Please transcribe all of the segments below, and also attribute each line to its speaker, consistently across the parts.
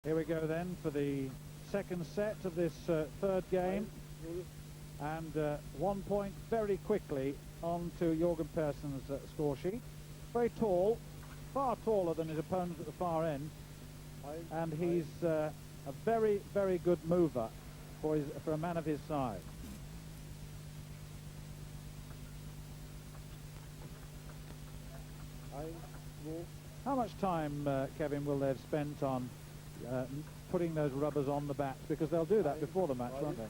Speaker 1: Here we go then for the second set of this third game. And 1 point very quickly on to Jorgen Persson's score sheet. Very tall, far taller than his opponent at the far end. And he's a very, very good mover for a man of his size. How much time, Kevin, will they have spent on putting those rubbers on the bats? Because they'll do that before the match, won't they?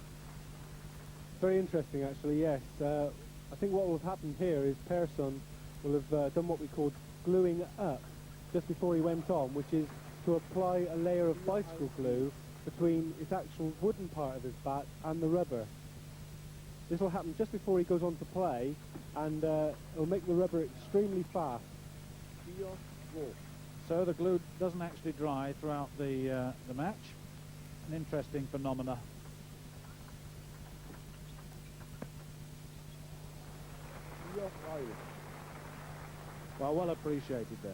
Speaker 2: Very interesting, actually, yes. I think what will have happened here is Persson will have done what we call gluing up just before he went on, which is to apply a layer of bicycle glue between its actual wooden part of his bat and the rubber. This will happen just before he goes on to play, and it'll make the rubber extremely fast.
Speaker 1: So the glue doesn't actually dry throughout the match. An interesting phenomena. Well appreciated there.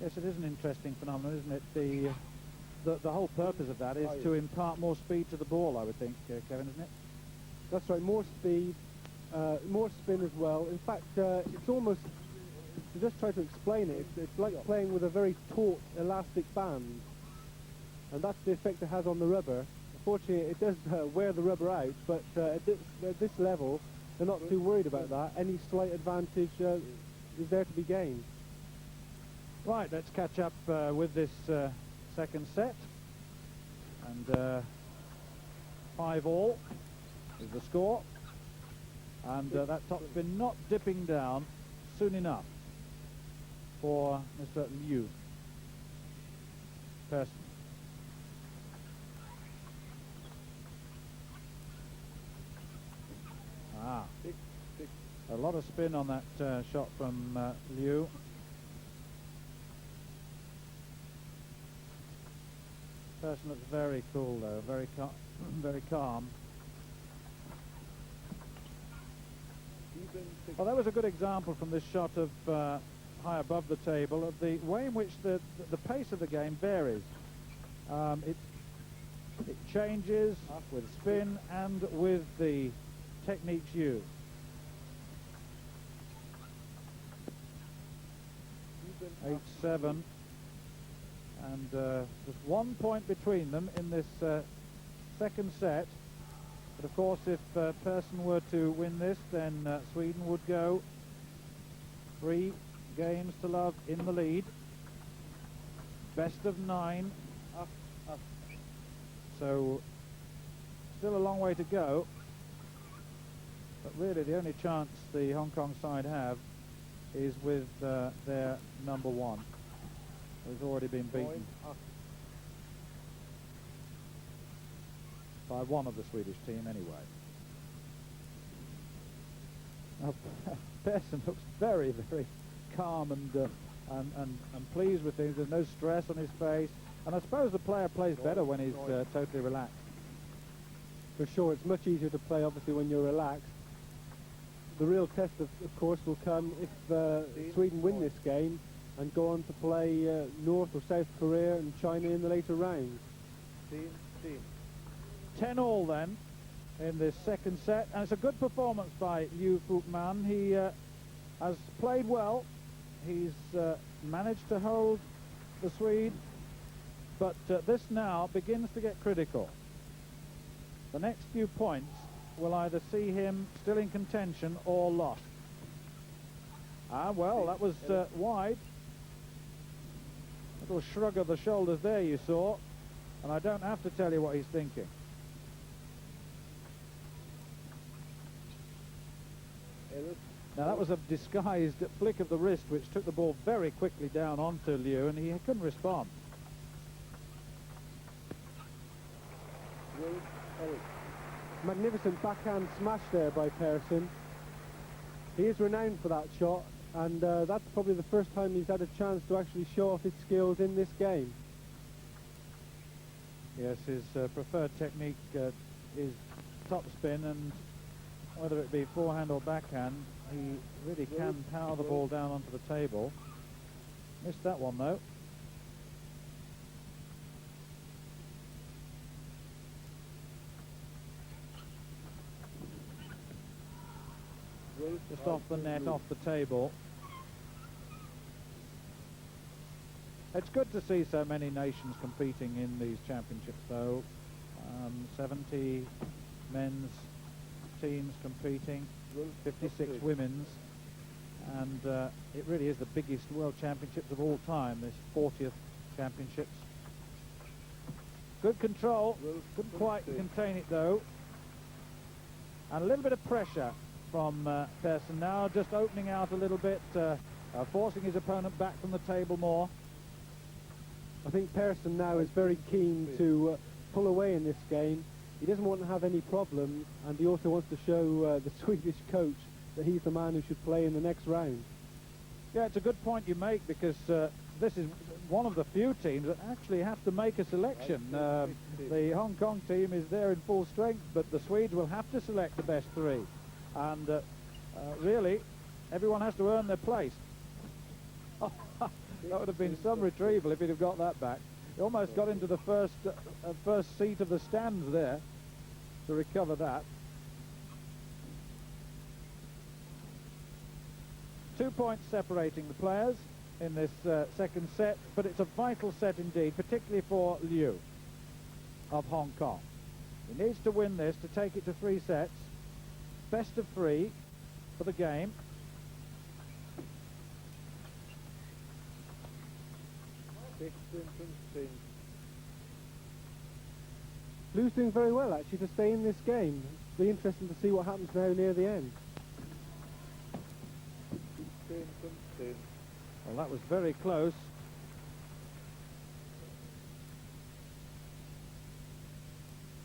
Speaker 1: Yes, it is an interesting phenomenon, isn't it? The whole purpose of that is to impart more speed to the ball, I would think, Kevin, isn't it?
Speaker 2: That's right, more speed, more spin as well. In fact, it's almost, to just try to explain it, it's like playing with a very taut elastic band. And that's the effect it has on the rubber. Unfortunately, it does wear the rubber out, but at this level, they're not too worried about that. Any slight advantage is there to be gained.
Speaker 1: Right, let's catch up with this second set. And 5-all is the score. And that top spin not dipping down soon enough for Mr. Liu. Persson. A lot of spin on that shot from Liu. Persson looks very cool though, very calm. Well, that was a good example from this shot of high above the table of the way in which the pace of the game varies. It changes with spin and with the techniques used. 8-7, and just 1 point between them in this second set. But of course, if Persson were to win this, then Sweden would go 3 games to love in the lead. Best of 9. So still a long way to go. But really, the only chance the Hong Kong side have is with their number 1, who's already been beaten by one of the Swedish team anyway. Now, Persson looks very, very calm and pleased with things. There's no stress on his face, and I suppose the player plays better when he's totally relaxed.
Speaker 2: For sure, it's much easier to play, obviously, when you're relaxed. The real test, of course, will come if Sweden win this game and go on to play North or South Korea and China in the later rounds.
Speaker 1: 10-all then in this second set, and it's a good performance by Yu Fuk-man. He has played well. He's managed to hold the Swede, but this now begins to get critical. The next few points will either see him still in contention or lost. Well, that was wide. Little shrug of the shoulders there, you saw, and I don't have to tell you what he's thinking. Now that was a disguised flick of the wrist which took the ball very quickly down onto Liu, and he couldn't respond.
Speaker 2: Magnificent backhand smash there by Persson. He is renowned for that shot, and that's probably the first time he's had a chance to actually show off his skills in this game.
Speaker 1: Yes, his preferred technique is topspin, and whether it be forehand or backhand, he really can power the ball down onto the table. Missed that one though. just off the net, off the table. It's good to see so many nations competing in these championships, though. 70 men's teams competing, 56 women's, and it really is the biggest world championships of all time, this 40th championships. Good control, couldn't quite contain it though, and a little bit of pressure from Persson now, just opening out a little bit, forcing his opponent back from the table more.
Speaker 2: I think Persson now is very keen to pull away in this game. He doesn't want to have any problems, and he also wants to show the Swedish coach that he's the man who should play in the next round.
Speaker 1: Yeah, it's a good point you make, because this is one of the few teams that actually have to make a selection. The Hong Kong team is there in full strength, but the Swedes will have to select the best three. And really, everyone has to earn their place. That would have been some retrieval if he'd have got that back. He almost got into the first seat of the stands there to recover that. 2 points separating the players in this second set, but it's a vital set indeed, particularly for Liu of Hong Kong. He needs to win this to take it to 3 sets. Best of 3 for the game.
Speaker 2: Liu's doing very well actually to stay in this game. It'll be interesting to see what happens now near the end.
Speaker 1: Well, that was very close.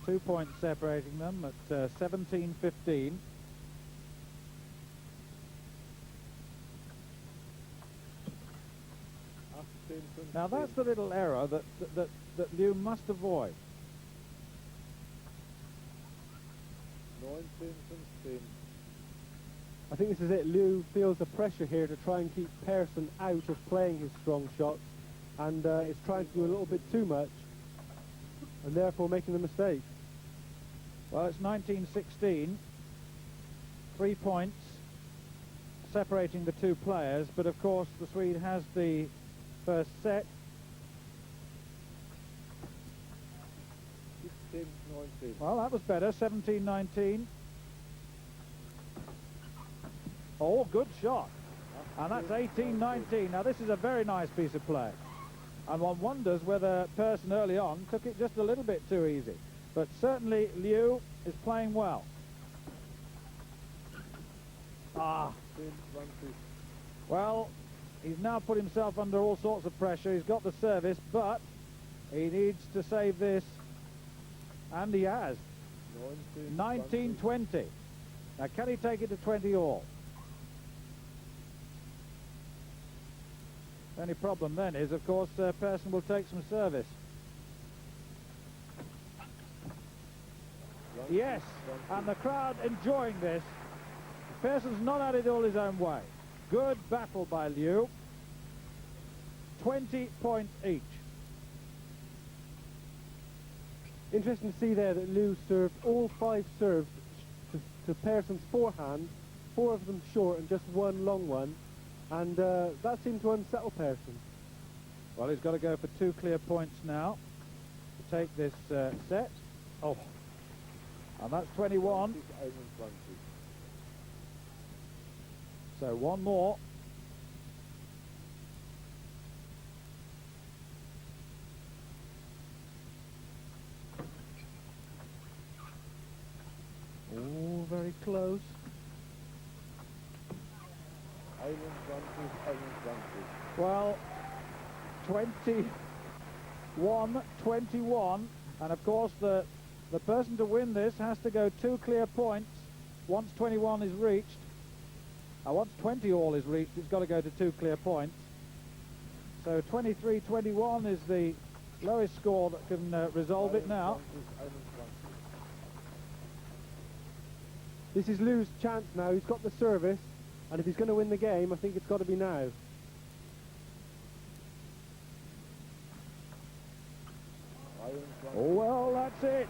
Speaker 1: Two points separating them at 17-15. Now that's the little error that Liu must avoid.
Speaker 2: I think this is it. Liu feels the pressure here to try and keep Persson out of playing his strong shots, and is trying to do a little bit too much, and therefore making the mistake.
Speaker 1: Well, it's 19-16. 3 points separating the two players, but of course the Swede has the first set.
Speaker 3: 16-19.
Speaker 1: Well, that was better. 17-19. Oh, good shot. And that's 18-19. Now, this is a very nice piece of play. And one wonders whether Persson early on took it just a little bit too easy. But certainly Liu is playing well. Well, he's now put himself under all sorts of pressure. He's got the service, but he needs to save this. And he has. 19-20. Now, can he take it to 20 all? The only problem then is, of course, Persson will take some service. Yes, and the crowd enjoying this. Persson's not had it all his own way. Good battle by Liu. 20 points each.
Speaker 2: Interesting to see there that Liu served all 5 serves to Persson's forehand, 4 of them short and just 1 long one, and that seemed to unsettle Persson.
Speaker 1: Well, he's got to go for 2 clear points now to take this set. Oh, and that's 21. So 1 more. Oh, very close. Well, 21-21, and of course the person to win this has to go 2 clear points once 21 is reached. Once 20 all is reached, it's got to go to 2 clear points. So 23-21 is the lowest score that can resolve it now.
Speaker 2: This is Liu's chance now. He's got the service, and if he's going to win the game, I think it's got to be now.
Speaker 1: Oh, well, that's it.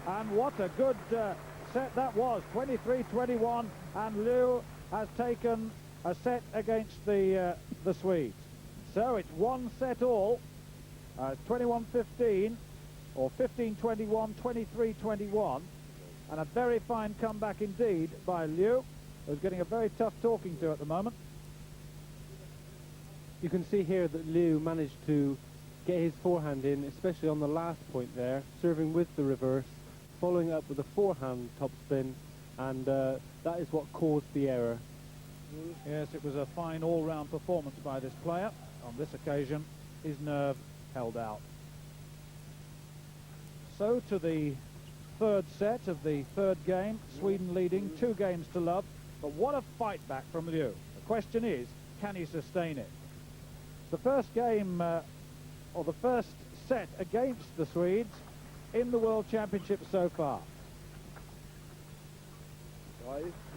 Speaker 1: And what a good set that was. 23-21, and Liu has taken a set against the Swedes. So it's one set all, 21-15, or 15-21, 23-21, and a very fine comeback indeed by Liu, who's getting a very tough talking to at the moment.
Speaker 2: You can see here that Liu managed to get his forehand in, especially on the last point there, serving with the reverse, following up with a forehand topspin, and that is what caused the error.
Speaker 1: Yes, it was a fine all-round performance by this player. On this occasion, his nerve held out. So to the third set of the third game, Sweden leading 2 games to love. But what a fight back from Liu. The question is, can he sustain it? The first game, or the first set against the Swedes in the World Championship so far.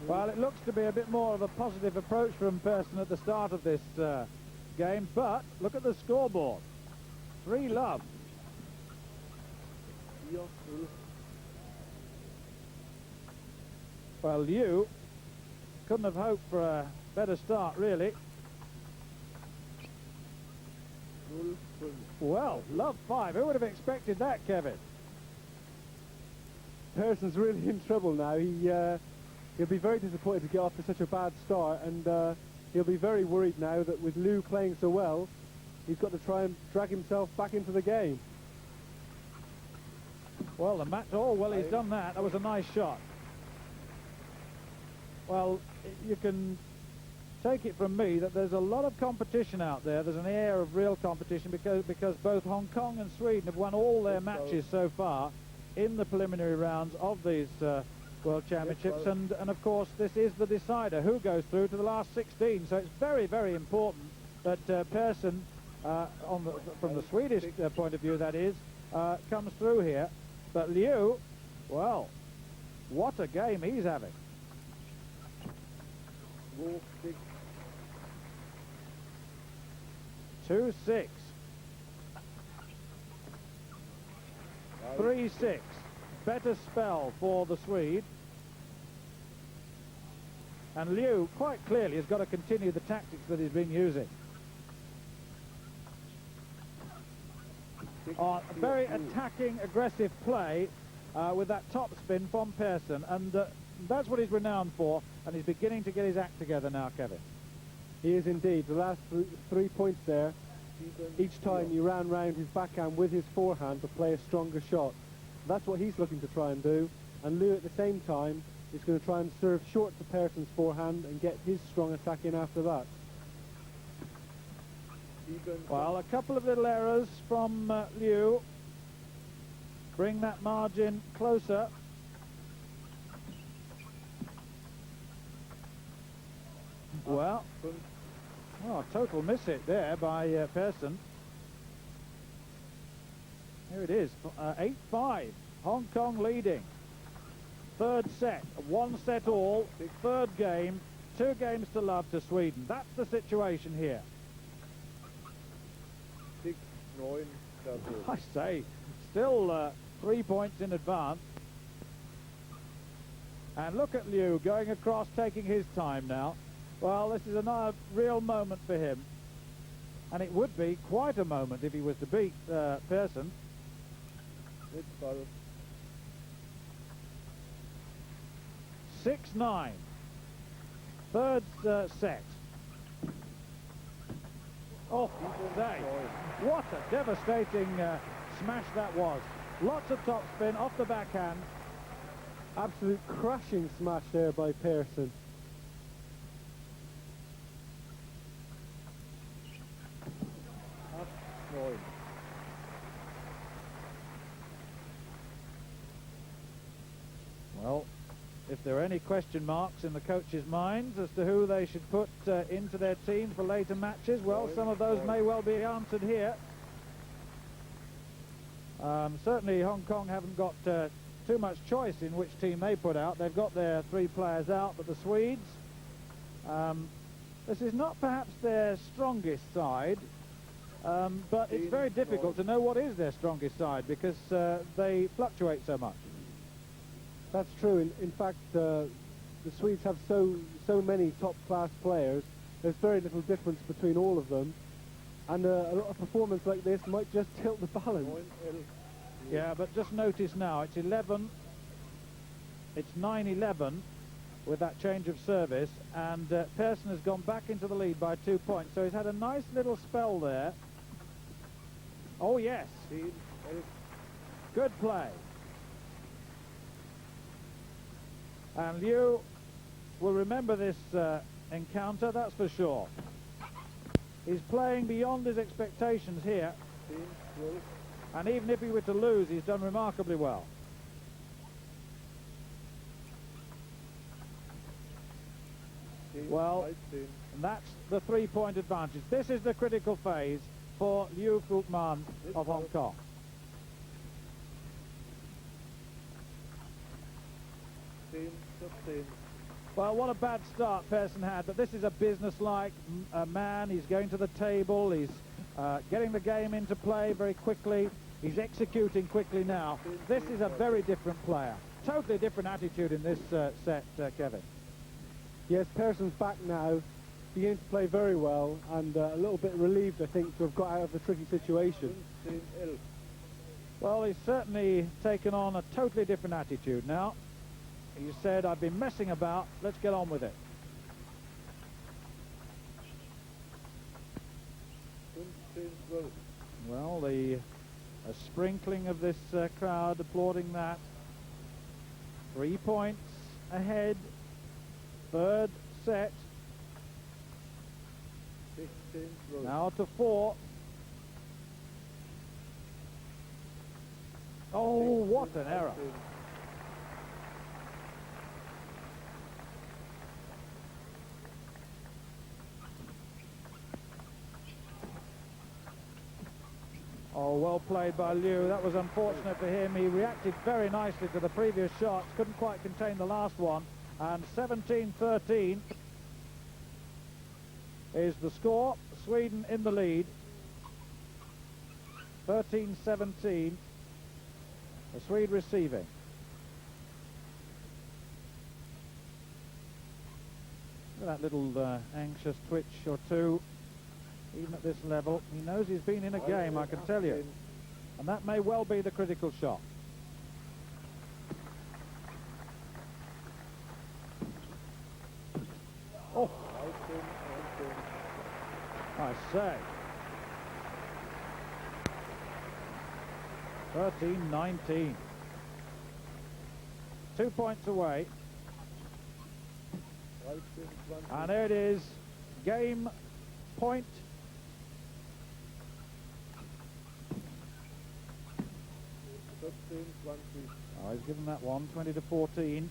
Speaker 1: Well, it looks to be a bit more of a positive approach from Persson at the start of this game, but look at the scoreboard. 3-love. Well, Liu couldn't have hoped for a better start, really. Well, love 5. Who would have expected that, Kevin?
Speaker 2: Persson's really in trouble now. He'll be very disappointed to get off to such a bad start, and he'll be very worried now that with Liu playing so well, he's got to try and drag himself back into the game.
Speaker 1: Well, the match, oh, well, he's done that. That was a nice shot. Well, you can take it from me that there's a lot of competition out there. There's an air of real competition because both Hong Kong and Sweden have won all their matches so far in the preliminary rounds of these World Championships, and of course this is the decider who goes through to the last 16, so it's very, very important that Persson, from the Swedish point of view that is, comes through here. But Liu, well, what a game he's having. 2-6. 3-6. Better spell for the Swede. And Liu, quite clearly, has got to continue the tactics that he's been using. A very attacking, aggressive play with that topspin from Persson, and that's what he's renowned for, and he's beginning to get his act together now, Kevin.
Speaker 2: He is indeed. The last 3 points there, each time he ran round his backhand with his forehand to play a stronger shot. That's what he's looking to try and do, and Liu at the same time is going to try and serve short to Persson's forehand and get his strong attack in after that.
Speaker 1: Well, a couple of little errors from Liu bring that margin closer. Well, total miss hit there by Persson. Here it is, 8-5, Hong Kong leading. Third set, 1 set all, third game, 2 games to love to Sweden. That's the situation here.
Speaker 3: 6-9.
Speaker 1: I say, still 3 points in advance. And look at Liu going across, taking his time now. Well, this is another real moment for him. And it would be quite a moment if he was to beat Persson. 6-9. Third set. Oh, day. What a devastating smash that was. Lots of topspin off the backhand.
Speaker 2: Absolute crashing smash there by Persson.
Speaker 1: Well, if there are any question marks in the coaches' minds as to who they should put into their team for later matches, well, some of those may well be answered here. Certainly Hong Kong haven't got too much choice in which team they put out. They've got their 3 players out, but the Swedes, this is not perhaps their strongest side, but it's very difficult to know what is their strongest side because they fluctuate so much.
Speaker 2: That's true. In fact, the Swedes have so many top-class players. There's very little difference between all of them, and a performance like this might just tilt the balance.
Speaker 1: Yeah, but just notice now, it's 11, it's 9-11 with that change of service, and Persson has gone back into the lead by 2 points, so he's had a nice little spell there. Oh yes, good play. And Liu will remember this encounter, that's for sure. He's playing beyond his expectations here, and even if he were to lose, he's done remarkably well. Well, and that's the three-point advantage. This is the critical phase for Liu Fuchman of Hong Kong. Well, what a bad start Persson had, but this is a business-like man. He's going to the table, he's getting the game into play very quickly, he's executing quickly now. This is a very different player. Totally different attitude in this set, Kevin.
Speaker 2: Yes, Persson's back now, beginning to play very well, and a little bit relieved, I think, to have got out of the tricky situation.
Speaker 1: Well, he's certainly taken on a totally different attitude now. He said, I've been messing about, let's get on with it. Well, a sprinkling of this crowd applauding that. 3 points ahead, third set. Now to 4. Oh, what an error. Oh, well played by Liu. That was unfortunate for him. He reacted very nicely to the previous shots, couldn't quite contain the last one. And 17-13 is the score. Sweden in the lead. 13-17. The Swede receiving. Look at that little anxious twitch or two. Even at this level, he knows he's been in a game, I can tell you. And that may well be the critical shot. Oh! I say. 13-19. 2 points away. And there it is. Game point. Oh, he's given that one, 20-14.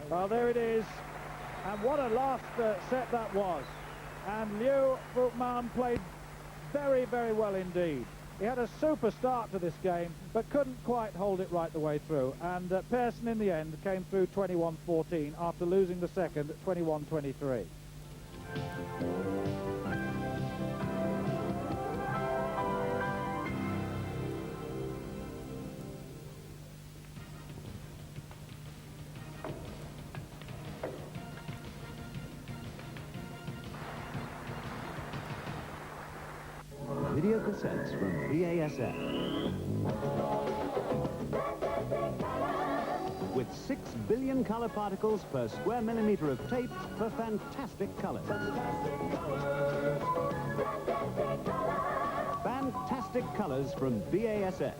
Speaker 1: Well, there it is. And what a last set that was. And Liu Fuchman played very, very well indeed. He had a super start to this game, but couldn't quite hold it right the way through. And Persson, in the end, came through 21-14 after losing the second at 21-23.
Speaker 3: Video cassettes from BASF. With 6 billion color particles per square millimeter of tape for fantastic colors. Fantastic colors from BASF.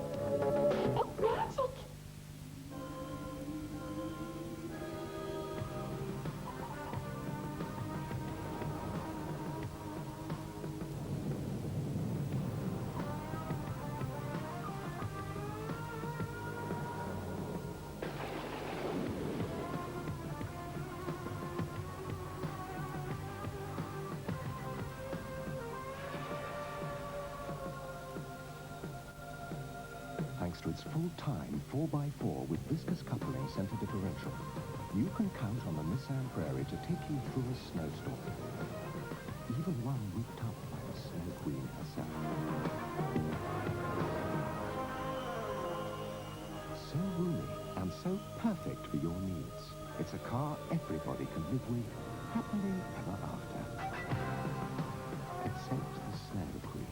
Speaker 4: Thanks to its full-time 4x4 with viscous coupling center differential, you can count on the Nissan Prairie to take you through a snowstorm. Even one whipped up by the Snow Queen herself. live with happily ever after. Except the Snow Queen.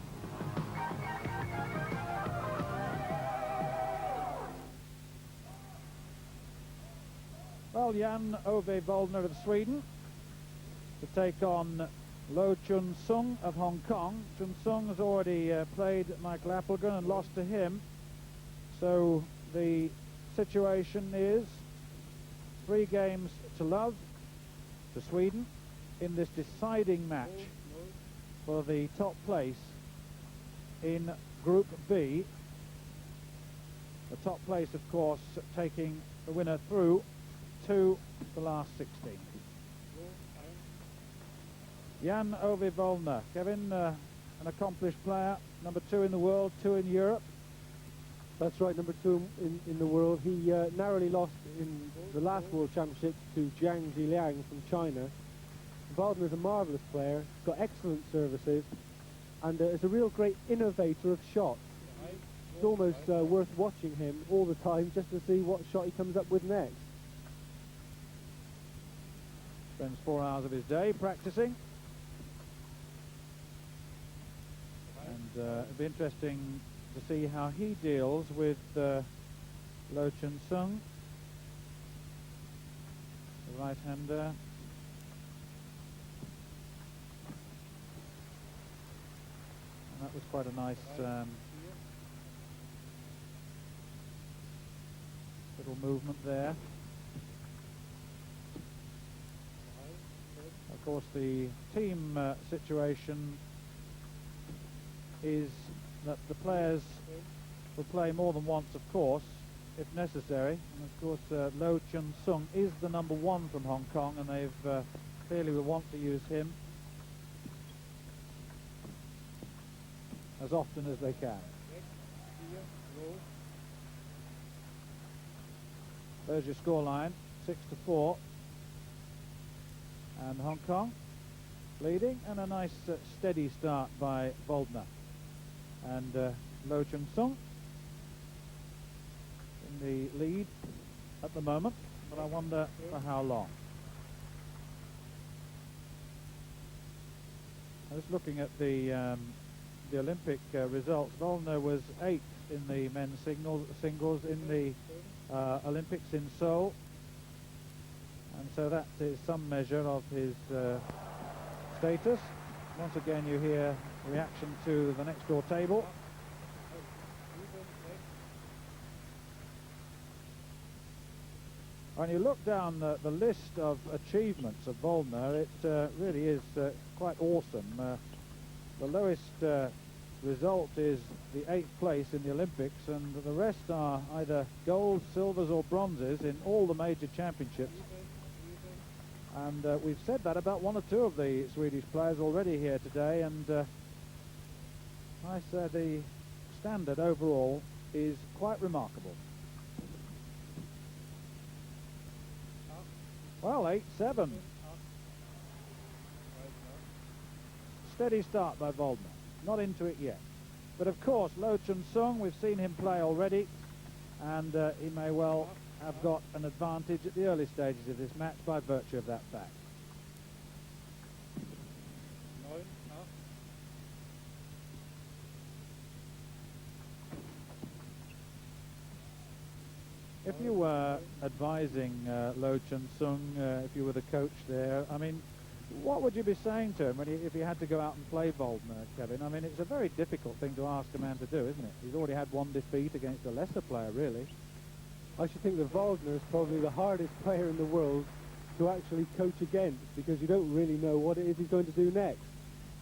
Speaker 1: Well, Jan Ove Voldner of Sweden to take on Lo Chun Sung of Hong Kong. Chun Sung has already played Michael Appelgren and lost to him. So the situation is 3 games to love to Sweden in this deciding match for the top place in Group B. The top place, of course, taking the winner through to the last 16. Jan Ove Voldner, Kevin, an accomplished player, number 2 in the world, 2 in Europe.
Speaker 2: That's right, number 2 in the world. He narrowly lost in the last World Championship to Jiang Zhiliang from China. Voldner is a marvellous player, got excellent services, and is a real great innovator of shots. It's almost worth watching him all the time just to see what shot he comes up with next.
Speaker 1: Spends 4 hours of his day practicing. And it'll be interesting to see how he deals with Lo Chun Sung, the right-hander. And that was quite a nice little movement there. Of course, the team situation is that the players will play more than once, of course, if necessary. And of course, Lo Chun Sung is the number 1 from Hong Kong, and they've clearly will want to use him as often as they can. There's your scoreline, 6-4. And Hong Kong leading, and a nice steady start by Voldner. And Lo Chun Sung in the lead at the moment, but I wonder for how long. I was looking at the Olympic results. Voldner was 8th in the men's singles in the Olympics in Seoul, and so that is some measure of his status. Once again, you hear reaction to the next door table. When you look down the list of achievements of Voldner, it really is quite awesome. The lowest result is the 8th place in the Olympics, and the rest are either golds, silvers or bronzes in all the major championships. And we've said that about 1 or 2 of the Swedish players already here today, and I say the standard overall is quite remarkable. Well, 8-7. Steady start by Voldner. Not into it yet. But of course, Lo Chun Sung, we've seen him play already, and he may well have got an advantage at the early stages of this match by virtue of that fact. If you were advising Lo Chun Sung, if you were the coach there, I mean, what would you be saying to him if he had to go out and play Voldner, Kevin? I mean, it's a very difficult thing to ask a man to do, isn't it? He's already had 1 defeat against a lesser player, really.
Speaker 2: I should think that Voldner is probably the hardest player in the world to actually coach against, because you don't really know what it is he's going to do next.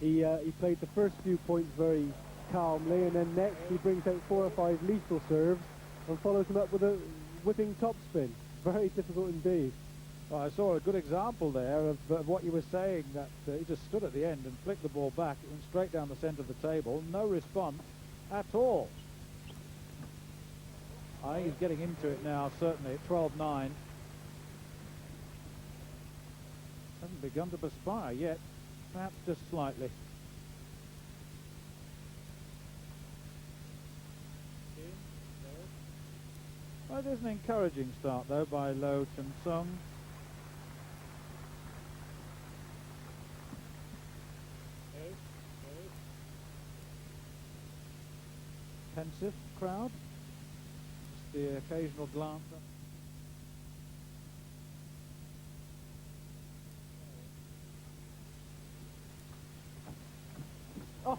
Speaker 2: He played the first few points very calmly, and then next he brings out 4 or 5 lethal serves and follows them up with a whipping topspin. Very difficult indeed.
Speaker 1: Well, I saw a good example there of what you were saying, that he just stood at the end and flicked the ball back. It went straight down the centre of the table. No response at all. I think he's getting into it now, certainly, at 12-9. Hasn't begun to perspire yet, perhaps just slightly. Well, it is an encouraging start, though, by Lo Chun Sung. pensive crowd. Just the occasional glance up. Oh,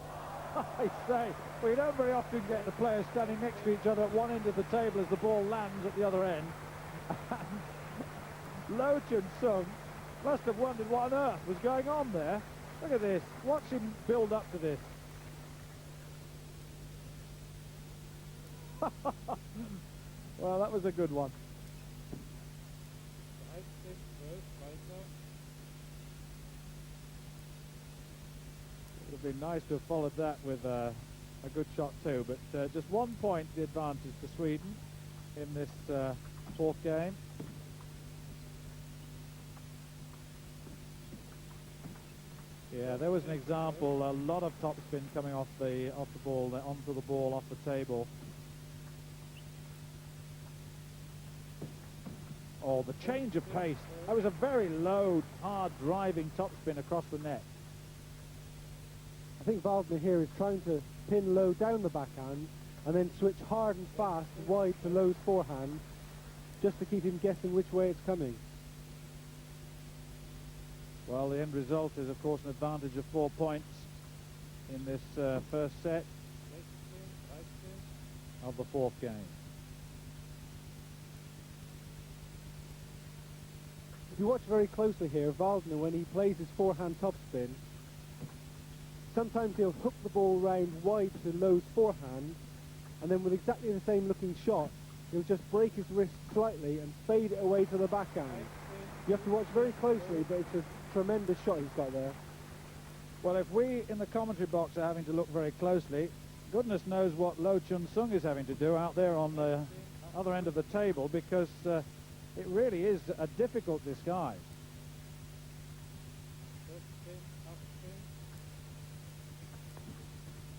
Speaker 1: I say, we don't very often get the players standing next to each other at one end of the table as the ball lands at the other end. Lo Chun-sung must have wondered what on earth was going on there. Look at this. Watch him build up to this. Well, that was a good one. It would have been nice to have followed that with a good shot too, but just 1 point the advantage to Sweden in this fourth game. Yeah, there was an example, a lot of topspin coming off the ball, onto the ball, off the table. Oh, the change of pace. That was a very low, hard driving topspin across the net.
Speaker 2: I think Waldner here is trying to pin Low down the backhand and then switch hard and fast wide to Low's forehand just to keep him guessing which way it's coming.
Speaker 1: Well, the end result is, of course, an advantage of 4 points in this first set of the fourth game.
Speaker 2: If you watch very closely here, Waldner, when he plays his forehand topspin, sometimes he'll hook the ball round wide to Low's forehand, and then with exactly the same looking shot, he'll just break his wrist slightly and fade it away to the backhand. You have to watch very closely, but it's a tremendous shot he's got there.
Speaker 1: Well, if we in the commentary box are having to look very closely, goodness knows what Lo Chun-sung is having to do out there on the other end of the table, because it really is a difficult disguise.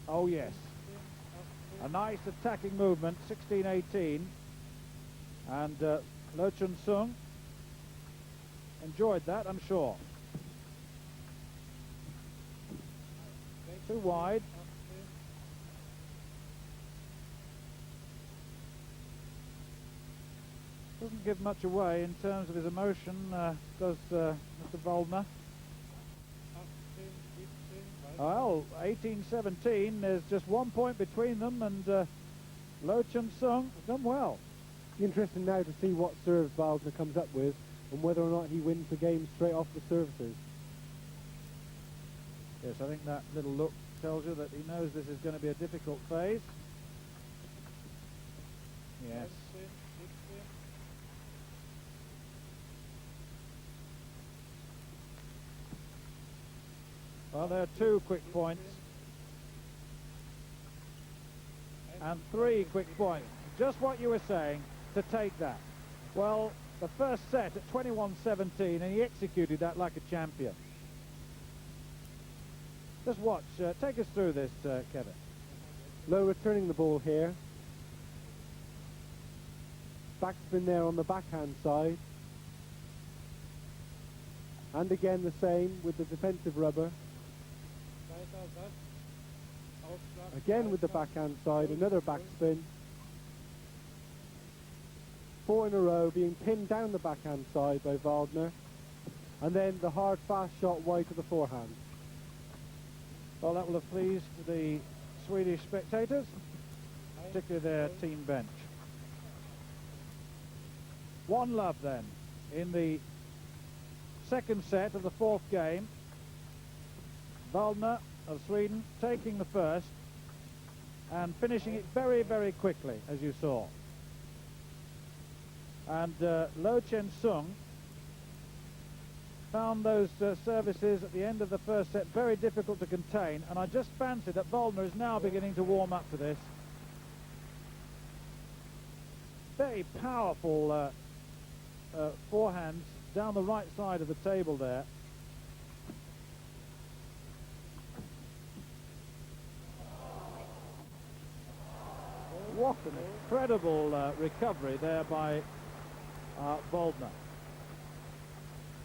Speaker 1: Oh yes, a nice attacking movement, 16-18, and Lo Chun-sung enjoyed that, I'm sure. Too wide. Doesn't give much away in terms of his emotion, does Mr. Waldner. Well, 18-17, there's just 1 point between them, and Lo Chun-sung has done well.
Speaker 2: Interesting now to see what serves Waldner comes up with and whether or not he wins the game straight off the services.
Speaker 1: Yes, I think that little look tells you that he knows this is going to be a difficult phase. Yes. Well, there are 2 quick points and 3 quick points. Just what you were saying, to take that. Well, the first set at 21-17, and he executed that like a champion. Just watch, take us through this, Kevin.
Speaker 2: Low returning the ball here. Backspin there on the backhand side. And again the same with the defensive rubber. Again with the backhand side, another backspin. 4 in a row, being pinned down the backhand side by Waldner. And then the hard, fast shot wide to the forehand.
Speaker 1: Well, that will have pleased the Swedish spectators, particularly their team bench. 1-love then in the second set of the fourth game. Waldner of Sweden taking the first and finishing it very, very quickly, as you saw. And Lo Chun-sung found those services at the end of the first set very difficult to contain, and I just fancy that Waldner is now beginning to warm up to this. Very powerful forehands down the right side of the table there. What an incredible recovery there by Waldner.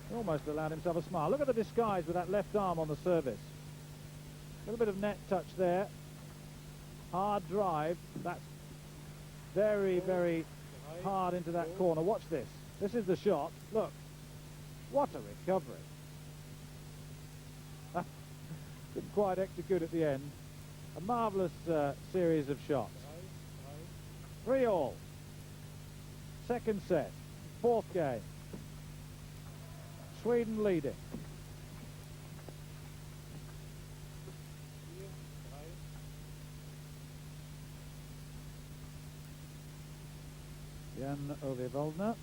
Speaker 1: He almost allowed himself a smile. Look at the disguise with that left arm on the service. A little bit of net touch there. hard drive. That's very, very hard into that corner. Watch this. This is the shot. Look. What a recovery. Didn't quite execute at the end. A marvellous series of shots. 3-all. Second set. Fourth game. Sweden leading. Jan Ove Waldner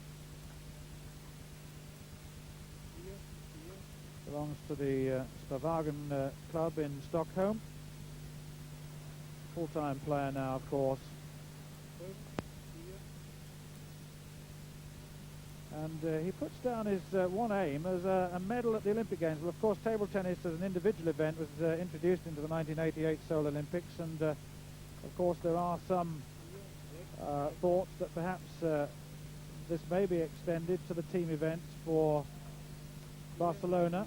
Speaker 1: belongs to the Stavagen club in Stockholm. Full-time player now, of course. And he puts down his one aim as a medal at the Olympic Games. Well, of course, table tennis as an individual event was introduced into the 1988 Seoul Olympics, and of course there are some thoughts that perhaps this may be extended to the team events for Barcelona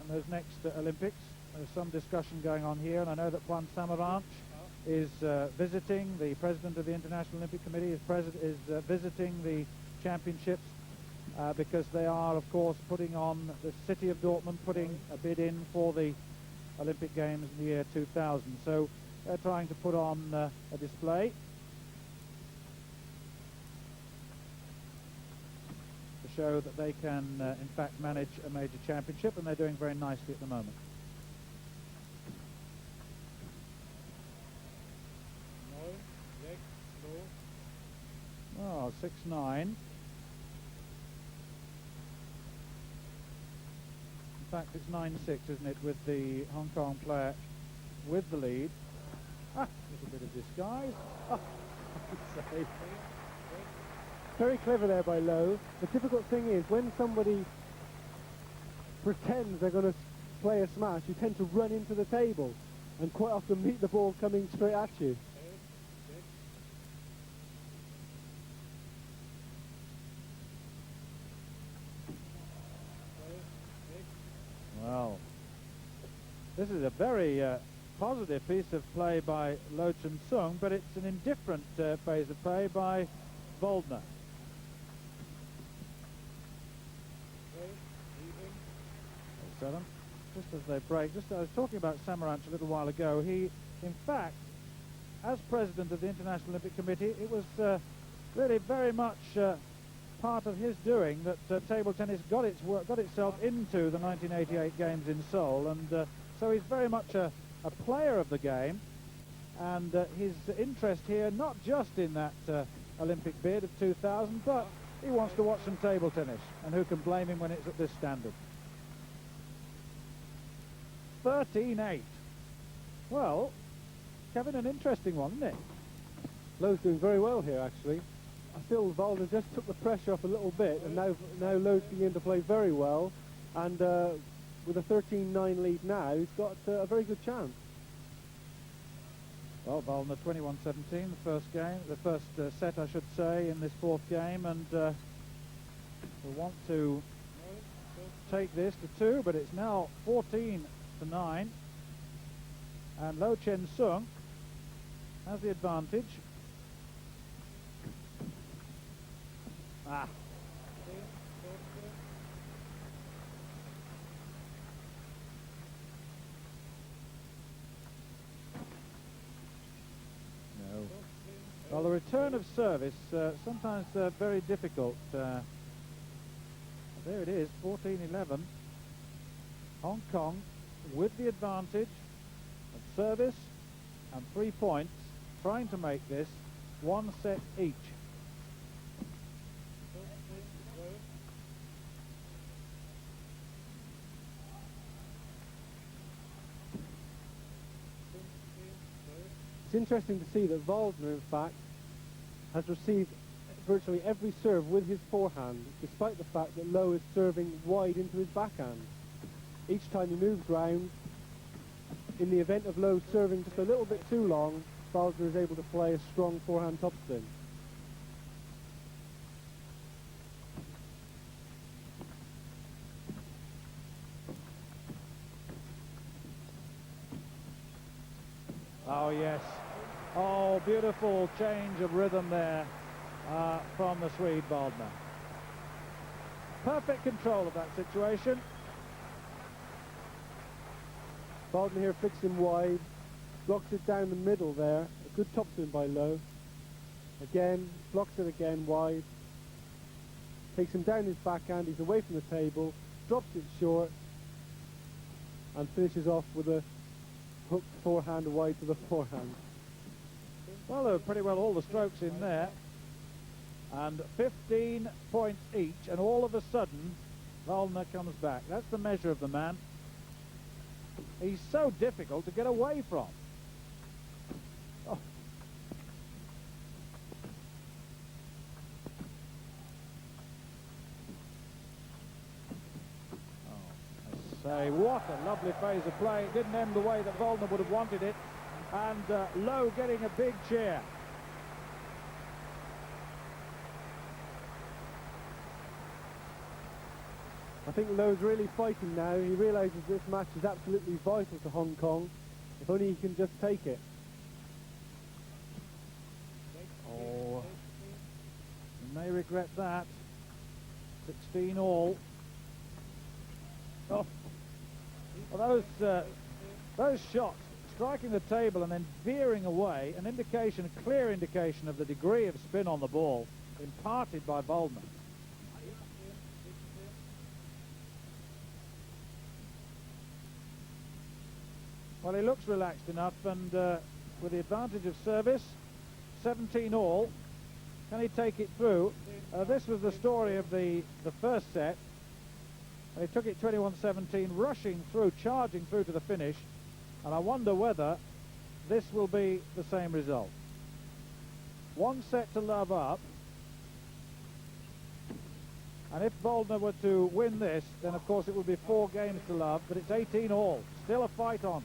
Speaker 1: and those next Olympics. There's some discussion going on here, and I know that Juan Samaranch is visiting, the president of the International Olympic Committee is visiting the championships because they are, of course, putting on, the city of Dortmund putting a bid in for the Olympic Games in the year 2000. So they're trying to put on a display to show that they can, in fact, manage a major championship, and they're doing very nicely at the moment. Oh, 6-9. In fact, it's 9-6, isn't it, with the Hong Kong player with the lead. Ah, a little bit of disguise. Oh, save.
Speaker 2: Very clever there by Lowe. The difficult thing is, when somebody pretends they're going to play a smash, you tend to run into the table and quite often meet the ball coming straight at you.
Speaker 1: Well, this is a very positive piece of play by Loh Chun-Sung, but it's an indifferent phase of play by Waldner. Just as they break, I was talking about Samaranch a little while ago. He, in fact, as president of the International Olympic Committee, it was really very much part of his doing that table tennis got itself into the 1988 Games in Seoul, and so he's very much a player of the game, and his interest here not just in that Olympic bid of 2000, but he wants to watch some table tennis, and who can blame him when it's at this standard. 13-8. Well, Kevin, an interesting one, isn't it?
Speaker 2: Lowe's doing very well here, actually. I feel Waldner just took the pressure off a little bit, and now Lowe's beginning to play very well, and with a 13-9 lead now, he's got a very good chance.
Speaker 1: Well, Waldner 21-17, the first set, I should say, in this fourth game, and we want to take this to 2, but it's now 14-9, and Loh Chun-Sung has the advantage. Ah. No. Well, the return of service, sometimes very difficult. There it is, 14-11. Hong Kong with the advantage of service and 3 points, trying to make this one set each.
Speaker 2: It's interesting to see that Waldner, in fact, has received virtually every serve with his forehand, despite the fact that Loh is serving wide into his backhand. Each time he moves round, in the event of Loh serving just a little bit too long, Waldner is able to play a strong forehand topspin.
Speaker 1: Oh yes, Oh, beautiful change of rhythm there from the Swede Baldner. Perfect control of that situation.
Speaker 2: Baldner here flicks him wide, blocks it down the middle there. A good topspin by Lowe. Again, blocks it again wide. Takes him down his backhand, he's away from the table, drops it short, and finishes off with a hooked forehand wide to the forehand.
Speaker 1: Well, there were pretty well all the strokes in there. And 15 points each, and all of a sudden, Baldner comes back. That's the measure of the man. He's so difficult to get away from. Oh. Say, what a lovely phase of play. It didn't end the way that Baldner would have wanted it. And Lowe getting a big cheer.
Speaker 2: I think Lowe's really fighting now. He realises this match is absolutely vital to Hong Kong. If only he can just take it.
Speaker 1: Oh, he may regret that. 16 all. Oh, well, those shots, striking the table and then veering away, an indication, a clear indication of the degree of spin on the ball imparted by Baldner. Well, he looks relaxed enough, and with the advantage of service, 17 all. Can he take it through? This was the story of the first set. He took it 21-17, rushing through, charging through to the finish, and I wonder whether this will be the same result. 1 set to love up, and if Baldner were to win this, then of course it would be 4 games to love, but it's 18 all. Still a fight on.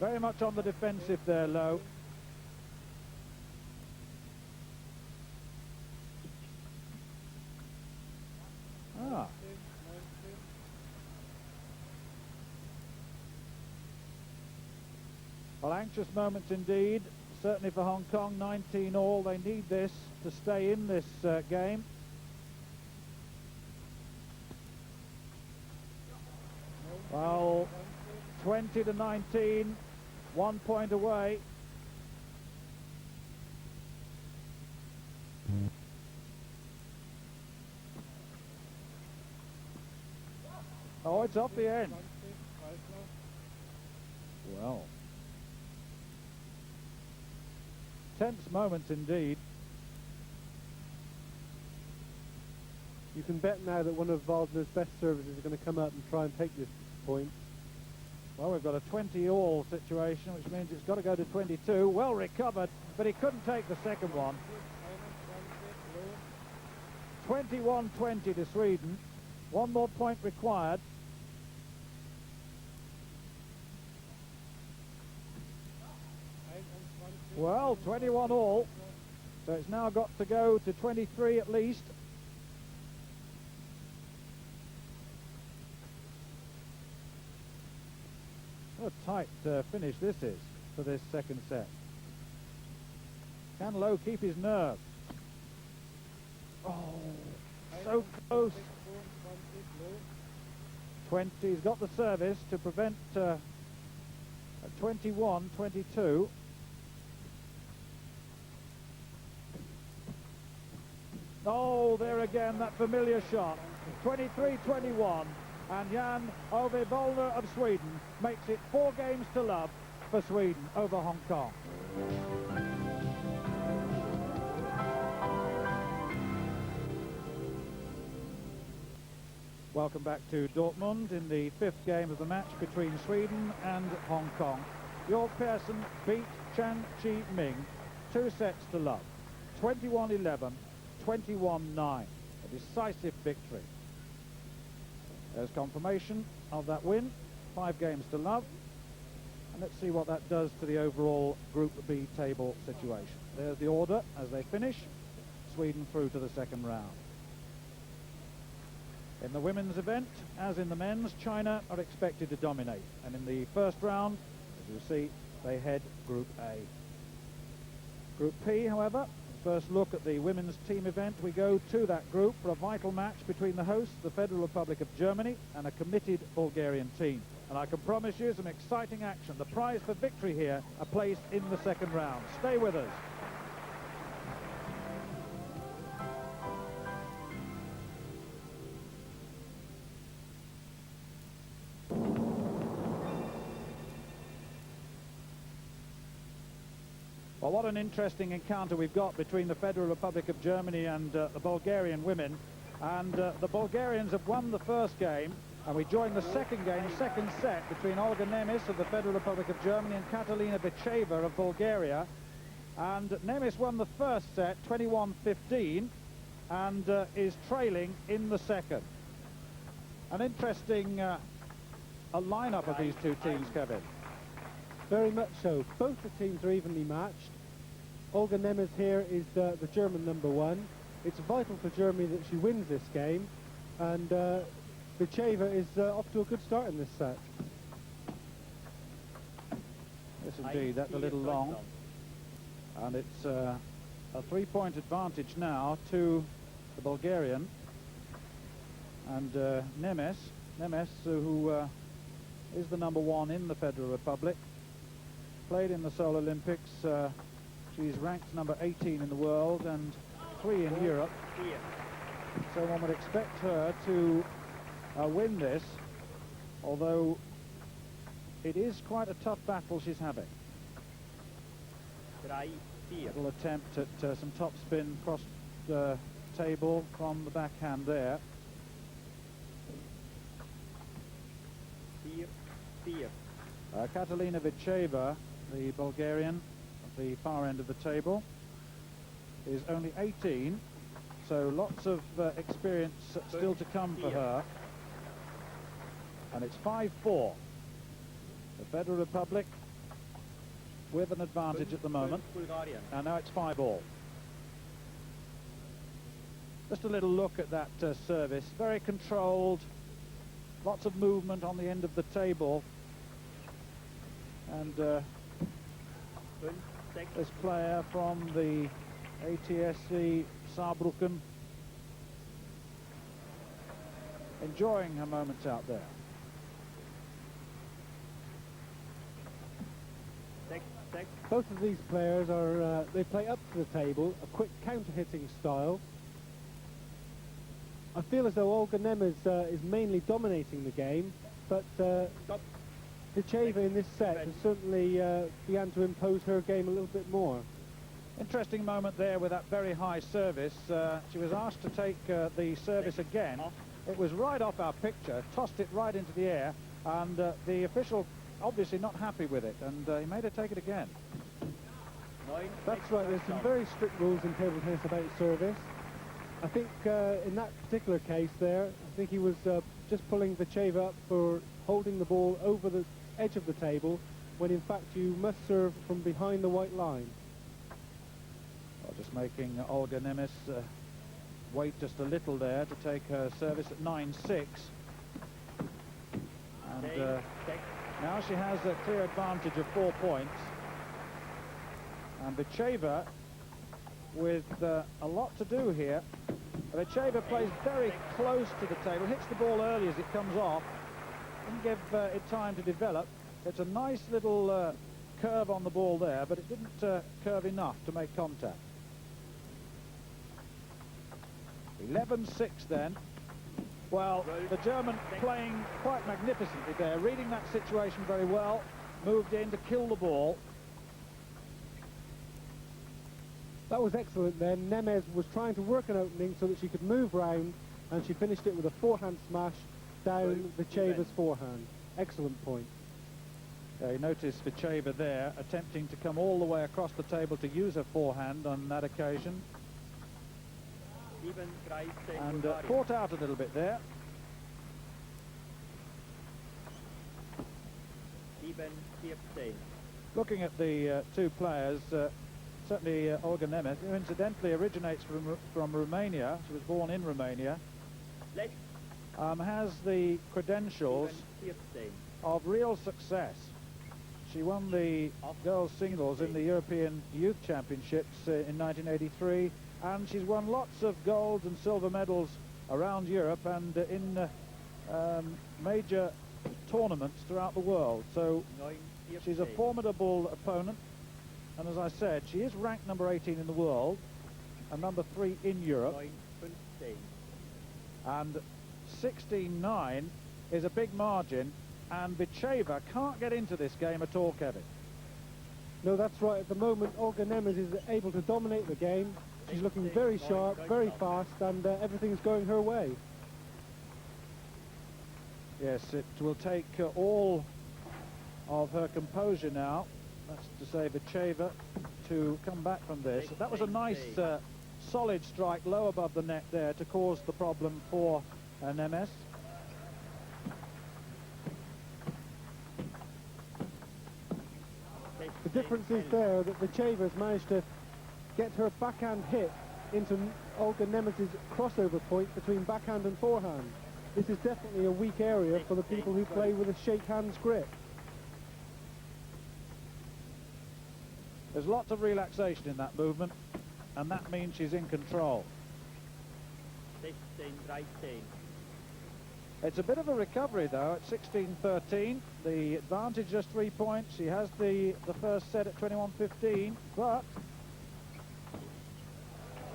Speaker 1: Very much on the defensive there, Lowe. Well, anxious moments indeed, certainly for Hong Kong. 19 all. They need this to stay in this game. Well, 20-19, 1 point away. Oh, it's off the end. Well, tense moments indeed.
Speaker 2: You can bet now that one of Baldner's best servers is going to come up and try and take this point.
Speaker 1: Well, we've got a 20-all situation, which means it's got to go to 22. Well recovered, but he couldn't take the second one. 21-20 to Sweden. 1 more point required. Well, 21 all. So it's now got to go to 23 at least. What a tight finish this is for this second set. Can Lowe keep his nerve? Oh, so close. 20. He's got the service to prevent a 21-22. Oh, there again, that familiar shot. 23-21. And Jan-Ove Baldner of Sweden makes it 4 games to love for Sweden over Hong Kong. Welcome back to Dortmund in the 5th game of the match between Sweden and Hong Kong. Jorg Persson beat Chan Chi-Ming 2 sets to love. 21-11, 21-9. A decisive victory. There's confirmation of that win. 5 games to love. And let's see what that does to the overall Group B table situation. There's the order as they finish. Sweden through to the second round. In the women's event, as in the men's, China are expected to dominate. And in the first round, as you see, they head Group A. Group P, however, first look at the women's team event. We go to that group for a vital match between the hosts, the Federal Republic of Germany, and a committed Bulgarian team. And I can promise you some exciting action. The prize for victory here, a place in the second round. Stay with us. Well, what an interesting encounter we've got between the Federal Republic of Germany and the Bulgarian women. And the Bulgarians have won the first game, and we join the second game, second set, between Olga Nemes of the Federal Republic of Germany and Katalina Viceva of Bulgaria. And Nemes won the first set, 21-15, and is trailing in the second. An interesting a lineup of these two teams, Kevin.
Speaker 2: Very much so. Both the teams are evenly matched. Olga Nemes here is the German #1. It's vital for Germany that she wins this game, and Viceva is off to a good start in this set.
Speaker 1: Yes, indeed, that's a little long. And it's a 3-point advantage now to the Bulgarian. And Nemes, who is the #1 in the Federal Republic, played in the Seoul Olympics. She's ranked number 18 in the world and 3 in Europe. So one would expect her to win this, although it is quite a tough battle she's having. Little attempt at some topspin cross table from the backhand there. Katalina Viceva, the Bulgarian, at the far end of the table, is only 18, so lots of experience still to come for her. And it's 5-4. The Federal Republic with an advantage at the moment, and now it's 5-all. Just a little look at that service, very controlled, lots of movement on the end of the table. And this player from the ATSC Saarbrücken enjoying her moments out there.
Speaker 2: Both of these players are, they play up to the table, a quick counter-hitting style. I feel as though Olga Nemes is mainly dominating the game, but Viceva in this set has certainly began to impose her game a little bit more.
Speaker 1: Interesting moment there with that very high service. She was asked to take the service again. It was right off our picture, tossed it right into the air, and the official obviously not happy with it, and he made her take it again.
Speaker 2: That's right, there's some very strict rules in table tennis about service. I think in that particular case there, I think he was just pulling Viceva up for holding the ball over the edge of the table, when in fact you must serve from behind the white line.
Speaker 1: Well, just making Olga Nemes wait just a little there to take her service at 9-6. And now she has a clear advantage of 4 points. And Viceva with a lot to do here. Viceva plays very close to the table, hits the ball early as it comes off, didn't give it time to develop. It's a nice little curve on the ball there, but it didn't curve enough to make contact. 11-6 then. Well, the German playing quite magnificently there, reading that situation very well, moved in to kill the ball.
Speaker 2: That was excellent then. Nemes was trying to work an opening so that she could move round, and she finished it with a forehand smash down Viceva's forehand. Excellent point.
Speaker 1: You notice Viceva there attempting to come all the way across the table to use her forehand on that occasion. And caught out a little bit there.
Speaker 5: 7-14.
Speaker 1: Looking at the two players, certainly Olga Nemeth, who incidentally originates from Romania, she was born in Romania, has the credentials
Speaker 5: 7-14.
Speaker 1: of real success. She won the girls singles in the European Youth Championships in 1983, and she's won lots of gold and silver medals around Europe and in major tournaments throughout the world. So she's a formidable opponent, and as I said, she is ranked number 18 in the world and number 3 in Europe.
Speaker 5: 9-15.
Speaker 1: And 16-9 is a big margin, and Vicheva can't get into this game at all, Kevin.
Speaker 2: No, that's right. At the moment, Olga Nemeth is able to dominate the game. She's looking very sharp, very fast, and everything's going her way.
Speaker 1: Yes, it will take all of her composure now, that's to say Vicheva, to come back from this. That was a nice solid strike low above the net there to cause the problem for Nemeth.
Speaker 2: The difference is there that Vicheva's managed to get her backhand hit into Olga Nemeth's crossover point between backhand and forehand. This is definitely a weak area for the people who play with a shake hands grip.
Speaker 1: There's lots of relaxation in that movement, and that means she's in control.
Speaker 5: 16-13.
Speaker 1: It's a bit of a recovery, though, at 16-13. The advantage just 3 points. She has the first set at 21-15, but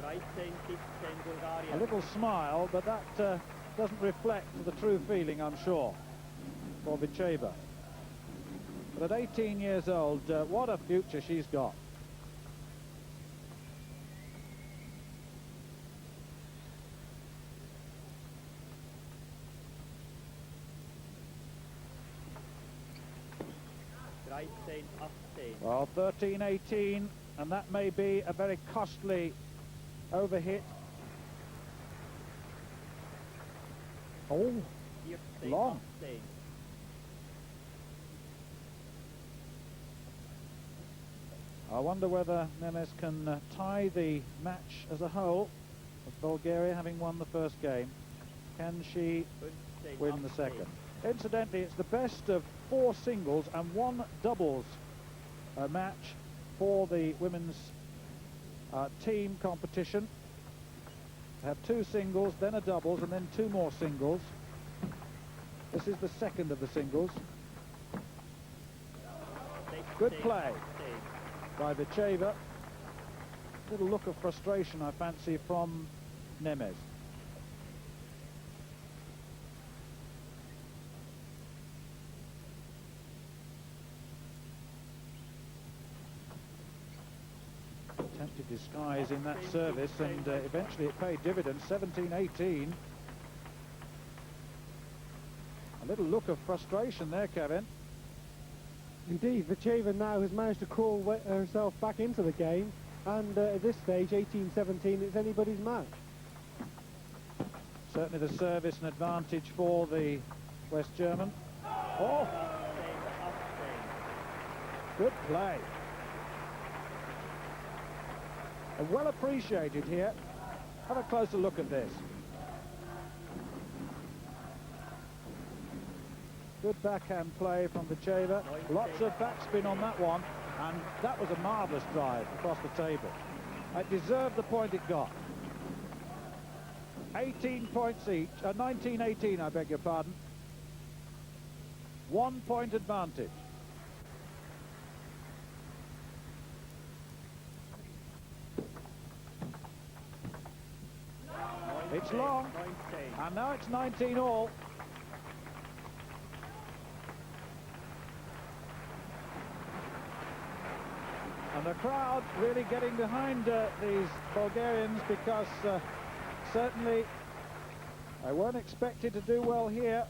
Speaker 5: 13-15 Bulgaria.
Speaker 1: a little smile, but that doesn't reflect the true feeling, I'm sure, for Vicheva. But at 18 years old, what a future she's got. Well, 13-18, and that may be a very costly overhit. Oh, long. I wonder whether Nemeth can tie the match as a whole, with Bulgaria having won the first game. Can she win the second? Incidentally, it's the best of 4 singles and 1 doubles match for the women's team competition. They have 2 singles, then a doubles, and then 2 more singles. This is the second of the singles. Good play by Vicheva. Little look of frustration, I fancy, from Nemeth. Attempted disguise in that service, and eventually it paid dividends. 17-18. A little look of frustration there, Kevin.
Speaker 2: Indeed, Vicheva now has managed to crawl herself back into the game, and at this stage, 18-17, it's anybody's match.
Speaker 1: Certainly the service an advantage for the West German. Oh! Good play. And well appreciated here. Have a closer look at this. Good backhand play from Vicheva. Lots of backspin on that one, and that was a marvellous drive across the table. It deserved the point it got. 18 points each, 19-18, I beg your pardon. 1 point advantage. It's long, and now it's 19 all. And the crowd really getting behind these Bulgarians, because certainly they weren't expected to do well here.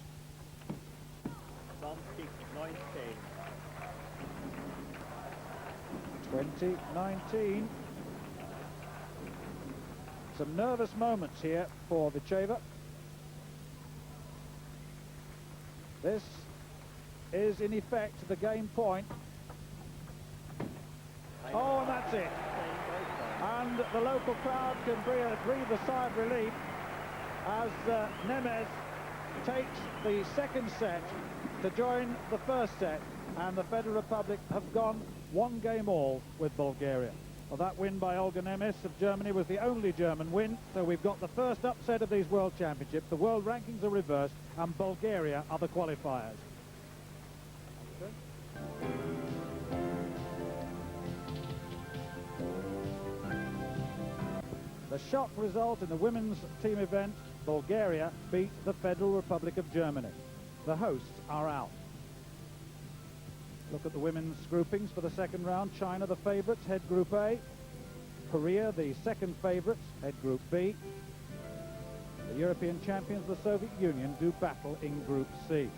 Speaker 1: 20-19. Some nervous moments here for Vicheva. This is in effect the game point. Oh, and that's it. And the local crowd can breathe a sigh of relief as Nemes takes the second set to join the first set, and the Federal Republic have gone one game all with Bulgaria. Well, that win by Olga Nemes of Germany was the only German win, so we've got the first upset of these World Championships. The world rankings are reversed, and Bulgaria are the qualifiers. The shock result in the women's team event: Bulgaria beat the Federal Republic of Germany. The hosts are out. Look at the women's groupings for the second round. China, the favourites, head Group A. Korea, the second favourites, head Group B. The European champions, the Soviet Union, do battle in Group C.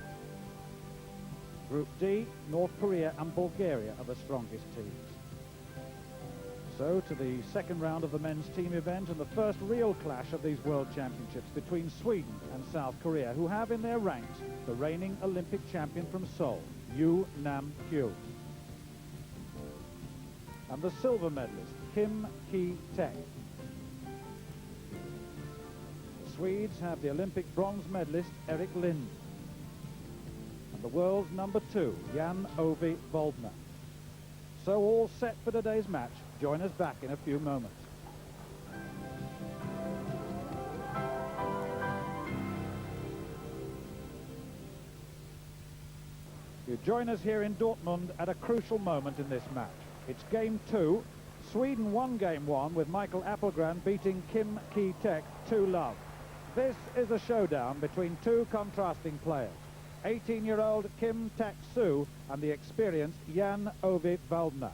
Speaker 1: Group D, North Korea and Bulgaria are the strongest teams. So to the second round of the men's team event, and the first real clash of these World Championships between Sweden and South Korea, who have in their ranks the reigning Olympic champion from Seoul, Nam-kyu, and the silver medalist, Kim Ki-taek. The Swedes have the Olympic bronze medalist, Erik Lind, and the world's number 2, Jan-Ove Waldner. So all set for today's match. Join us back in a few moments. You join us here in Dortmund at a crucial moment in this match. It's game 2. Sweden won game 1 with Michael Appelgren beating Kim Ki-taek 2-love. This is a showdown between two contrasting players: 18-year-old Kim Tak-soo and the experienced Jan-Ove Waldner.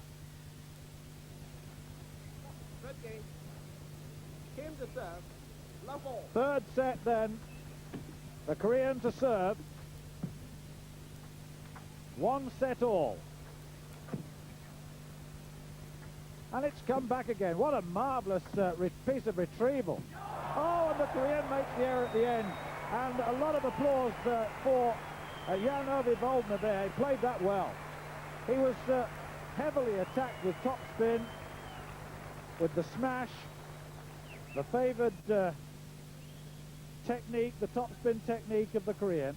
Speaker 6: Third game. Kim to serve. Love all.
Speaker 1: Third set then. The Korean to serve. 1 set all. And it's come back again. What a marvellous piece of retrieval. Oh, and the Korean makes the error at the end. And a lot of applause for Jan-Ove Waldner there. He played that well. He was heavily attacked with topspin, with the smash, the favoured technique, the topspin technique of the Korean.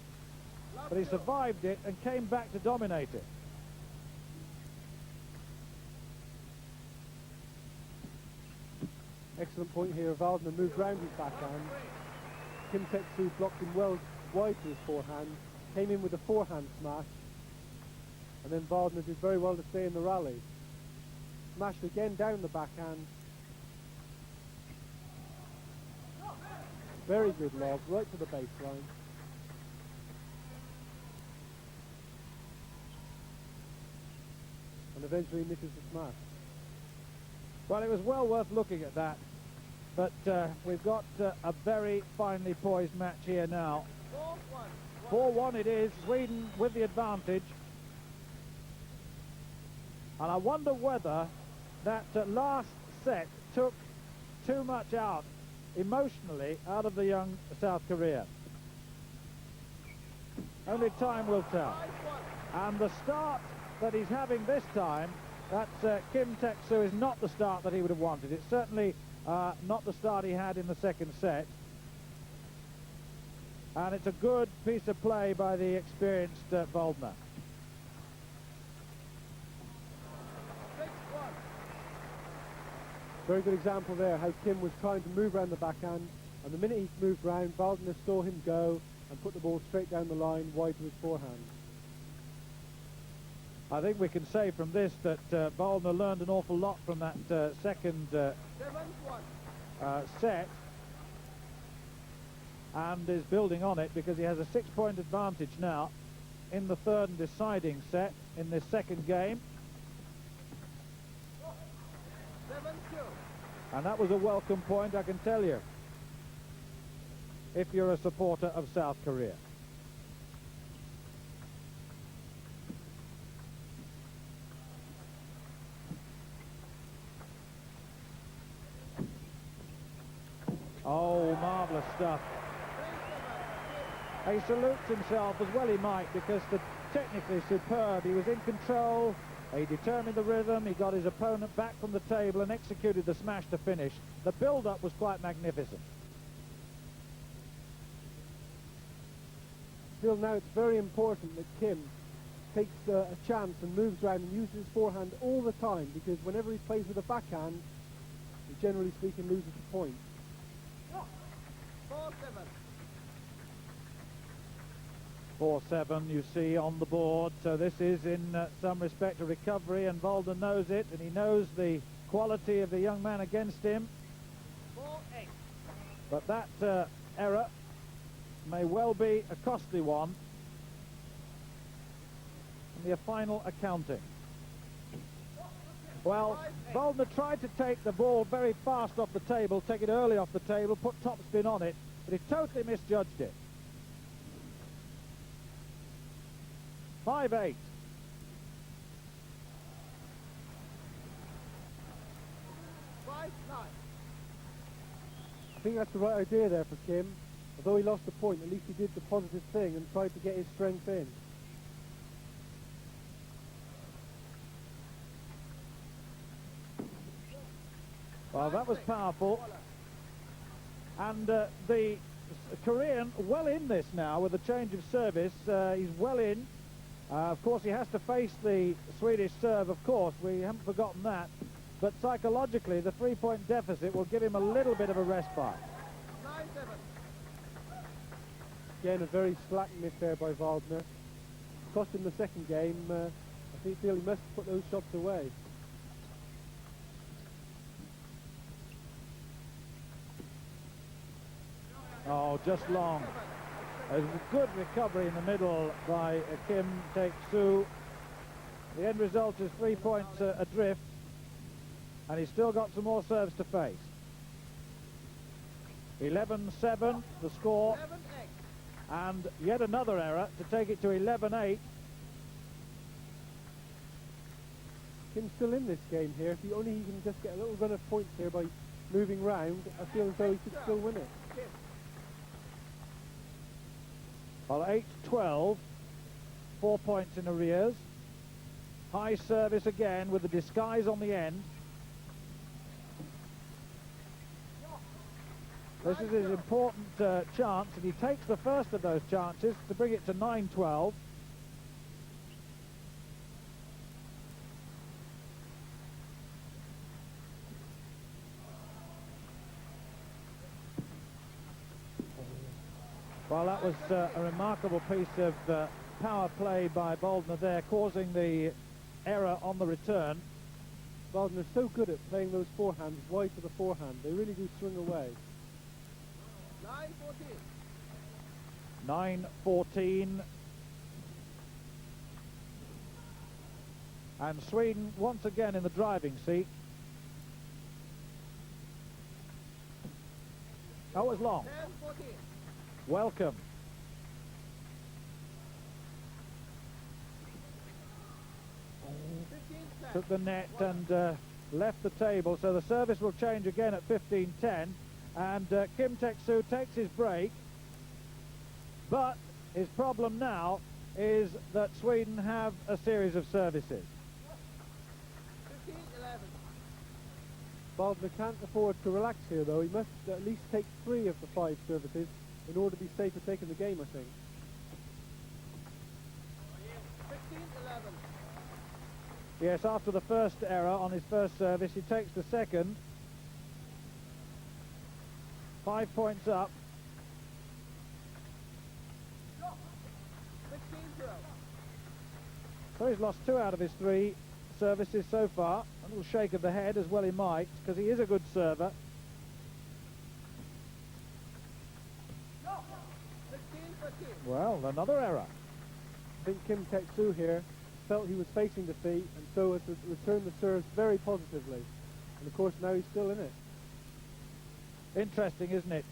Speaker 1: But he survived it and came back to dominate it.
Speaker 2: Excellent point here. Waldner moved round his backhand. Kim Tak-soo blocked him well wide to his forehand, came in with a forehand smash, and then Waldner did very well to stay in the rally. Smashed again down the backhand. Very good lob, right to the baseline. And eventually misses the smash.
Speaker 1: Well, it was well worth looking at that. But we've got a very finely poised match here now. 4-1 it is, Sweden with the advantage. And I wonder whether that last set took too much out, emotionally, out of the young South Korean. Only time will tell. And the start that he's having this time, that's Kim Tak-soo, is not the start that he would have wanted. It's certainly not the start he had in the second set. And it's a good piece of play by the experienced Waldner.
Speaker 2: Very good example there, how Kim was trying to move around the backhand, and the minute he moved round, Waldner saw him go and put the ball straight down the line, wide to his forehand.
Speaker 1: I think we can say from this that Waldner learned an awful lot from that second set, and is building on it, because he has a 6-point advantage now in the third and deciding set in this second game.
Speaker 6: 7-2.
Speaker 1: And that was a welcome point, I can tell you, if you're a supporter of South Korea. Oh, marvellous stuff. He salutes himself, as well he might, because technically superb. He was in control, he determined the rhythm, he got his opponent back from the table and executed the smash to finish. The build-up was quite magnificent.
Speaker 2: I feel now it's very important that Kim takes a chance and moves around and uses his forehand all the time, because whenever he plays with a backhand, he generally speaking loses the point.
Speaker 6: 4-7.
Speaker 1: 4-7 you see on the board, so this is in some respect a recovery, and Waldner knows it, and he knows the quality of the young man against him.
Speaker 6: 4-8.
Speaker 1: But that error may well be a costly one in the final accounting. Well, Waldner tried to take the ball very fast off the table, take it early off the table, put topspin on it, but he totally misjudged it. 5-8.
Speaker 2: I think that's the right idea there for Kim. Although he lost the point, at least he did the positive thing and tried to get his strength in.
Speaker 1: Well, that was powerful. And the Korean well in this now with a change of service. He's well in. Of course, he has to face the Swedish serve, of course. We haven't forgotten that. But psychologically, the 3-point deficit will give him a little bit of a respite.
Speaker 6: 9-7.
Speaker 2: Again, a very slack miss there by Waldner. Cost him the second game. I feel he must put those shots away.
Speaker 1: Oh, just long. A good recovery in the middle by Kim Taek-soo. The end result is 3 points adrift, and he's still got some more serves to face. 11-7 the score,
Speaker 6: 11-8.
Speaker 1: and yet another error to take it to 11-8.
Speaker 2: Kim's still in this game here. If he can just get a little run of points here by moving round, I feel as though he could still win it.
Speaker 1: Well, 8-12, 4 points in arrears. High service again with the disguise on the end. This is his important chance, and he takes the first of those chances to bring it to 9-12. Well, that was a remarkable piece of power play by Waldner there, causing the error on the return.
Speaker 2: Waldner's so good at playing those forehands wide to the forehand. They really do swing away.
Speaker 6: 9-14.
Speaker 1: 9-14. And Sweden once again in the driving seat. That was long.
Speaker 6: 10-14.
Speaker 1: Welcome. Took the net and left the table, so the service will change again at 15-10, and Kim Taek-soo takes his break, but his problem now is that Sweden have a series of services.
Speaker 6: 15-11.
Speaker 2: Waldner can't afford to relax here, though. He must at least take 3 of the 5 services in order to be safe at taking the game, I think.
Speaker 6: 15-11.
Speaker 1: Yes, after the first error on his first service, he takes the second. 5 points up.
Speaker 6: 16-12.
Speaker 1: So he's lost 2 out of his 3 services so far. A little shake of the head, as well he might, because he is a good server.
Speaker 6: 16-13.
Speaker 1: Well, another error.
Speaker 2: I think Kim Taek-soo here felt he was facing defeat, and so has returned the serves very positively. And of course now he's still in it.
Speaker 1: Interesting, isn't it?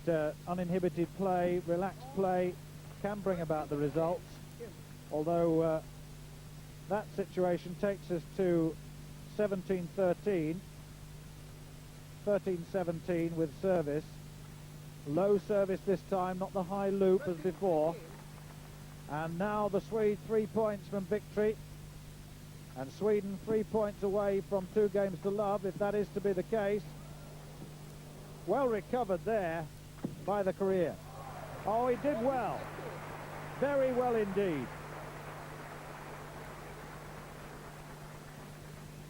Speaker 1: Uninhibited play, relaxed play can bring about the results. Although that situation takes us to 17-13, 13-17 with service. Low service this time, not the high loop as before. And now the Swedes 3 points from victory. And Sweden 3 points away from 2 games to love, if that is to be the case. Well recovered there by the Korean. Oh, he did well. Very well indeed.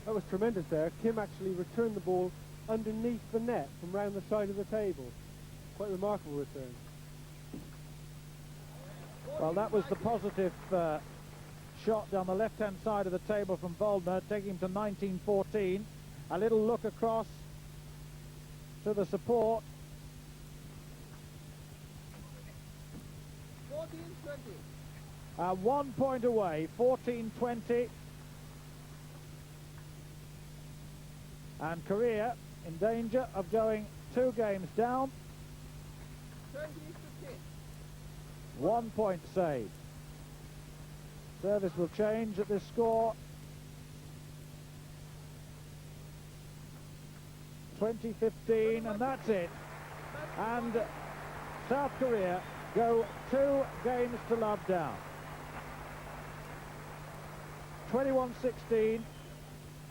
Speaker 2: That was tremendous there. Kim actually returned the ball underneath the net from round the side of the table. Quite a remarkable return.
Speaker 1: Well, that was the positive shot down the left-hand side of the table from Waldner, taking him to 19-14. A little look across to the support.
Speaker 6: 14-20.
Speaker 1: 1 point away, 14-20. And Korea in danger of going 2 games down.
Speaker 6: 20-10.
Speaker 1: 1 point saved. Service will change at this score. 20-15, and that's it. And South Korea go 2 games to love down. 21-16,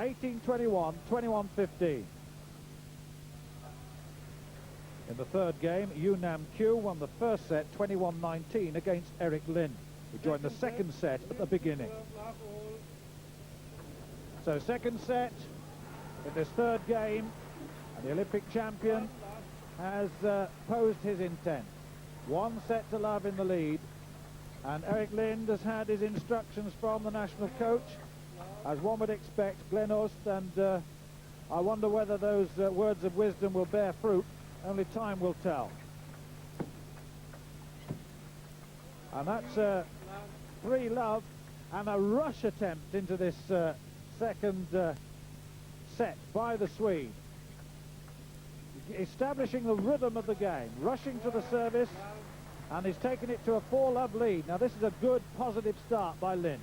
Speaker 1: 18-21, 21-15. In the third game, Nam-kyu won the first set 21-19 against Eric Lind, who joined the second set at the beginning. So second set in this third game, and the Olympic champion has posed his intent. 1 set to love in the lead, and Eric Lind has had his instructions from the national coach, as one would expect, Glenn Ost, and I wonder whether those words of wisdom will bear fruit. Only time will tell. And that's 3-love and a rush attempt into this second set by the Swede. Establishing the rhythm of the game, rushing to the service, and he's taken it to a 4-love lead. Now this is a good, positive start by Lind.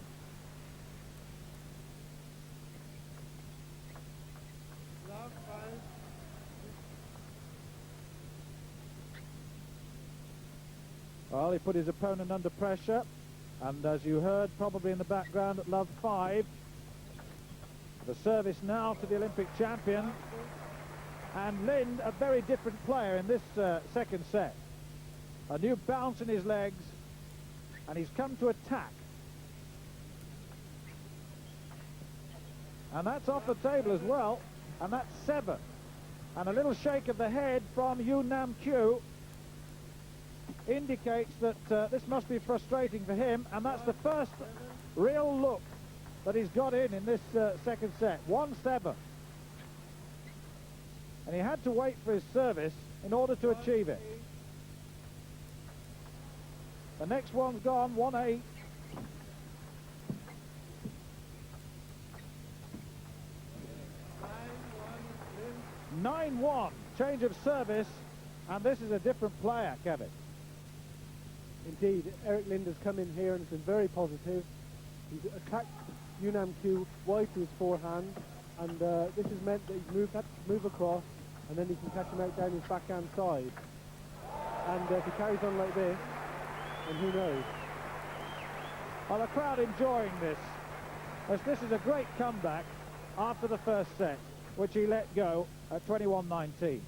Speaker 1: Well, he put his opponent under pressure, and as you heard probably in the background at love 5, the service now to the Olympic champion, and Lind, a very different player in this second set. A new bounce in his legs, and he's come to attack. And that's off the table as well, and that's 7. And a little shake of the head from Nam-kyu indicates that this must be frustrating for him, and that's the first real look that he's got in this second set. 1-7. And he had to wait for his service in order to achieve it. The next one's gone, 1-8. (9-1) change of service, and this is a different player, Kevin.
Speaker 2: Indeed, Eric Lind has come in here and has been very positive. He's attacked Nam-kyu wide to his forehand, and this has meant that he's had to move across, and then he can catch him out down his backhand side. And if he carries on like this, then who knows?
Speaker 1: Well, the crowd enjoying this, as this is a great comeback after the first set, which he let go at 21-19.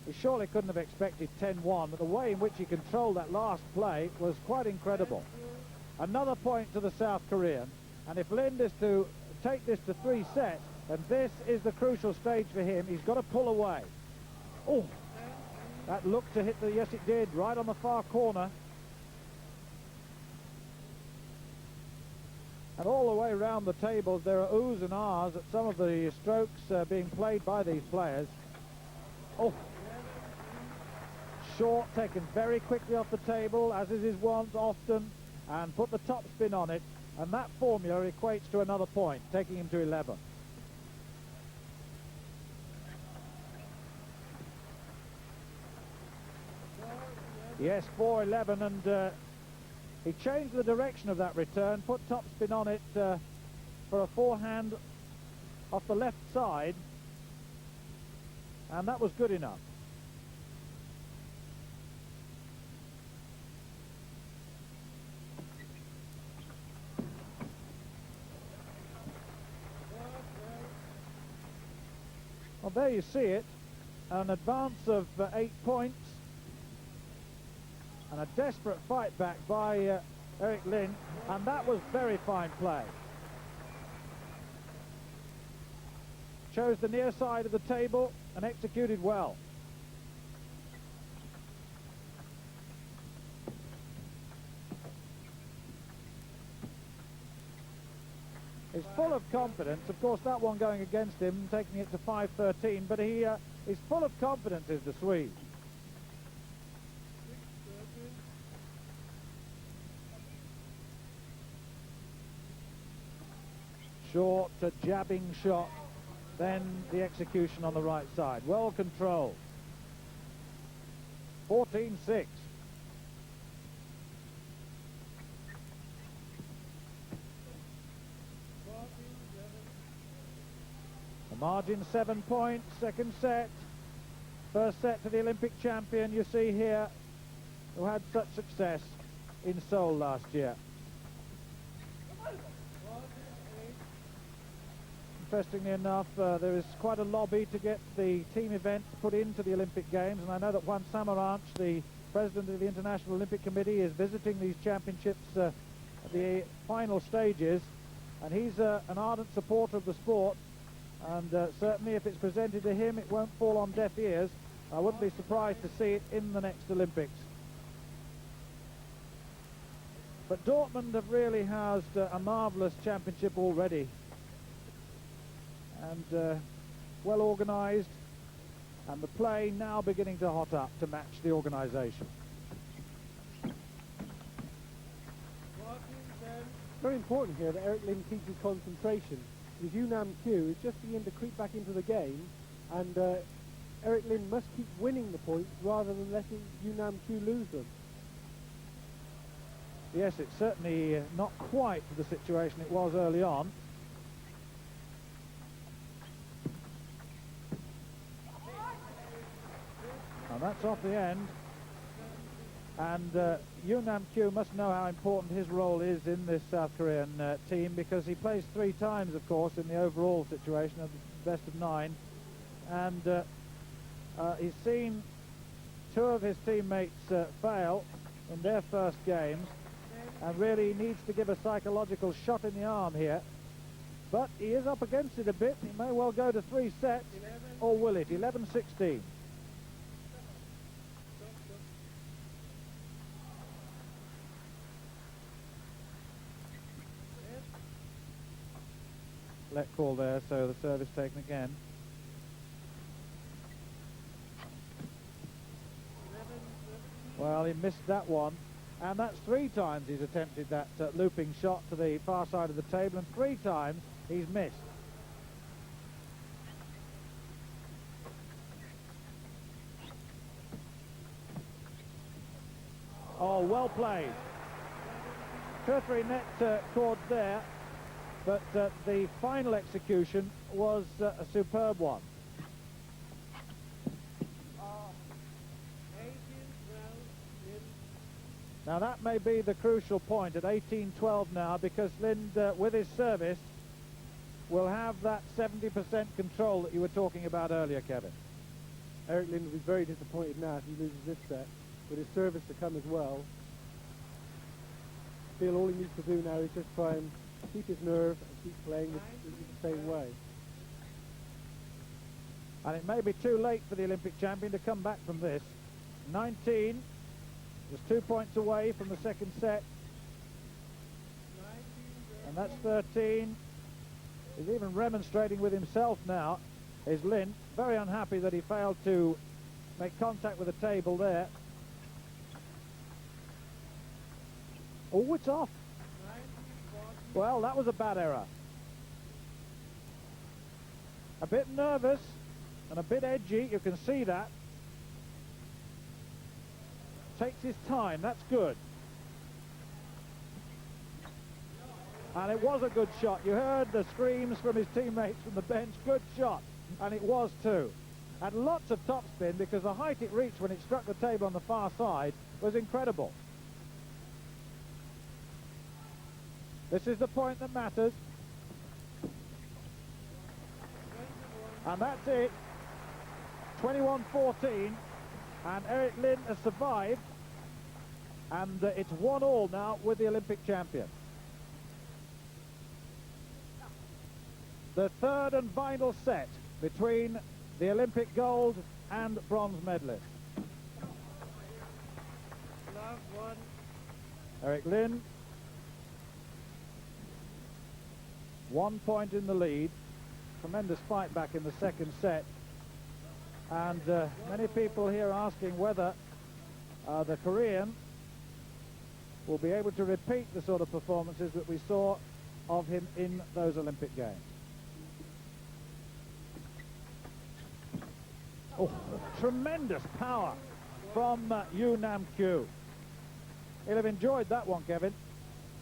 Speaker 1: He surely couldn't have expected 10-1, but the way in which he controlled that last play was quite incredible. Another point to the South Korean, and if Lind is to take this to 3 sets, then this is the crucial stage for him. He's got to pull away. Oh, that looked to hit the, yes it did, right on the far corner. And all the way around the tables there are oohs and ahs at some of the strokes being played by these players. Oh, short, taken very quickly off the table, as is his wont often, and put the top spin on it, and that formula equates to another point, taking him to 11. Yes, 4-11, and he changed the direction of that return, put top spin on it for a forehand off the left side, and that was good enough. there you see it, an advance of 8 points, and a desperate fight back by Erik Lind, and that was very fine play. Chose the near side of the table and executed well. He's full of confidence. Of course, that one going against him, taking it to 5-13, but he is full of confidence, is the Swede. Short, jabbing shot, then the execution on the right side. Well controlled. 14-6. The margin 7 points, second set. First set to the Olympic champion, you see here, who had such success in Seoul last year. Interestingly enough, there is quite a lobby to get the team events put into the Olympic Games, and I know that Juan Samaranch, the president of the International Olympic Committee, is visiting these championships at the final stages, and he's an ardent supporter of the sport, and certainly if it's presented to him, it won't fall on deaf ears. I wouldn't be surprised to see it in the next Olympics. But Dortmund have really housed a marvellous championship already, and well organised, and the play now beginning to hot up to match the organisation.
Speaker 2: Very important here that Erik Lind keeps his concentration, because Yu Nam Kyu is just beginning to creep back into the game, and Erik Lind must keep winning the points rather than letting Yu Nam Kyu lose them.
Speaker 1: Yes, it's certainly not quite the situation it was early on. And that's off the end. And Yu Nam Kyu must know how important his role is in this South Korean team, because he plays 3 times, of course, in the overall situation of the best of 9. And he's seen 2 of his teammates fail in their first games, and really needs to give a psychological shot in the arm here. But he is up against it a bit. He may well go to 3 sets, or will it? 11-16. Let call there, so the service taken again. Well, he missed that one, and that's 3 times he's attempted that looping shot to the far side of the table, and 3 times he's missed. Oh, well played. 2 or 3 net chords there, but the final execution was a superb one. Now that may be the crucial point at 18-12 now, because Lind, with his service, will have that 70% control that you were talking about earlier, Kevin.
Speaker 2: Erik Lind will be very disappointed now if he loses this set, with his service to come as well. I feel all he needs to do now is just try and keep his nerve and keep playing the same way.
Speaker 1: And it may be too late for the Olympic champion to come back from this. 19, just 2 points away from the second set. And that's 13. He's even remonstrating with himself now, is Lind. Very unhappy that he failed to make contact with the table there. Oh, it's off. Well, that was a bad error. A bit nervous and a bit edgy, you can see that. Takes his time, that's good. And it was a good shot. You heard the screams from his teammates from the bench. Good shot. And it was too. And lots of topspin, because the height it reached when it struck the table on the far side was incredible. This is the point that matters. And that's it. 21-14, and Eric Lind has survived, and it's 1-1 now with the Olympic champion. The third and final set between the Olympic gold and bronze medalist. Eric Lind, 1 point in the lead. Tremendous fight back in the second set, and many people here asking whether the Korean will be able to repeat the sort of performances that we saw of him in those Olympic Games. Oh, tremendous power from Yu Nam-kyu. He'll have enjoyed that one, Kevin.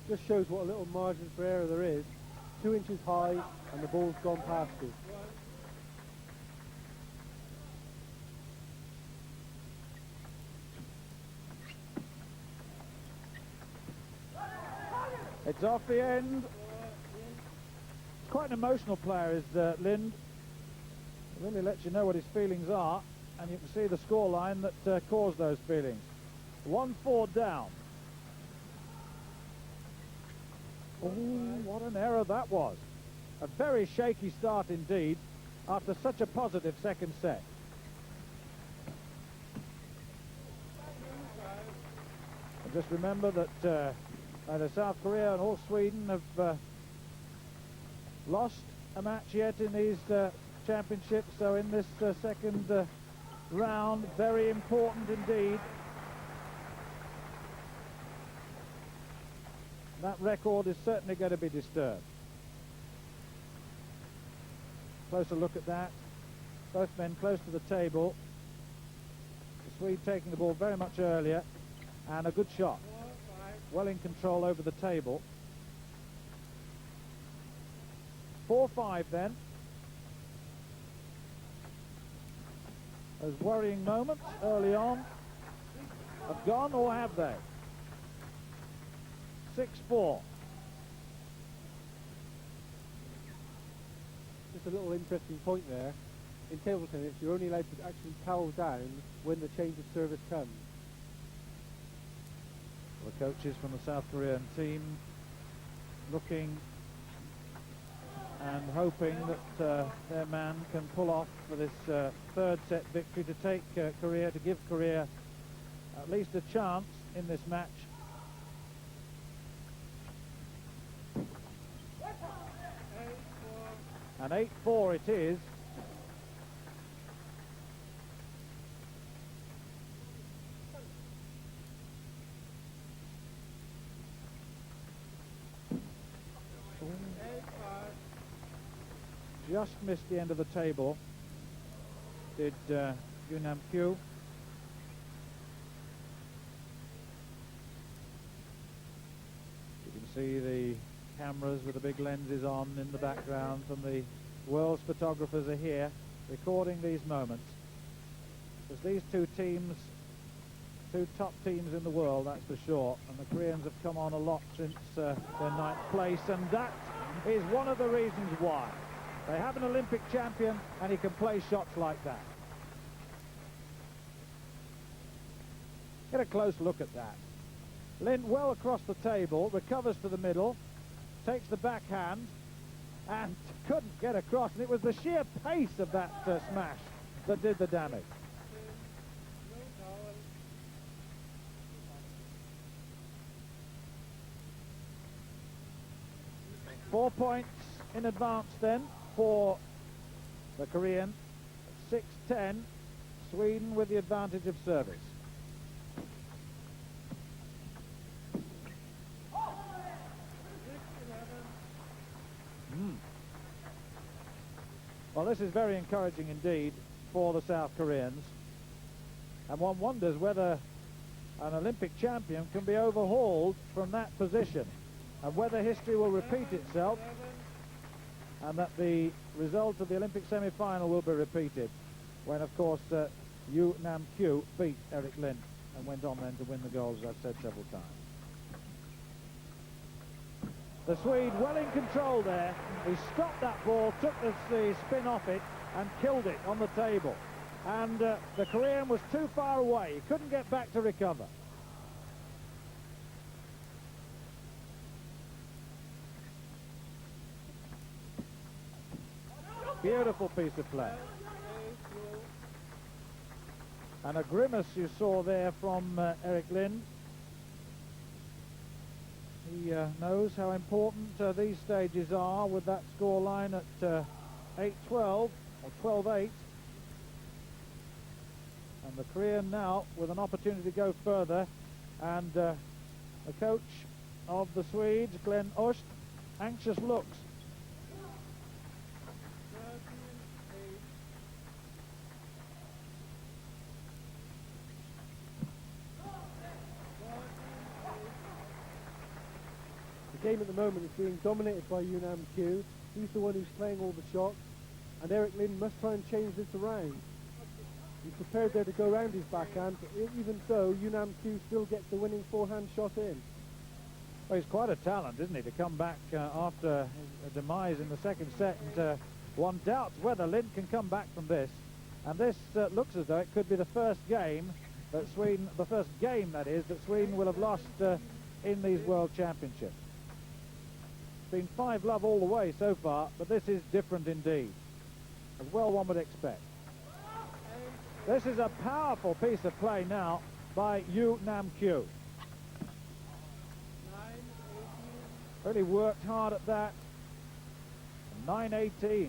Speaker 2: Just shows what a little margin for error there is. 2 inches high, and the ball's gone past you.
Speaker 1: It's off the end. Quite an emotional player is Lind. Really lets you know what his feelings are, and you can see the scoreline that caused those feelings. 1-4 down. Oh, what an error that was. A very shaky start indeed after such a positive second set. And just remember that neither South Korea and or Sweden have lost a match yet in these championships, so in this second round, very important indeed. That record is certainly going to be disturbed. Closer look at that. Both men close to the table. The Swede taking the ball very much earlier, and a good shot. Well in control over the table. 4-5 then. Those worrying moments early on have gone, or have they? 6-4.
Speaker 2: Just a little interesting point there. In table tennis, you're only allowed to actually towel down when the change of service comes.
Speaker 1: The coaches from the South Korean team looking and hoping that their man can pull off for this third set victory to take Korea, to give Korea at least a chance in this match. And 8-4 it is. Just missed the end of the table, did Yu Nam-kyu. You can see the cameras with the big lenses on in the background from the world's photographers are here recording these moments. Because these two teams, two top teams in the world, that's for sure, and the Koreans have come on a lot since their 9th place, and that is one of the reasons why. They have an Olympic champion, and he can play shots like that. Get a close look at that. Lind well across the table, recovers to the middle, takes the backhand, and couldn't get across. And it was the sheer pace of that smash that did the damage. Four points in advance then for the Korean. 6-10, Sweden with the advantage of service. Well, this is very encouraging indeed for the South Koreans, and one wonders whether an Olympic champion can be overhauled from that position, and whether history will repeat itself, and that the result of the Olympic semi-final will be repeated when, of course, Yu Nam-kyu beat Eric Lind and went on then to win the gold, as I've said several times. The Swede well in control there. He stopped that ball, took the spin off it, and killed it on the table. and the Korean was too far away. He couldn't get back to recover. Beautiful piece of play. And a grimace you saw there from Eric Lind. He knows how important these stages are with that scoreline at 8-12 or 12-8. And the Korean now with an opportunity to go further. And the coach of the Swedes, Glenn Ost, anxious looks.
Speaker 2: The game at the moment is being dominated by A.T.M.P. He's the one who's playing all the shots, and Eric Lind must try and change this around. He's prepared there to go round his backhand, but even so, A.T.M.P. still gets the winning forehand shot in.
Speaker 1: Well, he's quite a talent, isn't he, to come back after a demise in the second set, and one doubts whether Lind can come back from this. And this looks as though it could be the first game that Sweden, the first game that is, that Sweden will have lost in these World Championships. Been 5-love all the way so far, but this is different indeed, as well one would expect. This is a powerful piece of play now by A.T.M.P. Really worked hard at that. 9-18.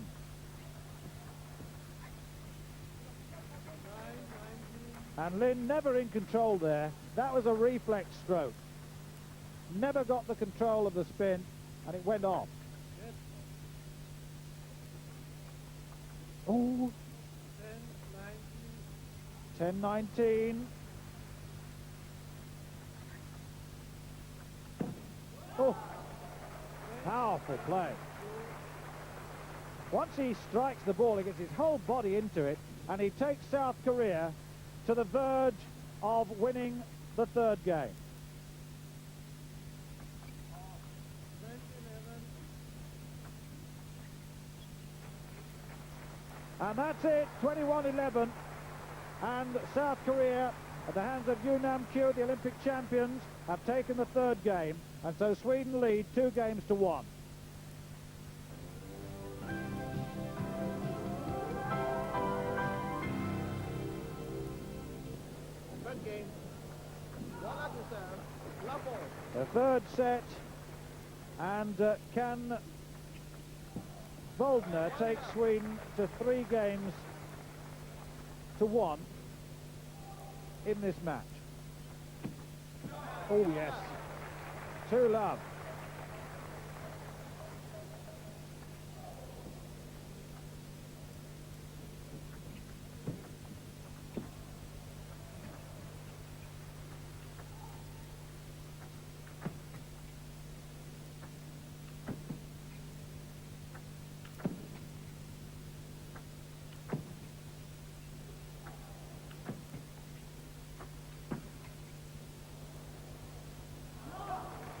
Speaker 1: And Lind never in control there. That was a reflex stroke. Never got the control of the spin, and it went off. Oh. 10-19. Oh. Powerful play. Once he strikes the ball, he gets his whole body into it, and he takes South Korea to the verge of winning the third game. And that's it, 21-11. And South Korea, at the hands of A.T.M.P., the Olympic champions, have taken the third game. And so Sweden lead 2-1.
Speaker 6: Third game. 1-0 to serve. Love ball.
Speaker 1: The third set, and can Voldner take Sweden to 3-1 in this match? Oh yes, 2-love.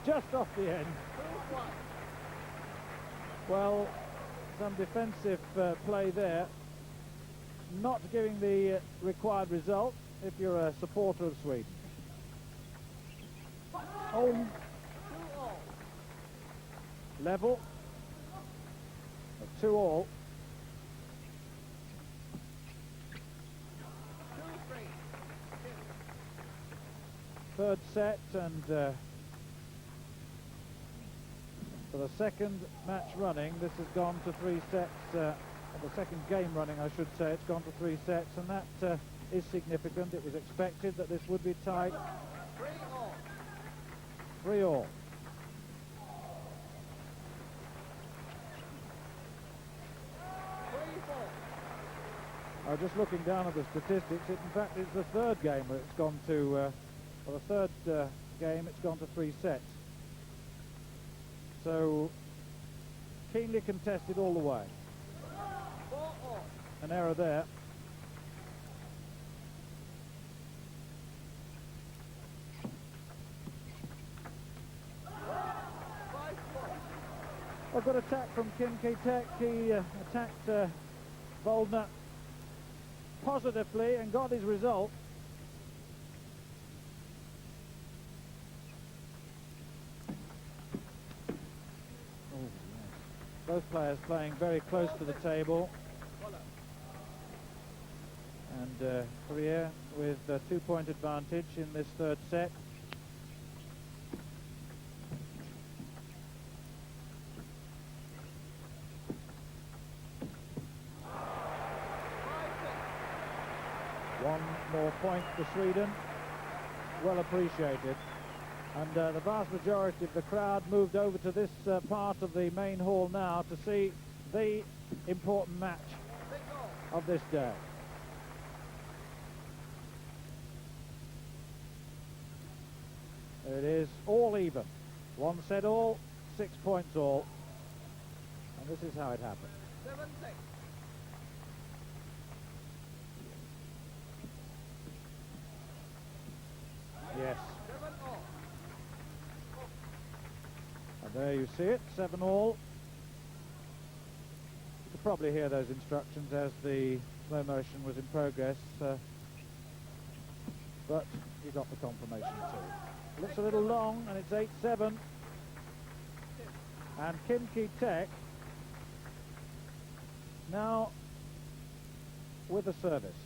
Speaker 1: Just off the end. Well, some defensive play there, not giving the required result if you're a supporter of Sweden. Oh, level of 2-2. Third set, and for the second match running, this has gone to 3 sets, or the second game running I should say, it's gone to 3 sets, and that is significant. It was expected that this would be tight. 3-3. Just looking down at the statistics, in fact it's the third game where it's gone to, or the third game it's gone to 3 sets. So, keenly contested all the way. An error there. A good attack from Kim Ki-taek. He attacked Voldner positively and got his result. Oh, yes. Both players playing very close to the table. And Korea with a 2-point advantage in this third set. One more point for Sweden. Well appreciated. And the vast majority of the crowd moved over to this part of the main hall now to see the important match of this day. There it is, all even. 1 set all, 6 points all. And this is how it happened.
Speaker 6: 7-6.
Speaker 1: Yes.
Speaker 6: 7-all.
Speaker 1: And there you see it, 7 all. You could probably hear those instructions as the slow motion was in progress. But you got the confirmation too. Looks a little long, and it's 8-7. And Kim Ki-taek now with a service.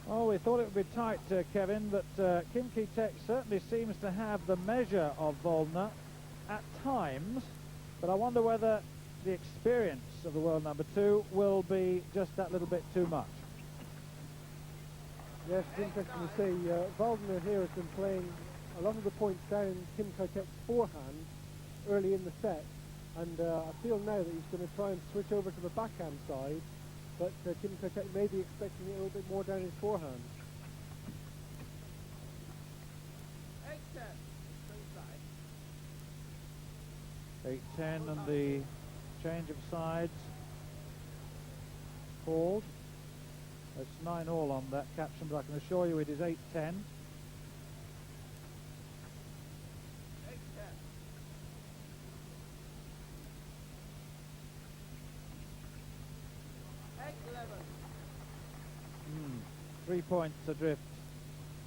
Speaker 1: Oh, we thought it would be tight, Kevin, but Kim Ki-taek certainly seems to have the measure of Volner at times, but I wonder whether the experience of the world number 2 will be just that little bit too much.
Speaker 2: Yes, it's interesting to see. Volner here has been playing a lot of the points down in Kim Ki-taek's forehand early in the set, and I feel now that he's going to try and switch over to the backhand side, but Kim Ki-taek may be expecting it a little bit more down his forehand.
Speaker 6: 8-10.
Speaker 1: 8-10 and the change of sides called. It's 9 all on that caption, but I can assure you it is 8-10.
Speaker 6: 8-10.
Speaker 1: 3 points adrift.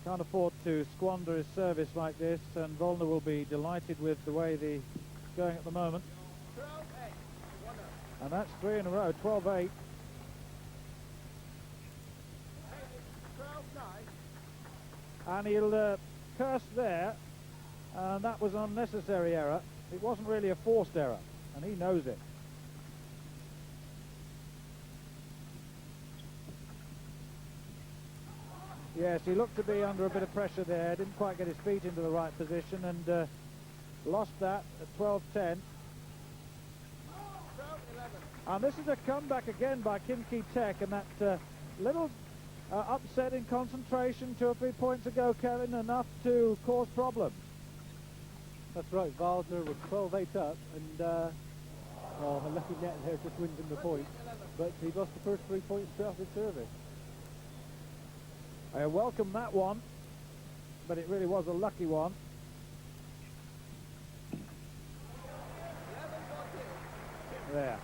Speaker 1: Can't afford to squander his service like this, and Volner will be delighted with the way it's going at the moment.
Speaker 6: 12-8.
Speaker 1: And that's 3 in a row, 12-8.
Speaker 6: 12-9.
Speaker 1: And he'll curse there, and that was an unnecessary error. It wasn't really a forced error, and he knows it. Yes, he looked to be under a bit of pressure there, didn't quite get his feet into the right position, and lost that at 12-10.
Speaker 6: 12-11.
Speaker 1: And this is a comeback again by Kim Ki-taek, and that little upset in concentration 2 or 3 points ago, Kevin, enough to cause problems.
Speaker 2: That's right, Waldner was 12-8 up, and a lucky net there just wins him the point, but he lost the first 3 points straight off his service.
Speaker 1: I welcome that one, but it really was a lucky one.
Speaker 6: 11-14.
Speaker 1: There,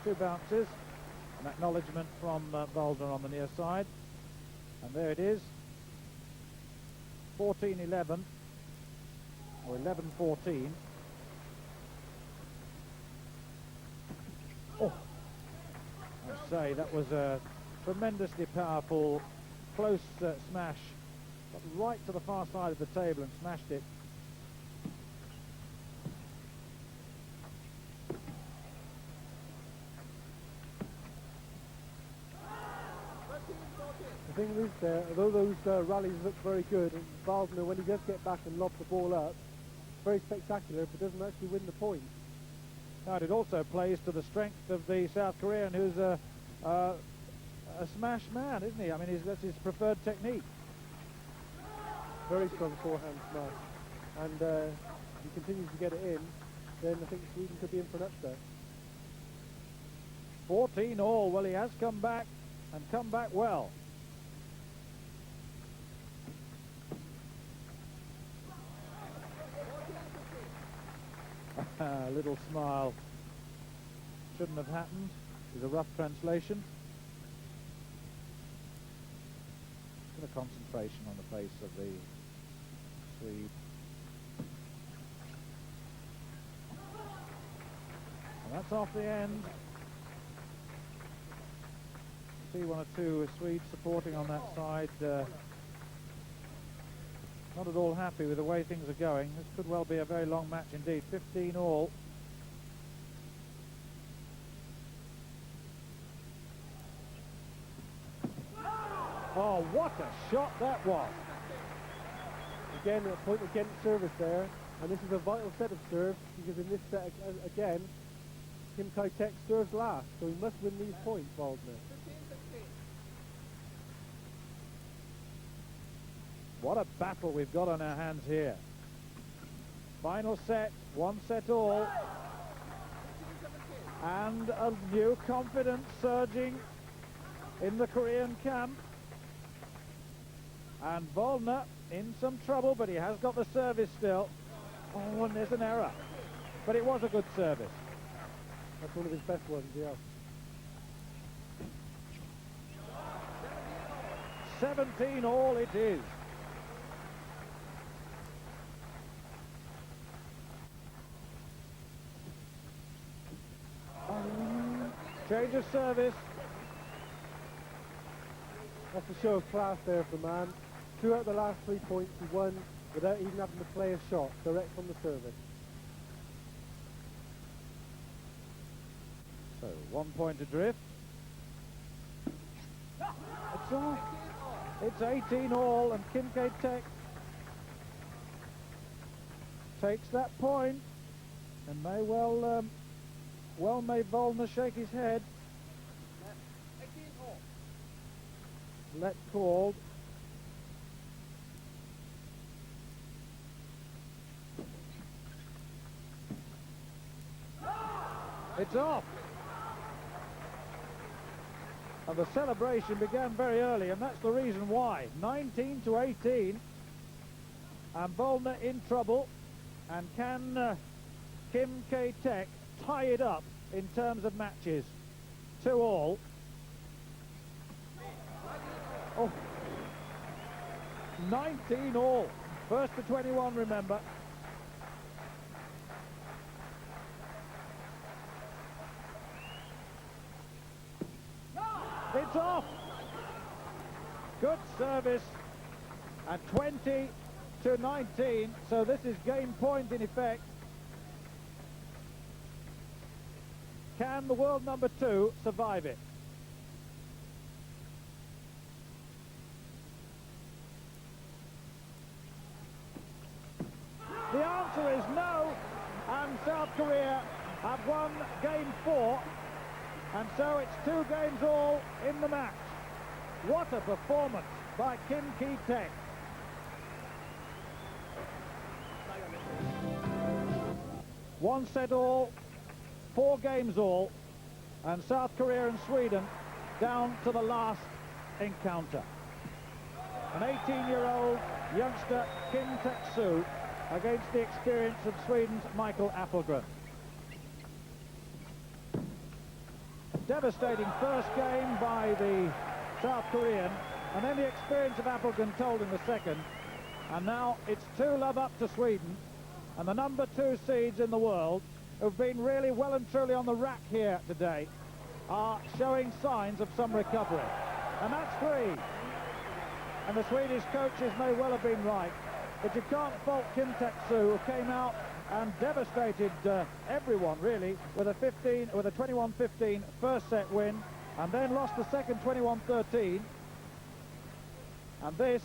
Speaker 1: 2 bounces, an acknowledgement from Volner on the near side, and there it is, 14-11, or 11-14. Oh, I say, that was a tremendously powerful, close smash, got right to the far side of the table and smashed it.
Speaker 2: The thing is, although those rallies look very good, and Waldner, when he does get back and lob the ball up, very spectacular, but doesn't actually win the point.
Speaker 1: Now, it also plays to the strength of the South Korean, who's a smash man, isn't he? I mean, that's his preferred technique.
Speaker 2: Very strong forehand smash, and if he continues to get it in, then I think Sweden could be in for an upset.
Speaker 1: 14 all. Well, he has come back and come back well. A little smile shouldn't have happened, is a rough translation. Bit of concentration on the face of the Swede. And that's off the end. See one or two Swedes supporting on that side. Not at all happy with the way things are going. This could well be a very long match indeed. 15 all. Oh, what a shot that was.
Speaker 2: Again, a point against service there, and this is a vital set of serves, because in this set, again, Kim Kai-tek serves last, so he must win these points, Waldner.
Speaker 1: What a battle we've got on our hands here. Final set, 1 set all. And a new confidence surging in the Korean camp. And Waldner in some trouble, but he has got the service still. Oh, and there's an error. But it was a good service.
Speaker 2: That's one of his best ones, yeah.
Speaker 1: 17 all it is. Change of service.
Speaker 2: That's a show of class there for the man. Throughout the last 3 points, he won without even having to play a shot, direct from the service.
Speaker 1: So 1 point adrift. It's off. It's 18 all, and Kim Kai-tek takes that point, and may well may Waldner shake his head. Let called. It's off. And the celebration began very early, and that's the reason why. 19 to 18. And Waldner in trouble. And can Kim Kai-tek tie it up in terms of matches? 2 all. Oh, 19 all. First to 21, remember. It's off. Good service. And 20 to 19. So this is game point in effect. Can the world number 2 survive it? The answer is no, and South Korea have won game 4, and so it's 2 games all in the match. What a performance by Kim Kai-tek. One set all, 4 games all, and South Korea and Sweden down to the last encounter. An 18-year-old youngster, Kim Tak-soo, against the experience of Sweden's Michael Appelgren. A devastating first game by the South Korean, and then the experience of Appelgren told in the second. And now it's 2-love up to Sweden, and the number 2 seeds in the world, who've been really well and truly on the rack here today, are showing signs of some recovery. And that's 3. And the Swedish coaches may well have been right. But you can't fault Kim Tak-soo, who came out and devastated everyone, really, with a 21-15 first set win, and then lost the second 21-13. And this,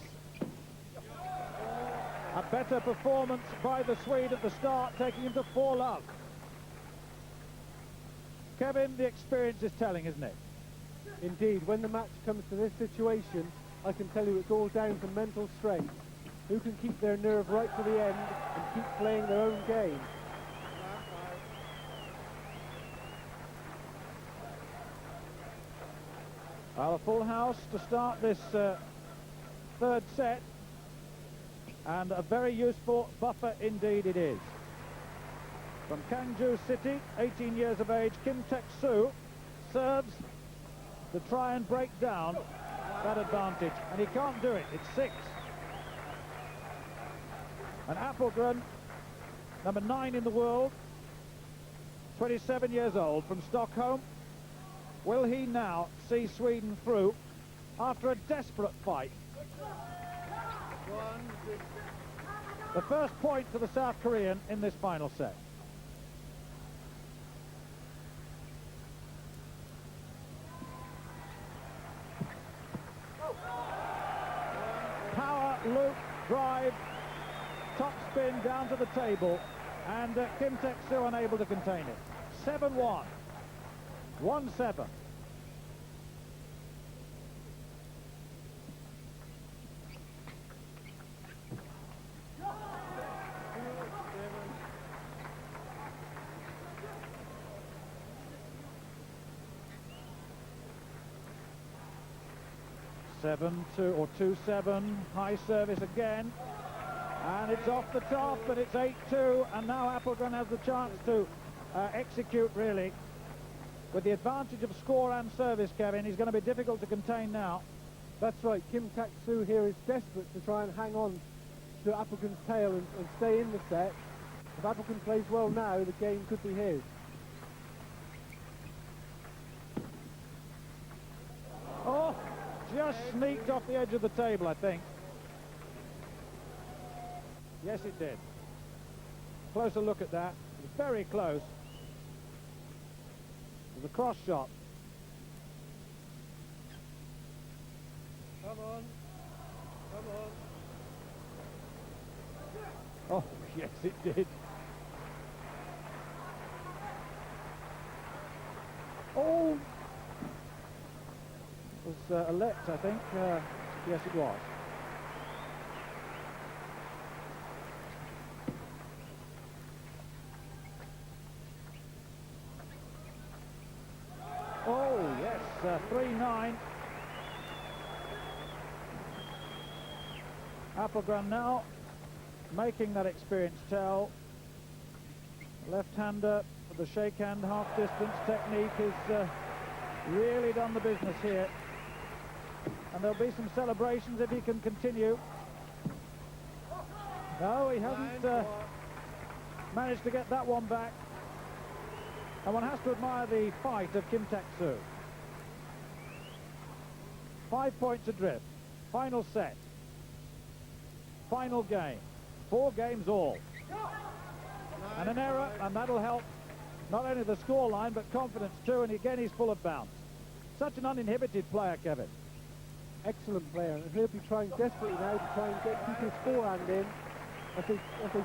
Speaker 1: a better performance by the Swede at the start, taking him to 4-love. Kevin, the experience is telling, isn't it?
Speaker 2: Indeed, when the match comes to this situation, I can tell you it's all down to mental strength. Who can keep their nerve right to the end and keep playing their own game?
Speaker 1: Well, a full house to start this third set, and a very useful buffer indeed it is. From Gwangju City, 18 years of age, Kim Taek-soo serves to try and break down that advantage, and he can't do it. It's 6. And Appelgren, number 9 in the world, 27 years old, from Stockholm. Will he now see Sweden through after a desperate fight? The first point to the South Korean in this final set. Power, loop, drive, top spin down to the table, and Kim Taek-soo unable to contain it. 7-1. 1-7. Or 2-7, high service again, and it's off the top, and it's 8-2, and now Appelgren has the chance to execute, really. With the advantage of score and service, Kevin, he's going to be difficult to contain now.
Speaker 2: That's right, Kim Taek-soo here is desperate to try and hang on to Appelgren's tail and stay in the set. If Appelgren plays well now, the game could be his.
Speaker 1: Oh! Just sneaked off the edge of the table, I think. Yes, it did. Closer look at that. It was very close. It was a cross shot.
Speaker 6: Come on. Come on.
Speaker 1: Oh, yes, it did. Oh! It was elect, I think. Yes, it was. Oh, yes, 3-9. Appelgren now making that experience tell. Left-hander with the shake hand half-distance technique has really done the business here. And there'll be some celebrations if he can continue. No, he hasn't managed to get that one back. And one has to admire the fight of Kim Taek-soo. 5 points adrift. Final set. Final game. 4 games all. And an error, and that'll help not only the scoreline, but confidence too. And again, he's full of bounce. Such an uninhibited player, Kevin.
Speaker 2: Excellent player, and he'll be trying desperately now to try and keep his forehand in as they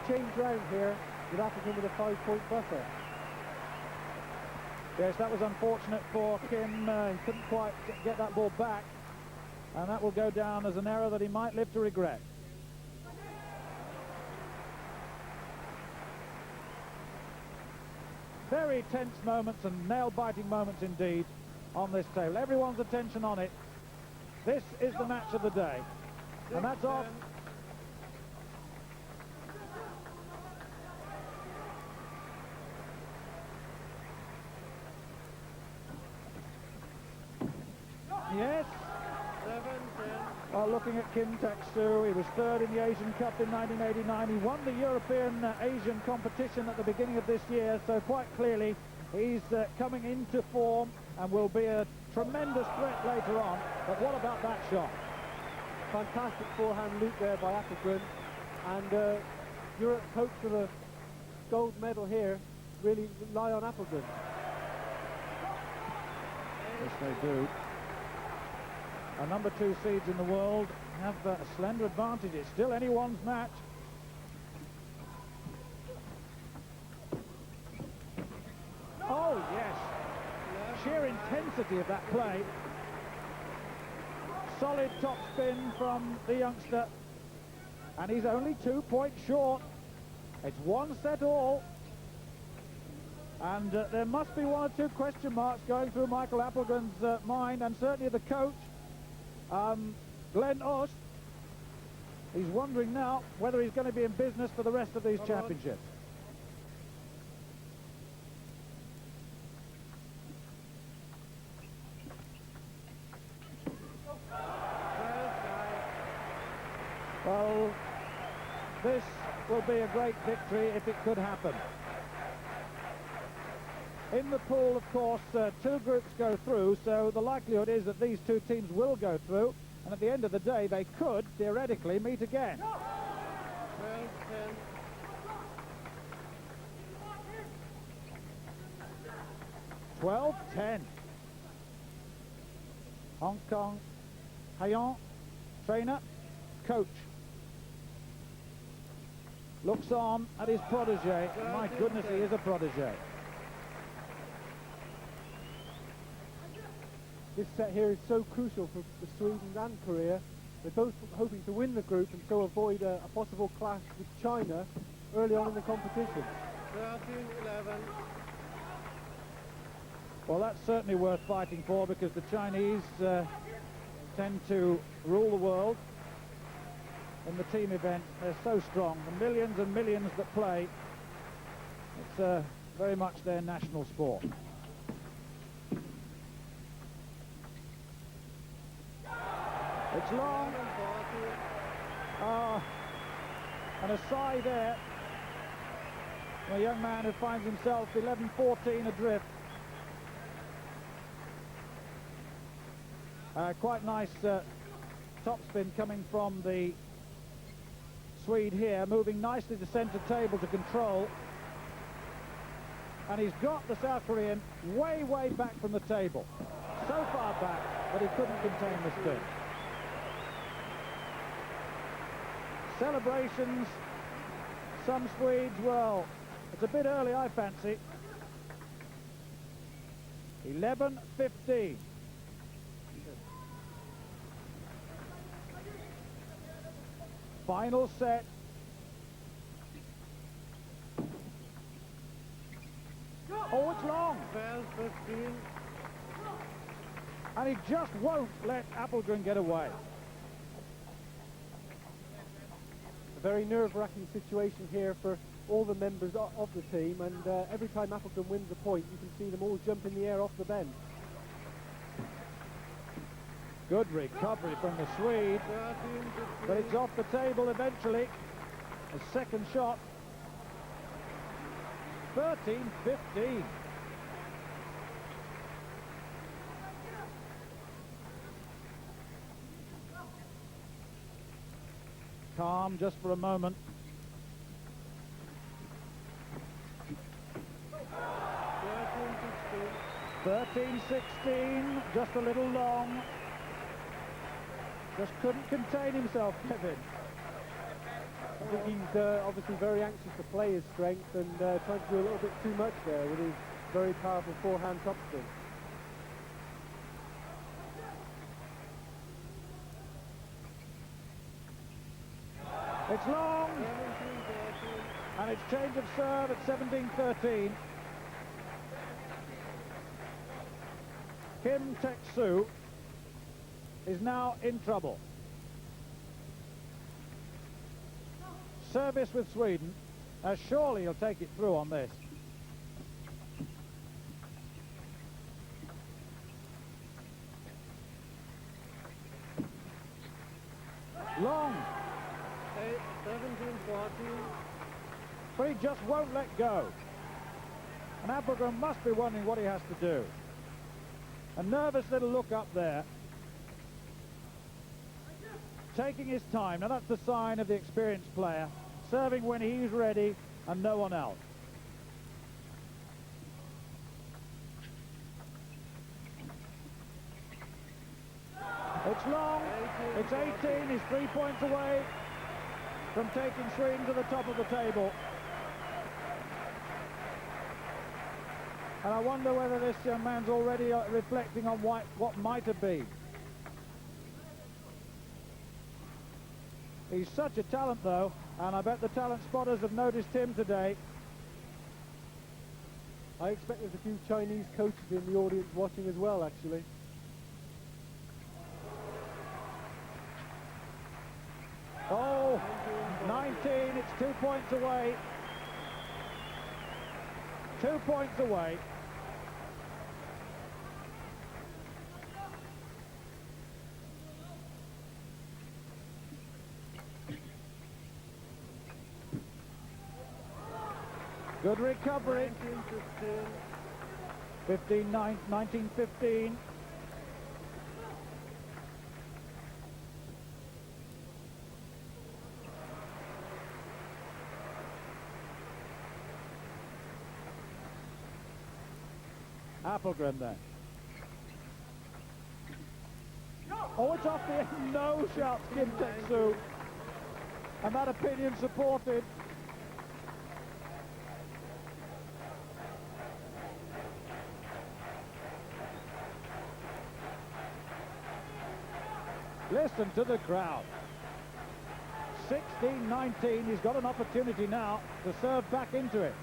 Speaker 2: change round here with Appelgren with a 5-point buffer.
Speaker 1: Yes, that was unfortunate for Kim. He couldn't quite get that ball back, and that will go down as an error that he might live to regret. Very tense moments and nail-biting moments indeed on this table. Everyone's attention on it. This is the match of the day, and that's off. Yes.
Speaker 6: 7-10.
Speaker 1: Well, looking at Kim Taek-soo, he was third in the Asian Cup in 1989. He won the European Asian competition at the beginning of this year, so quite clearly he's coming into form and will be a tremendous threat later on. But what about that shot?
Speaker 2: Fantastic forehand loop there by Appelgren, and Europe's hopes for the gold medal here really rely on Appelgren.
Speaker 1: Yes, they do. Our number 2 seeds in the world have a slender advantage. It's still anyone's match. Oh, yes. Sheer intensity of that play. Solid top spin from the youngster. And he's only 2 points short. It's 1 set all. And there must be one or two question marks going through Michael Appelgren's mind, and certainly the coach, Glenn Ost. He's wondering now whether he's going to be in business for the rest of these championships. Well, this will be a great victory if it could happen. In the pool, of course, two groups go through, so the likelihood is that these two teams will go through, and at the end of the day, they could, theoretically, meet again. 12-10. Hong Kong, Hayon, trainer, coach. Looks on at his protege. My goodness, he is a protege.
Speaker 2: This set here is so crucial for Sweden and Korea. They're both hoping to win the group and so avoid a possible clash with China early on in the competition.
Speaker 6: 13-11.
Speaker 1: Well, that's certainly worth fighting for, because the Chinese tend to rule the world in the team event. They're so strong. The millions and millions that play, it's very much their national sport. It's long. And a sigh there. A young man who finds himself 11-14 adrift. Quite nice topspin coming from the Swede here, moving nicely to centre table to control. And he's got the South Korean way, way back from the table. So far back that he couldn't contain the spin. Celebrations, some Swedes, well, it's a bit early, I fancy. 11-15. Final set. Oh, it's long.
Speaker 6: 12-15.
Speaker 1: And he just won't let Appelgren get away.
Speaker 2: A very nerve-wracking situation here for all the members of the team, and every time Appelgren wins a point, you can see them all jump in the air off the bench.
Speaker 1: Good recovery from the Swede, but it's off the table eventually. A second shot. 13-15. Calm just for a moment. 13-16, just a little long. Just couldn't contain himself, Kevin.
Speaker 2: I think he's obviously very anxious to play his strength and trying to do a little bit too much there with his very powerful forehand topspin.
Speaker 1: It's long, and it's change of serve at 17-13. Kim Taek-soo is now in trouble. Service with Sweden. Surely he'll take it through on this. Long.
Speaker 6: 17-14.
Speaker 1: But he just won't let go. And Appelgren must be wondering what he has to do. A nervous little look up there. Taking his time. Now that's the sign of the experienced player. Serving when he's ready and no one else. It's long. It's 18. He's 3 points away from taking Sweden to the top of the table. And I wonder whether this young man's already reflecting on what might have been. He's such a talent, though, and I bet the talent spotters have noticed him today.
Speaker 2: I expect there's a few Chinese coaches in the audience watching as well, actually.
Speaker 1: Oh, 19, it's 2 points away. 2 points away. Good recovery. 19-15. Appelgren then. Oh, it's off the end. No, shouts Kim Taek-soo. And that opinion supported. Listen to the crowd. 16-19. He's got an opportunity now to serve back into it.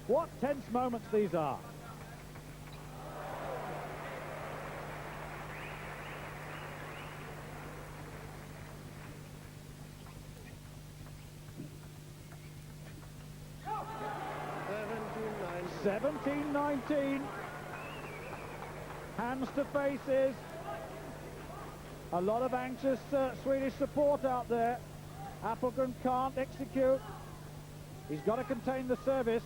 Speaker 1: What tense moments these are. Seventeen, 19. Hands to faces. A lot of anxious Swedish support out there. Appelgren can't execute. He's got to contain the service.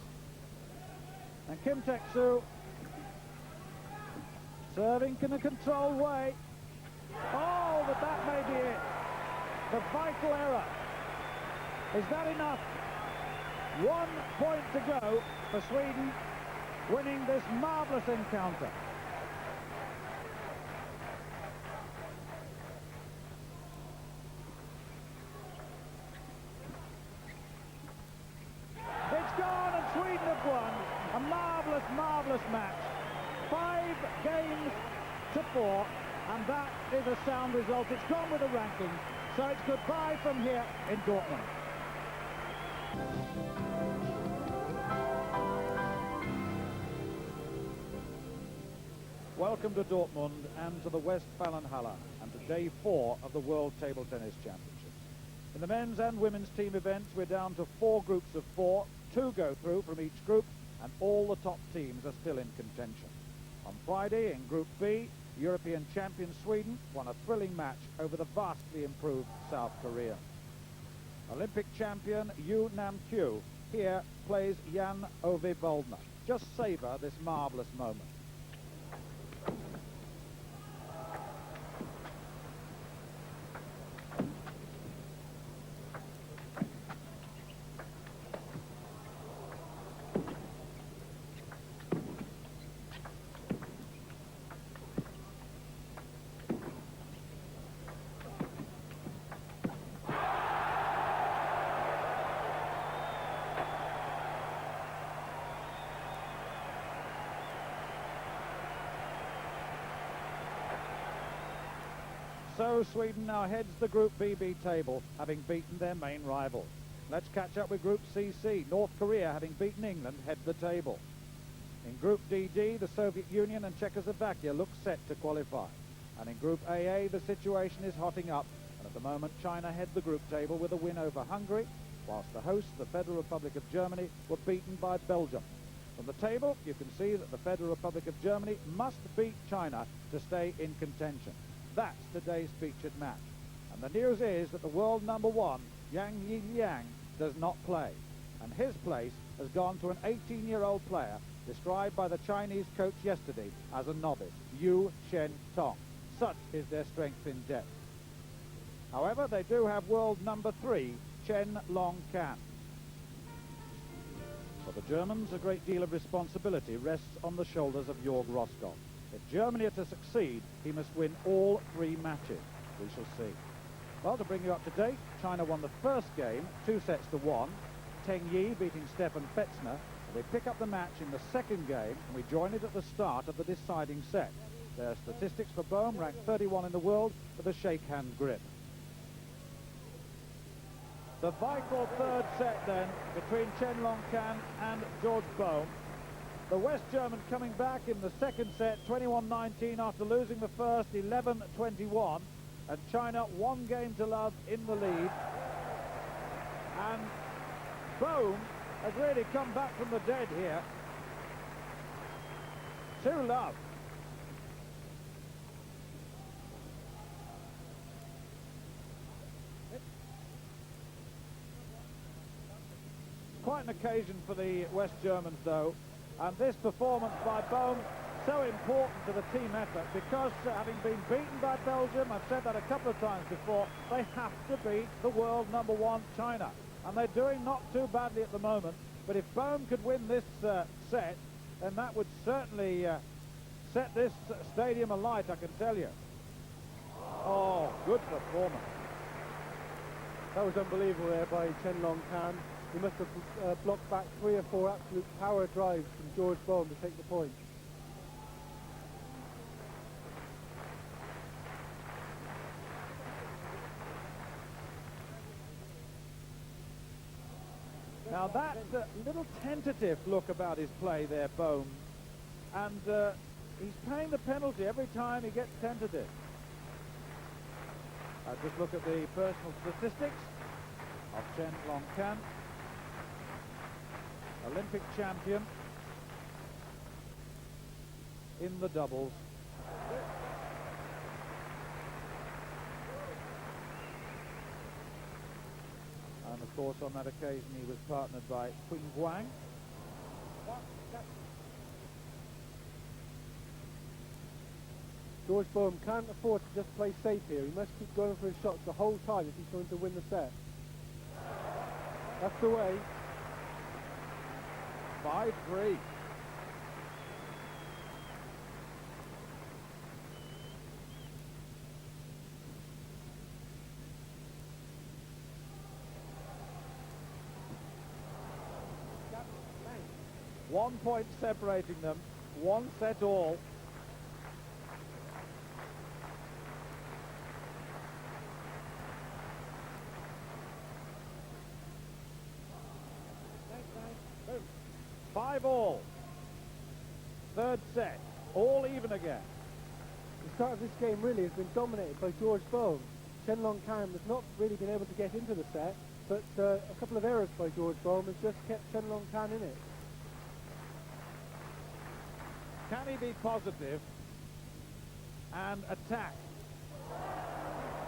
Speaker 1: And Kim Taek-soo serving in a controlled way. Oh, but that may be it. The vital error. Is that enough? 1 point to go for Sweden, winning this marvellous encounter. It's gone and Sweden have won. A marvellous match. 5 games to 4, and that is a sound result. It's gone with the rankings, so it's goodbye from here in Dortmund. Welcome to Dortmund and to the Westfalenhalle and to day 4 of the World Table Tennis Championships. In the men's and women's team events, we're down to 4 groups of 4. 2 go through from each group, and all the top teams are still in contention. On Friday, in Group B, European champion Sweden won a thrilling match over the vastly improved South Korea. Olympic champion Yu Nam-kyu here plays Jan Ove Waldner. Just savour this marvellous moment. So Sweden now heads the Group BB table, having beaten their main rival. Let's catch up with Group CC. North Korea, having beaten England, head the table. In Group DD, the Soviet Union and Czechoslovakia look set to qualify. And in Group AA, the situation is hotting up. And at the moment, China head the group table with a win over Hungary, whilst the hosts, the Federal Republic of Germany, were beaten by Belgium. From the table, you can see that the Federal Republic of Germany must beat China to stay in contention. That's today's featured match. And the news is that the world number 1, Yang Yi-liang, does not play. And his place has gone to an 18-year-old player described by the Chinese coach yesterday as a novice, Yu Shen-tong. Such is their strength in depth. However, they do have world number 3, Chen Long-kan. For the Germans, a great deal of responsibility rests on the shoulders of Jörg Roskopf. If Germany are to succeed, he must win all 3 matches. We shall see. Well, to bring you up to date, China won the first game, 2-1. Teng Yi beating Stefan Fetzner. They pick up the match in the second game, and we join it at the start of the deciding set. Their statistics for Bohm ranked 31 in the world with a shake-hand grip. The vital third set then between Chen Long Kan and George Bohm. The West German coming back in the second set, 21-19 after losing the first, 11-21. And China 1 game to love in the lead. And Bohm has really come back from the dead here. 2-love. Quite an occasion for the West Germans though, and this performance by Bohm so important to the team effort because having been beaten by Belgium, I've said that a couple of times before, they have to beat the world #1 China, and they're doing not too badly at the moment. But if Bohm could win this set, then that would certainly set this stadium alight, I can tell you. Oh, good performance.
Speaker 2: That was unbelievable there by Chen Long Kan. He must have blocked back 3 or 4 absolute power drives from George Bohm to take the point.
Speaker 1: Now that's a little tentative look about his play there, Bohm. And he's paying the penalty every time he gets tentative. Just look at the personal statistics of Chen Long Kan. Olympic champion in the doubles. And of course on that occasion he was partnered by Qing Guang.
Speaker 2: George Bohm can't afford to just play safe here. He must keep going for his shots the whole time if he's going to win the set. That's the way.
Speaker 1: 5-3. One point separating them, 1 set all. Five all. Third set, all even again.
Speaker 2: The start of this game really has been dominated by George Bohm. Chen Long Kan has not really been able to get into the set, but a couple of errors by George Bohm has just kept Chen Long Kan in it.
Speaker 1: Can he be positive and attack?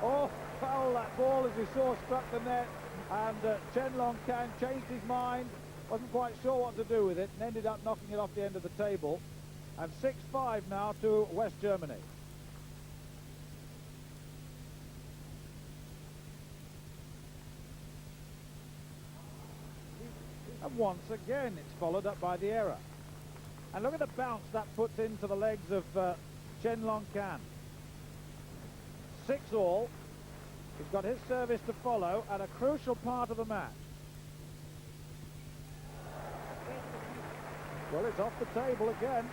Speaker 1: Oh, foul that ball as we saw struck the net, and Chen Long Kan changed his mind, wasn't quite sure what to do with it, and ended up knocking it off the end of the table. And 6-5 now to West Germany. And once again it's followed up by the error. And look at the bounce that puts into the legs of Chen Long Kan. 6 all. He's got his service to follow at a crucial part of the match. Well, it's off the table again.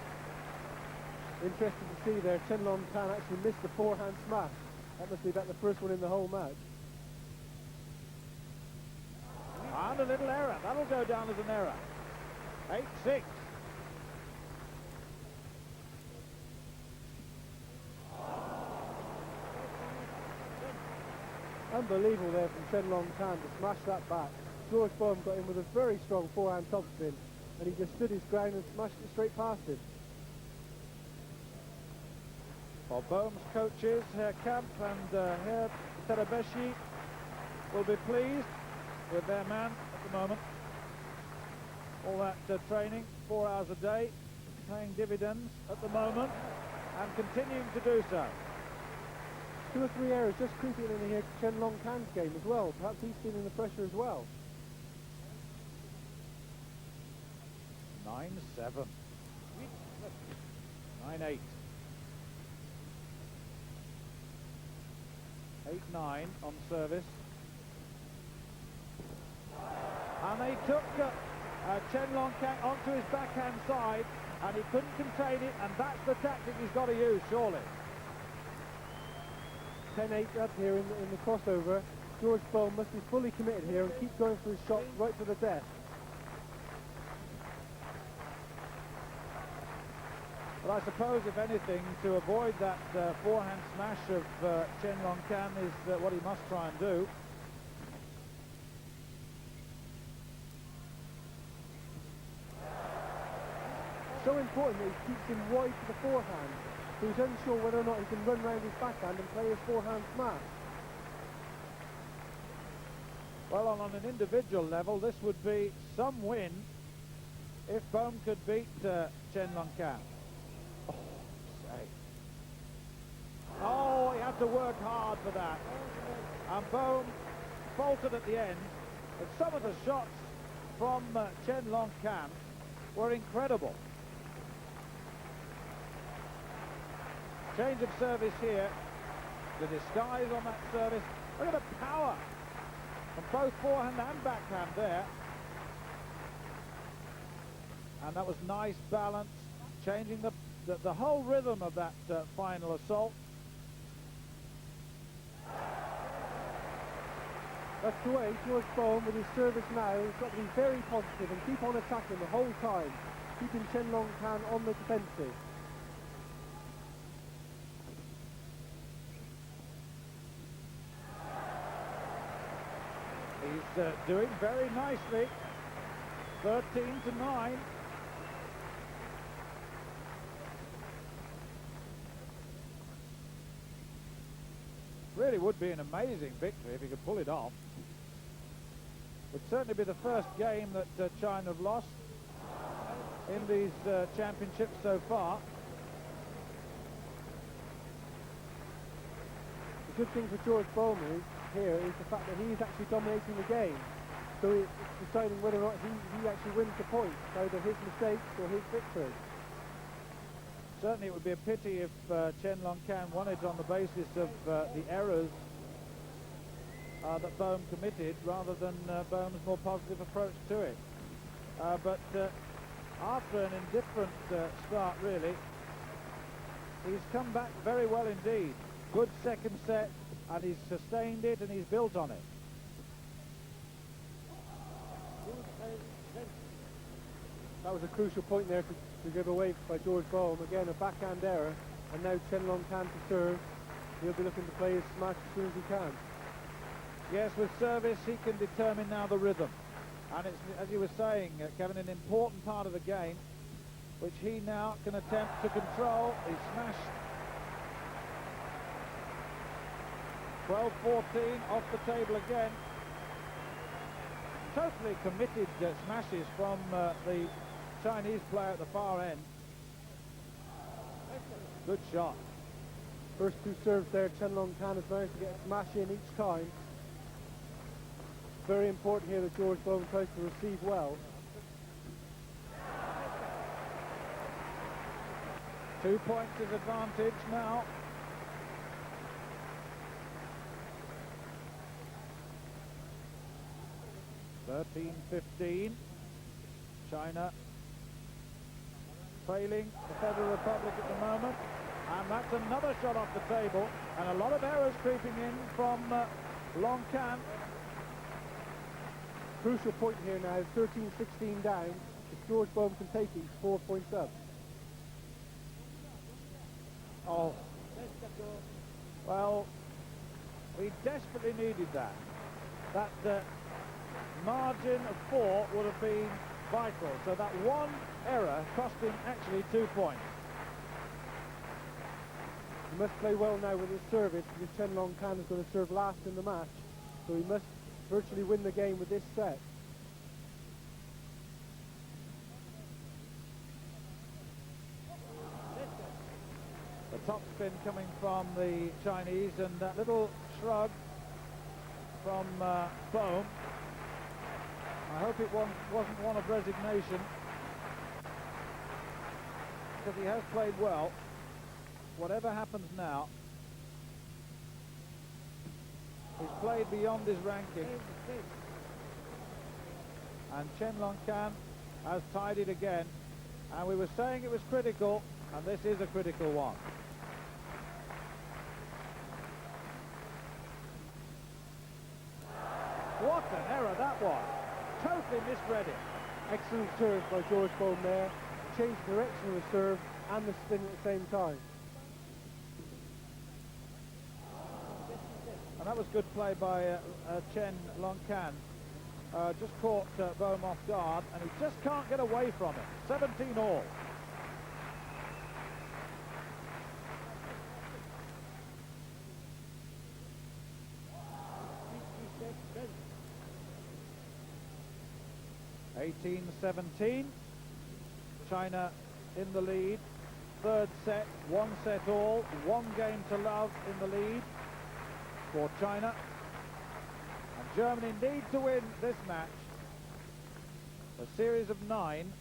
Speaker 2: Interesting to see there, Chen Long Kan actually missed the forehand smash. That must be about the first one in the whole match.
Speaker 1: And a little error. That'll go down as an error. 8-6.
Speaker 2: Unbelievable there from Chen Long Kan to smash that back. George Bohm got in with a very strong forehand topspin, and he just stood his ground and smashed it straight past him.
Speaker 1: Well, Bohm's coaches, Herr Kamp and Herr Terabeshi, will be pleased with their man at the moment. All that training, 4 hours a day, paying dividends at the moment, and continuing to do so.
Speaker 2: 2 or 3 errors just creeping in here to Chen Long Kan's game as well. Perhaps he's feeling the pressure as well.
Speaker 1: 9-7. 9-8. 8-9 on service. And they took Chen Long Kan onto his backhand side, and he couldn't contain it, and that's the tactic he's got to use, surely.
Speaker 2: 10-8 up here in the crossover. George Bohm must be fully committed here and keep going for his shots right to the death.
Speaker 1: But I suppose, if anything, to avoid that forehand smash of Chen Long Kan is what he must try and do.
Speaker 2: So important that he keeps him wide to the forehand, so he's unsure whether or not he can run round his backhand and play his forehand smash.
Speaker 1: Well, on an individual level, this would be some win if Bohm could beat Chen Long Kan. Oh, he had to work hard for that. And Bohm faltered at the end. But some of the shots from Chen Long Kan were incredible. Change of service here. The disguise on that service. Look at the power from both forehand and backhand there. And that was nice balance, changing the whole rhythm of that final assault.
Speaker 2: That's the way George Bohm with his service now has got to be very positive and keep on attacking the whole time, keeping Chen Long Kan on the defensive.
Speaker 1: He's doing very nicely. 13-9. Really would be an amazing victory if he could pull it off. Would certainly be the first game that China have lost in these championships so far.
Speaker 2: The good thing for George Bohm here is the fact that he's actually dominating the game. So it's deciding whether or not he actually wins the point, either his mistakes or his victory.
Speaker 1: Certainly it would be a pity if Chen Long Kan won it on the basis of the errors that Bohm committed, rather than Bohm's more positive approach to it. But after an indifferent start, really, he's come back very well indeed. Good second set, and he's sustained it and he's built on it.
Speaker 2: That was a crucial point there to give away by George Bohm. Again, a backhand error, and now Chen Long Kan to serve. He'll be looking to play his smash as soon as he can.
Speaker 1: Yes, with service he can determine now the rhythm. And it's, as you were saying, Kevin, an important part of the game, which he now can attempt to control. He smashed 12-14 off the table again. Totally committed smashes from the Chinese player at the far end. Good shot.
Speaker 2: First two serves there, Chen Long Kan has managed to get a smash in each time. Very important here that George Bohm tries to receive well.
Speaker 1: 2 points of advantage now. (13-15). China trailing the Federal Republic at the moment. And that's another shot off the table. And a lot of errors creeping in from Long Kan.
Speaker 2: Crucial point here now, 13-16 down. If George Bohm can take it, he's 4 points up.
Speaker 1: Oh. Well, we desperately needed that. That margin of 4 would have been vital. So that one error cost him actually 2 points.
Speaker 2: He must play well now with his service, because Chen Long Kan is going to serve last in the match. So he must virtually win the game with this set.
Speaker 1: The top spin coming from the Chinese, and that little shrug from Bohm. I hope it wasn't one of resignation, because he has played well. Whatever happens now, he's played beyond his ranking. And Chen Long Kan has tied it again. And we were saying it was critical, and this is a critical one. what an error that was. Totally misread it.
Speaker 2: Excellent serve by George Bohm there. Changed the direction of the serve and the spin at the same time.
Speaker 1: And that was good play by Chen Longcan. Just caught Bohm off guard, and he just can't get away from it. 17 all. (18-17). China in the lead. Third set, 1 set all, 1 game to love in the lead for China. And Germany need to win this match, a series of 9,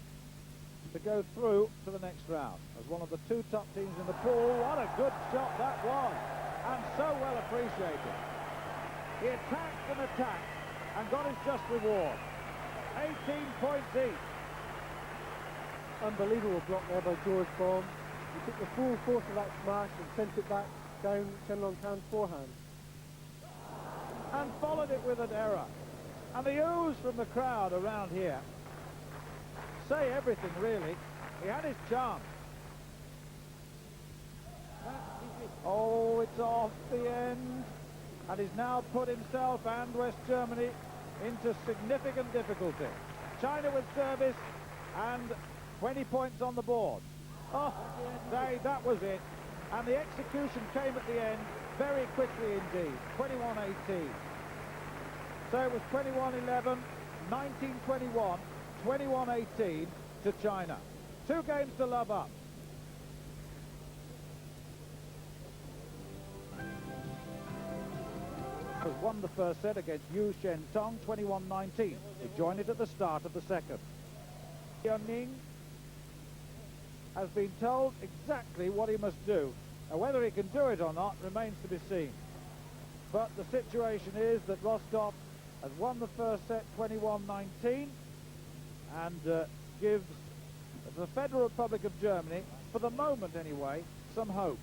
Speaker 1: to go through to the next round as one of the 2 top teams in the pool. What a good shot that was, and so well appreciated. He attacked and attacked and got his just reward. 18 points each.
Speaker 2: Unbelievable block there by George Bohm. He took the full force of that smash and sent it back down Chen Longcan's forehand.
Speaker 1: And followed it with an error. And the ooze from the crowd around here say everything, really. He had his chance. Oh, it's off the end. And he's now put himself and West Germany into significant difficulty. China with service and 20 points on the board. Oh, that was it. And the execution came at the end very quickly indeed. 21-18. So it was 21-11, 19-21, 21-18 to China. 2 games to love up. Has won the first set against Yu Shentong, 21-19. He joined it at the start of the second. Ning has been told exactly what he must do. Now, whether he can do it or not remains to be seen. But the situation is that Roscoff has won the first set 21-19 and gives the Federal Republic of Germany, for the moment anyway, some hope.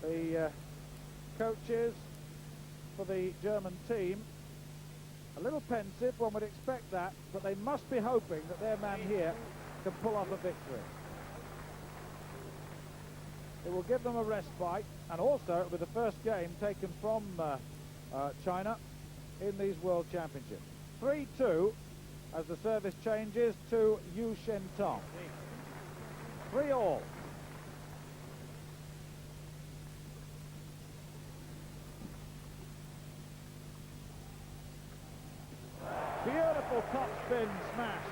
Speaker 1: The coaches for the German team, a little pensive, one would expect that, but they must be hoping that their man here can pull off a victory. It will give them a respite, and also it will be the first game taken from China in these World Championships. 3-2 as the service changes to Yu Shentong. 3 all. Beautiful top spin smash.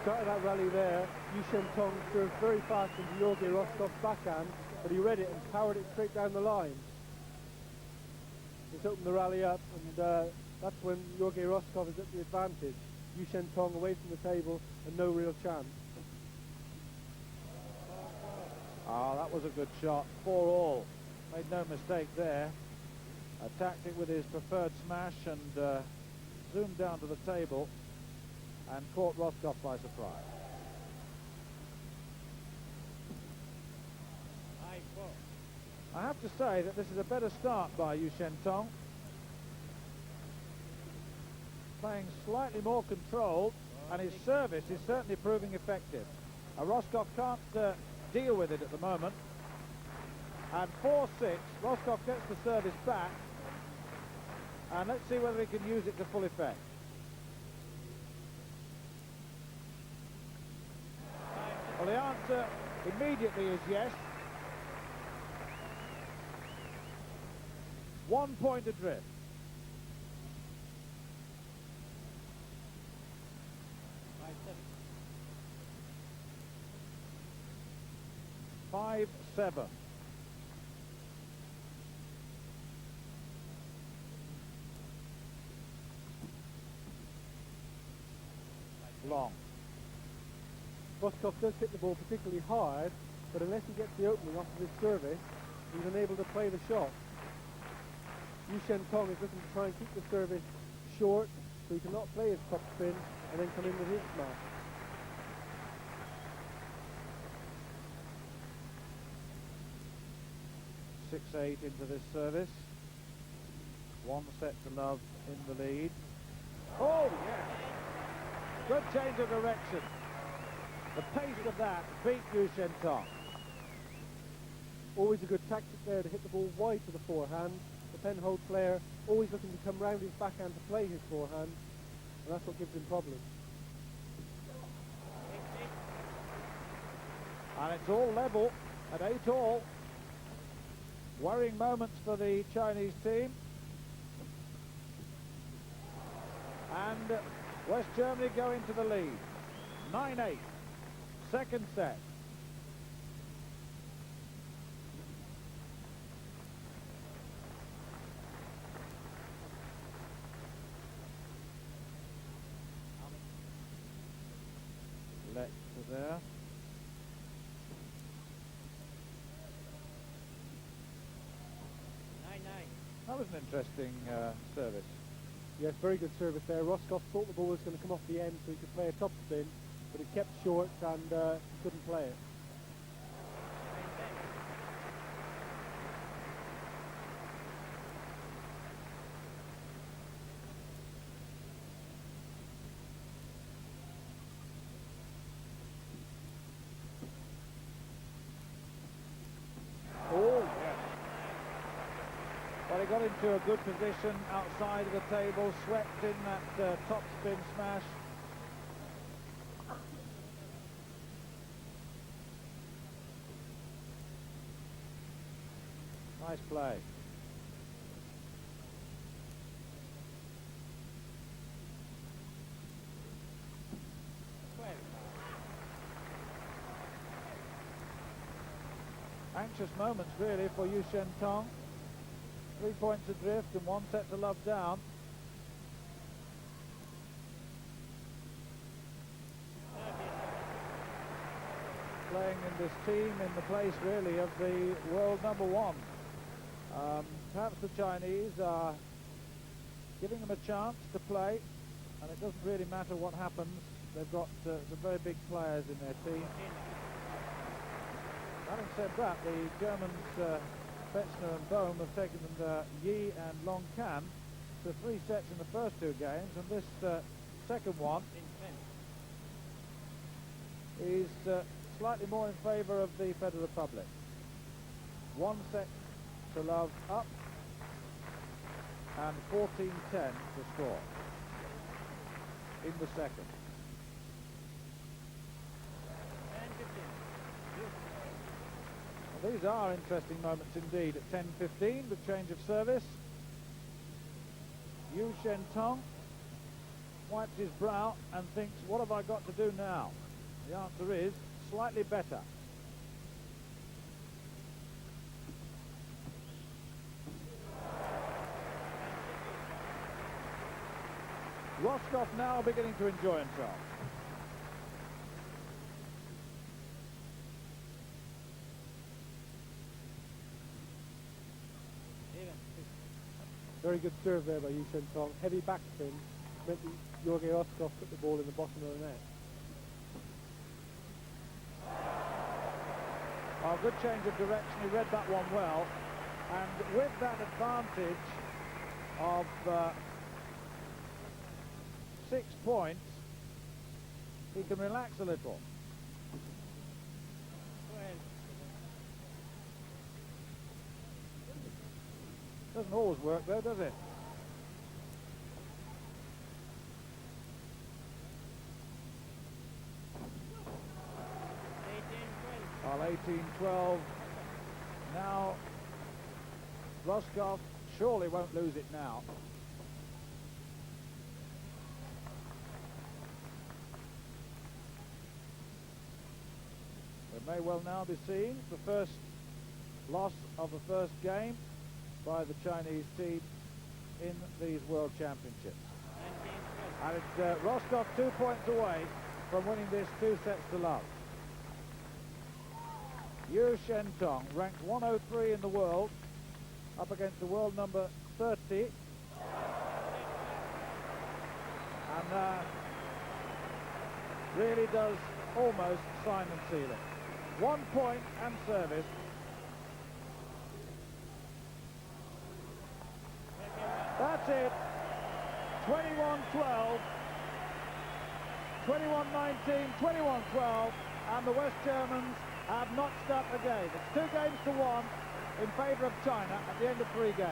Speaker 2: Started that rally there. Yu Shentong served very fast into Georgi Roscoff's backhand, but he read it and powered it straight down the line. This opened the rally up, and that's when Georgi Roscoff is at the advantage. Yu Shentong away from the table and no real chance.
Speaker 1: Ah, that was a good shot. 4 all. Made no mistake there. Attacked it with his preferred smash and zoomed down to the table and caught Roscoff by surprise. I have to say that this is a better start by Yu Shentong. Playing slightly more controlled, and his service is certainly proving effective. Roscoff can't deal with it at the moment. And 4-6, Roscoff gets the service back. And let's see whether he can use it to full effect. Well, the answer immediately is yes. 1 point adrift. Five, 7. Long.
Speaker 2: Roscoff does hit the ball particularly hard, but unless he gets the opening off of his service, he's unable to play the shot. Yu Shentong is looking to try and keep the service short, so he cannot play his top spin and then come in with his smash.
Speaker 1: 6-8 into this service. 1 set to love in the lead. Oh, yeah. Good change of direction. The pace of that beat Yu Shentong.
Speaker 2: Always a good tactic there to hit the ball wide to the forehand. The Penhold player always looking to come round his backhand to play his forehand, and that's what gives him problems.
Speaker 1: And it's all level at 8-all. Worrying moments for the Chinese team. And West Germany go into the lead. 9-8. Second set. Let to there. That was an interesting service.
Speaker 2: Yes, very good service there. Roscoff thought the ball was going to come off the end so he could play a top spin, but it kept short and he couldn't play it.
Speaker 1: Oh, yes. Well, he got into a good position outside of the table, swept in that top spin smash. Nice play. Anxious moments really for Yu Shentong. 3 points adrift and 1 set to love down. Playing in this team in the place really of the world #1. Perhaps the Chinese are giving them a chance to play, and it doesn't really matter what happens. They've got some very big players in their team. Having said that, the Germans, Fetzner and Bohm, have taken Yi and Long Can to 3 sets in the first 2 games, and this second one is slightly more in favour of the Federal Republic. 1 set to love up and 14-10 to score in the second. Well, these are interesting moments indeed. At 10-15, the change of service. Yu Shentong wipes his brow and thinks, what have I got to do now? The answer is slightly better. Roscoff now beginning to enjoy himself.
Speaker 2: Very good serve there by Yu Shentong. Heavy backspin meant that Jorge Roscoff put the ball in the bottom of the net.
Speaker 1: Oh, good change of direction. He read that one well. And with that advantage of 6 points, he can relax a little. Doesn't always work though, does it? Well, 18-12. Now, Roscoff surely won't lose it now. It may well now be seen the first loss of the first game by the Chinese team in these World Championships. And it's Roscoff 2 points away from winning this 2 sets to love. Yu Shentong, ranked 103 in the world, up against the world number 30. And really does almost sign and seal it. 1 point and service That's it. 21-12. 21-19, 21-12, and the West Germans have notched up the game. It's 2 games to 1 in favour of China at the end of 3 games.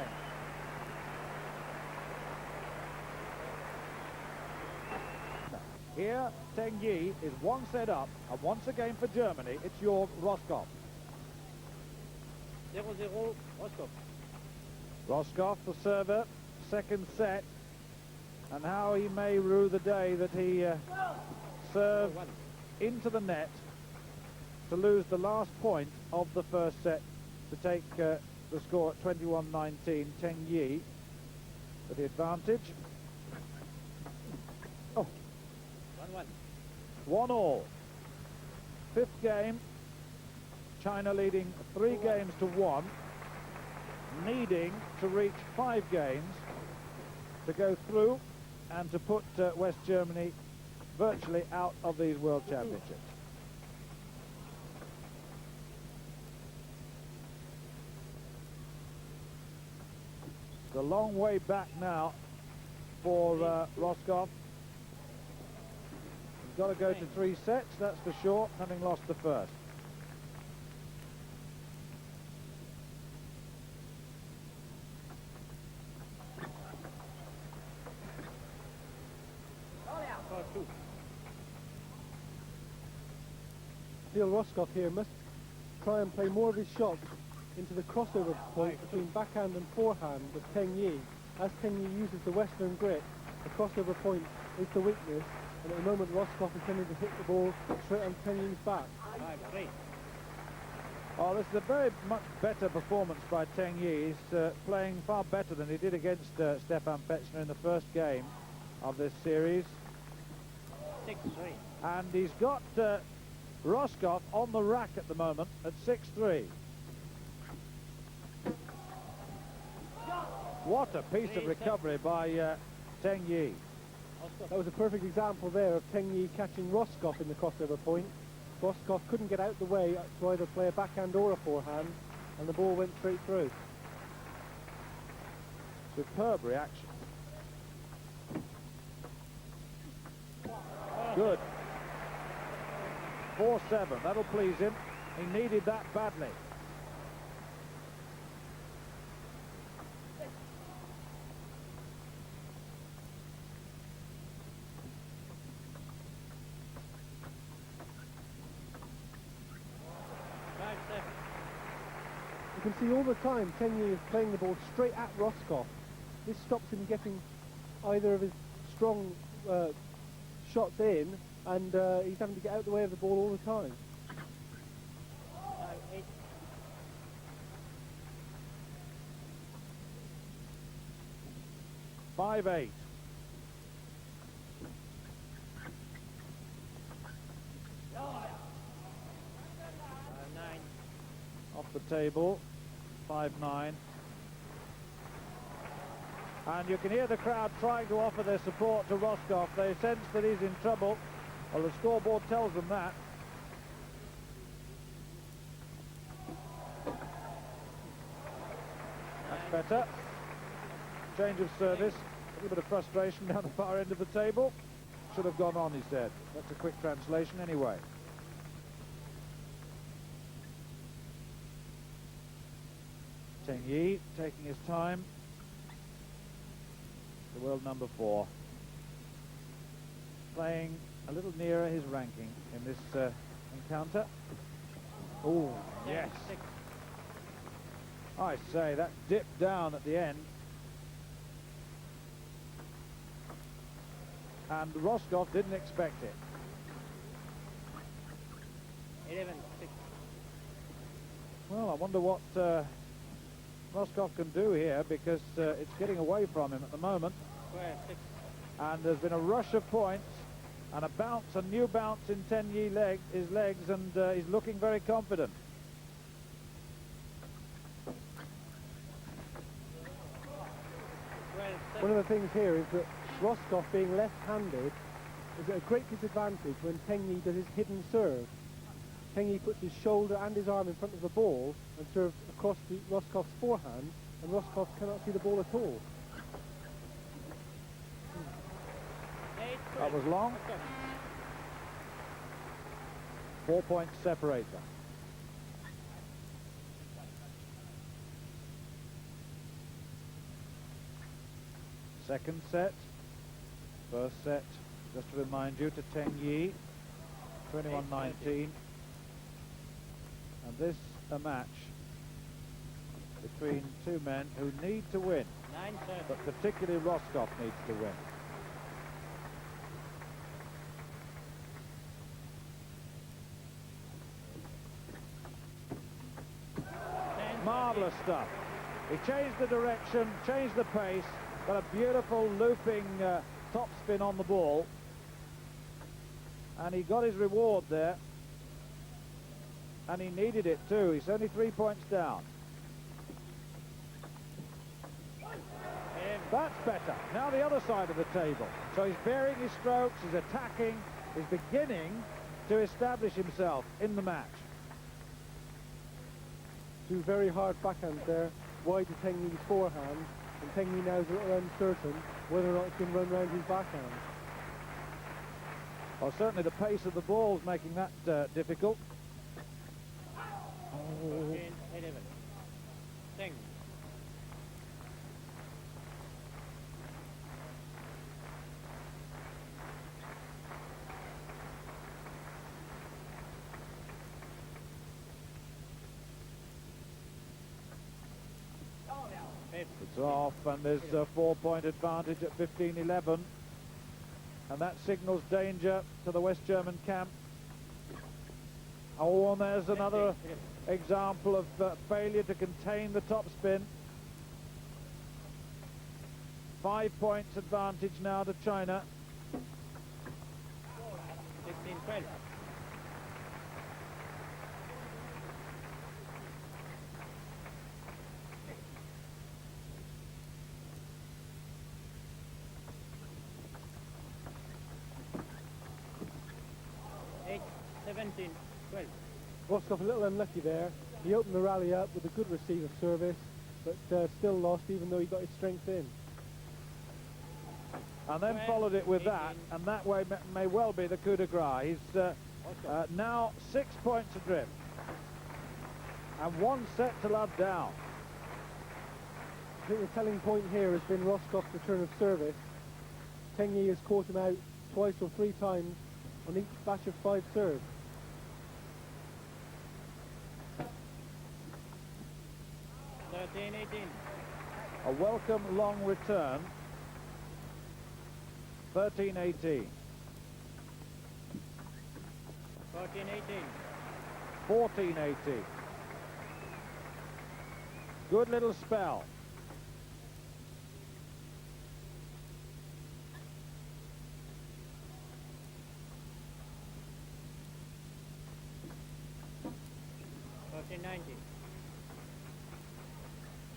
Speaker 1: Here, Teng Yi is 1 set up, and once again for Germany, it's Jörg Roscoff.
Speaker 5: 0-0, Roscoff.
Speaker 1: Roscoff, the server, second set, and how he may rue the day that he served into the net to lose the last point of the first set to take the score at 21-19. Teng Yi for the advantage. Oh.
Speaker 5: 1-1.
Speaker 1: 1-1. 5th game. China leading 3 games to 1, needing to reach 5 games to go through and to put West Germany virtually out of these World Championships. It's a long way back now for Roscoff. He's got to go to 3 sets, that's for sure, having lost the first.
Speaker 2: Neil Roscoff here must try and play more of his shots into the crossover point between backhand and forehand with Teng Yi. As Teng Yi uses the Western grip, the crossover point is the weakness, and at the moment Roscoff is tending to hit the ball straight on Teng Yi's back.
Speaker 1: Oh, this is a very much better performance by Teng Yi. He's playing far better than he did against Stefan Petzner in the first game of this series.
Speaker 5: 6-3.
Speaker 1: And he's got Roscoff on the rack at the moment at 6-3. What a piece of recovery by Teng Yi.
Speaker 2: That was a perfect example there of Teng Yi catching Roscoff in the crossover point. Roscoff couldn't get out the way to either play a backhand or a forehand, and the ball went straight through.
Speaker 1: Superb reaction. Good. 4-7, that'll please him. He needed that badly.
Speaker 2: You can see all the time Teng Yi is playing the ball straight at Roscoff. This stops him getting either of his strong shots in, and he's having to get out the way of the ball all the time.
Speaker 1: 5-8. Off the table, 5-9. And you can hear the crowd trying to offer their support to Roscoff. They sense that he's in trouble. Well, the scoreboard tells them that. That's better. Change of service. A little bit of frustration down the far end of the table. Should have gone on, he said. That's a quick translation anyway. Teng Yi taking his time. The world number 4. Playing a little nearer his ranking in this encounter. Oh, yes. I say, that dipped down at the end. And Roscoff didn't expect it.
Speaker 5: 11-6.
Speaker 1: Well, I wonder what Roscoff can do here, because it's getting away from him at the moment.
Speaker 5: 12-6.
Speaker 1: And there's been a rush of points and a bounce, a new bounce in Teng Yi his legs, and he's looking very confident.
Speaker 2: One of the things here is that Roscoff, being left-handed, is at a great disadvantage when Teng Yi does his hidden serve. Teng Yi puts his shoulder and his arm in front of the ball and serves across Roscoff's forehand, and Roscoff cannot see the ball at all.
Speaker 1: That was long. 4 points separate them. Second set. First set, just to remind you, to Teng Yi, 21-19. And this a match between two men who need to win,
Speaker 5: 9-7.
Speaker 1: but particularly Roscoff needs to win. Marvellous stuff. He changed the direction, changed the pace, got a beautiful looping topspin on the ball, and he got his reward there, and he needed it too. He's only 3 points down. That's better. Now the other side of the table. So he's varying his strokes, he's attacking, he's beginning to establish himself in the match.
Speaker 2: Two very hard backhands there, wide to Teng Yi's forehand, and Teng Yi now is a little uncertain whether or not he can run round his backhand.
Speaker 1: Well, certainly the pace of the ball is making that difficult.
Speaker 5: 14-11. Teng.
Speaker 1: It's off, and there's a 4-point advantage at 15-11. And that signals danger to the West German camp. Oh, and there's another example of failure to contain the topspin. 5 points advantage now to China.
Speaker 5: 16-12. Eight, 17-12.
Speaker 2: Roscoff a little unlucky there. He opened the rally up with a good receive of service, but still lost even though he got his strength in.
Speaker 1: And then followed it with that, and that way may well be the coup de grace. He's now 6 points adrift. And 1 set to love down.
Speaker 2: I think the telling point here has been Roscoff's return of service. Teng Yi has caught him out twice or 3 times on each batch of 5 serves.
Speaker 1: A welcome long return. 13-18.
Speaker 5: 14-18.
Speaker 1: 14-18. Good little spell.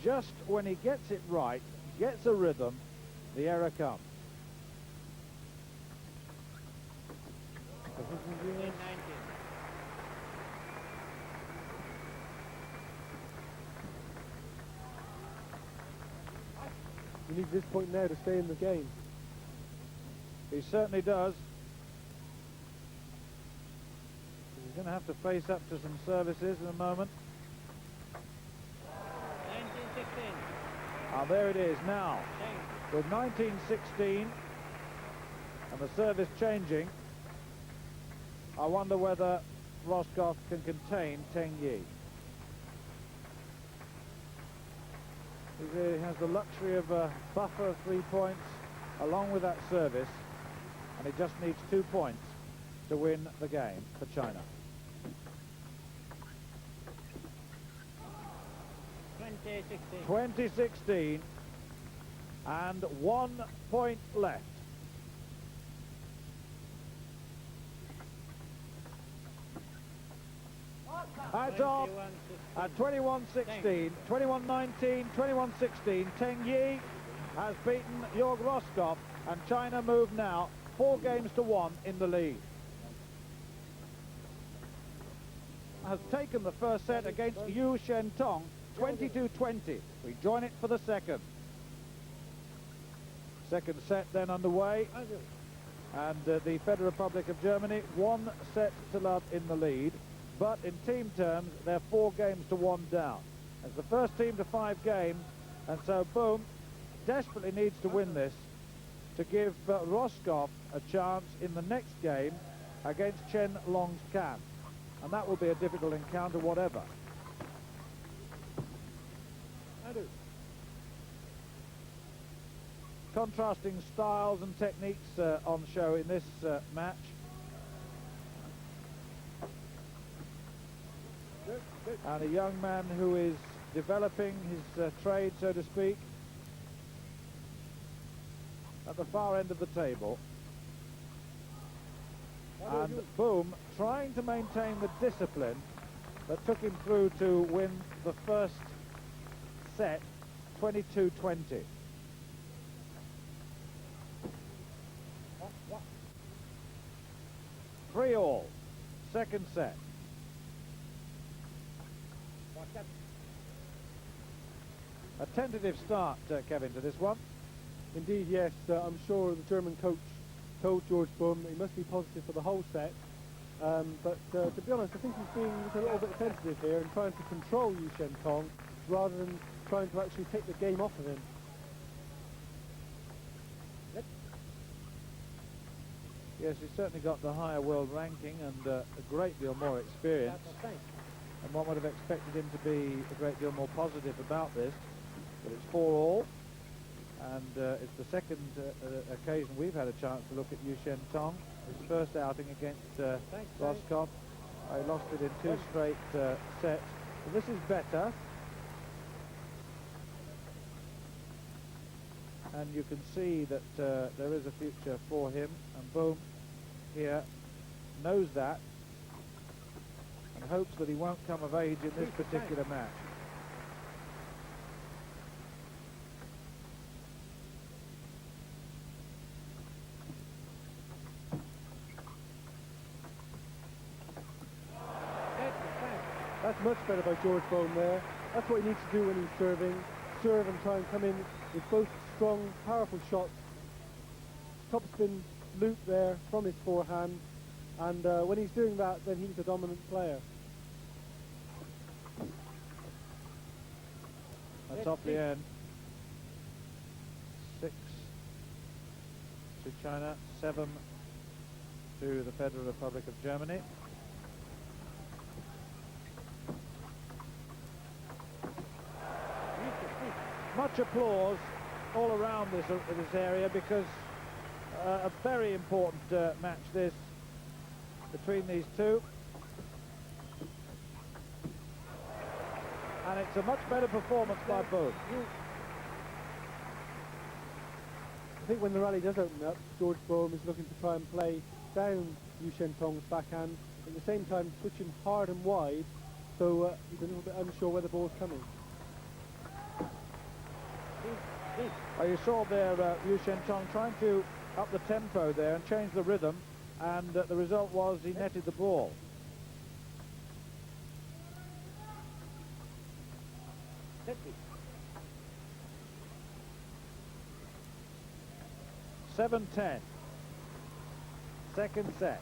Speaker 1: Just when he gets it right, gets a rhythm, the error comes.
Speaker 5: 15-19.
Speaker 2: He needs this point now to stay in the game.
Speaker 1: He certainly does. He's going to have to face up to some services in a moment.
Speaker 5: 19-16.
Speaker 1: Ah, there it is now.
Speaker 5: Teng.
Speaker 1: With 19-16 and the service changing, I wonder whether Roscoff can contain Teng Yi. He has the luxury of a buffer of 3 points along with that service, and he just needs 2 points to win the game for China. 20-16 and 1 point left. That's off at 21-16, 21-19, 21-16. Teng Yi has beaten Jörg Roscoff, and China move now 4 games to 1 in the lead. Has taken the first set against Yu Shentong, 22-20. We join it for the second. Second set then underway. And the Federal Republic of Germany 1 set to love in the lead, but in team terms they're 4 games to 1 down. It's the first team to 5 games, and so Boom desperately needs to win this to give Roscoff a chance in the next game against Chen Long's Can, and that will be a difficult encounter whatever. Contrasting styles and techniques on show in this match. And a young man who is developing his trade, so to speak, at the far end of the table. And Boom trying to maintain the discipline that took him through to win the first set 22-20. 3-all, second set. A tentative start, Kevin, to this one.
Speaker 2: Indeed, yes. I'm sure the German coach told George Boom he must be positive for the whole set. But to be honest, I think he's being a little bit sensitive here and trying to control Yu Shentong rather than trying to actually take the game off of him.
Speaker 1: Yes, he's certainly got the higher world ranking and a great deal more experience. And one would have expected him to be a great deal more positive about this. But it's 4-all. And it's the second occasion we've had a chance to look at Yu Shentong. His first outing against Roscoff. He lost it in 2 straight sets. So this is better. And you can see that there is a future for him. And Boom here knows that and hopes that he won't come of age in this particular match.
Speaker 2: That's much better by George Bohm there. That's what he needs to do when he's serving. Serve and try and come in with both strong, powerful shots. Topspin loop there from his forehand. And when he's doing that, then he's the dominant player.
Speaker 1: That's off the end. 6 to China, 7 to the Federal Republic of Germany. Much applause all around this area because a very important match this between these two. And it's a much better performance by both.
Speaker 2: I think when the rally does open up, George Bohm is looking to try and play down Yu Shentong's backhand, at the same time switching hard and wide, so he's a little bit unsure where the ball's coming.
Speaker 1: You saw there Yu Shentong trying to up the tempo there and change the rhythm, and the result was he netted the ball. (7-10). Second set.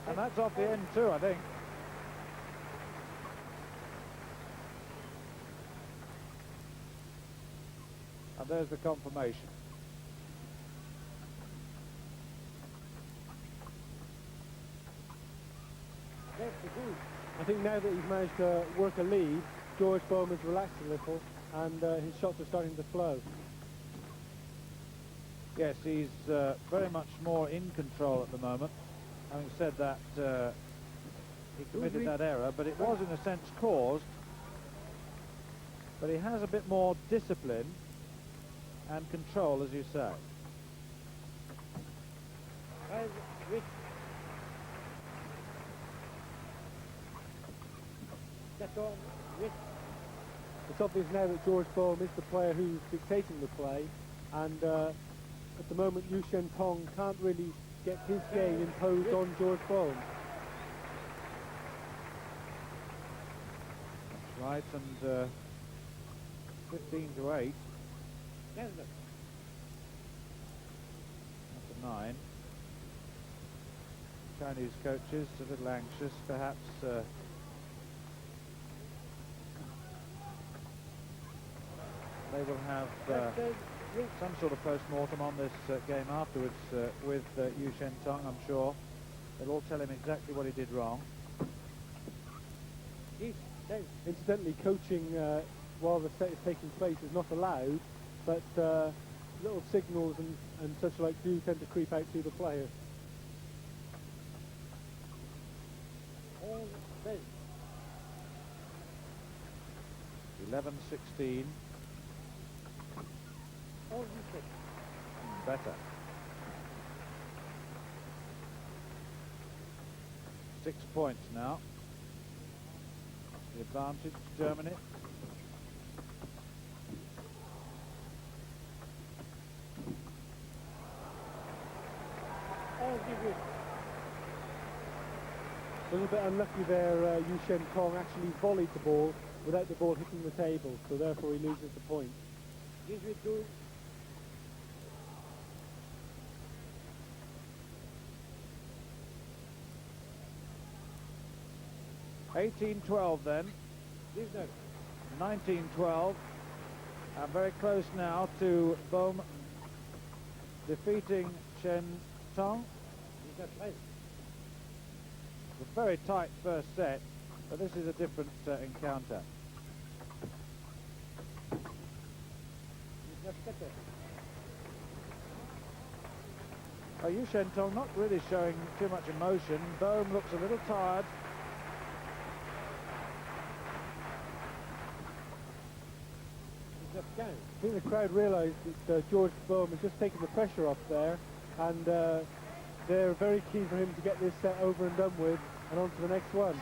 Speaker 1: And that's off the end too, I think. And there's the confirmation.
Speaker 2: I think now that he's managed to work a lead, George Bohm has relaxed a little and his shots are starting to flow.
Speaker 1: Yes, he's very much more in control at the moment. Having said that, he committed that error, but it was in a sense caused. But he has a bit more discipline and control, as you say.
Speaker 2: It's obvious now that George Bohm is the player who's dictating the play, and at the moment Yu Shentong can't really get his game imposed on George Bohm.
Speaker 1: That's right, and 15-8. 9. Chinese coaches a little anxious, perhaps. They will have some sort of post-mortem on this game afterwards with Yu Shentong, I'm sure. They'll all tell him exactly what he did wrong.
Speaker 2: Incidentally, coaching while the set is taking place is not allowed, but little signals and such like do tend to creep out to the players.
Speaker 5: All best.
Speaker 1: 11-16.
Speaker 5: All wicket.
Speaker 1: Better. 6 points now. The advantage to Germany.
Speaker 5: All wicket.
Speaker 2: A little bit unlucky there, Yu Shentong actually volleyed the ball without the ball hitting the table, so therefore he loses the point.
Speaker 5: This we do.
Speaker 1: 18-12 then.
Speaker 5: This that.
Speaker 1: 19-12. And very close now to Bohm defeating Chen Tong.
Speaker 5: This that right.
Speaker 1: A very tight first set, but this is a different encounter.
Speaker 5: This that better.
Speaker 1: Yu Shentong not really showing too much emotion. Bohm looks a little tired.
Speaker 5: This that can.
Speaker 2: I think the crowd realised that George Bohm has just taken the pressure off there, and they're very keen for him to get this set over and done with and on to the next one.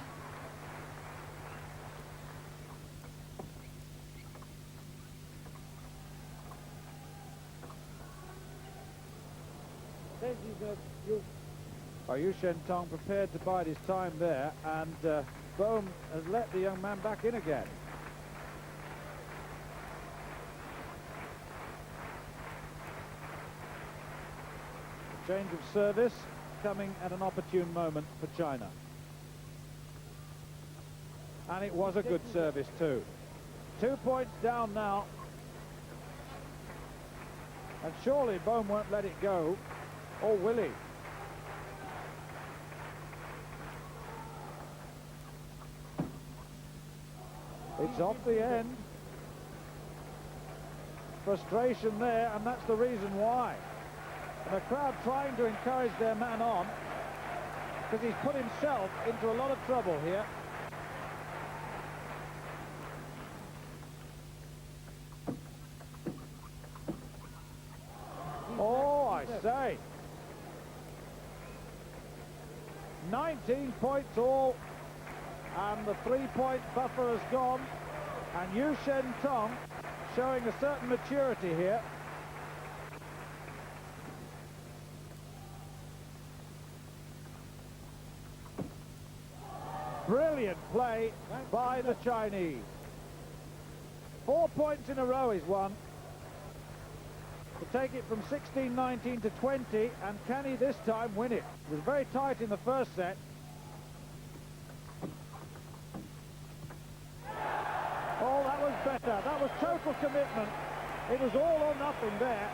Speaker 5: This is that you.
Speaker 1: Yu Shentong prepared to bide his time there, and Bohm has let the young man back in again. Change of service coming at an opportune moment for China. And it was a good service too. 2 points down now. And surely Bohm won't let it go. Or will he? It's off the end. Frustration there, and that's the reason why. And the crowd trying to encourage their man on, because he's put himself into a lot of trouble here. Oh, I say. 19 points all, and the 3-point buffer has gone, and Yu Shentong showing a certain maturity here. Brilliant play by the Chinese. 4 points in a row he's won. To take it from 16-19 to 20, and can he this time win it? It was very tight in the first set. Oh, that was better. That was total commitment. It was all or nothing there.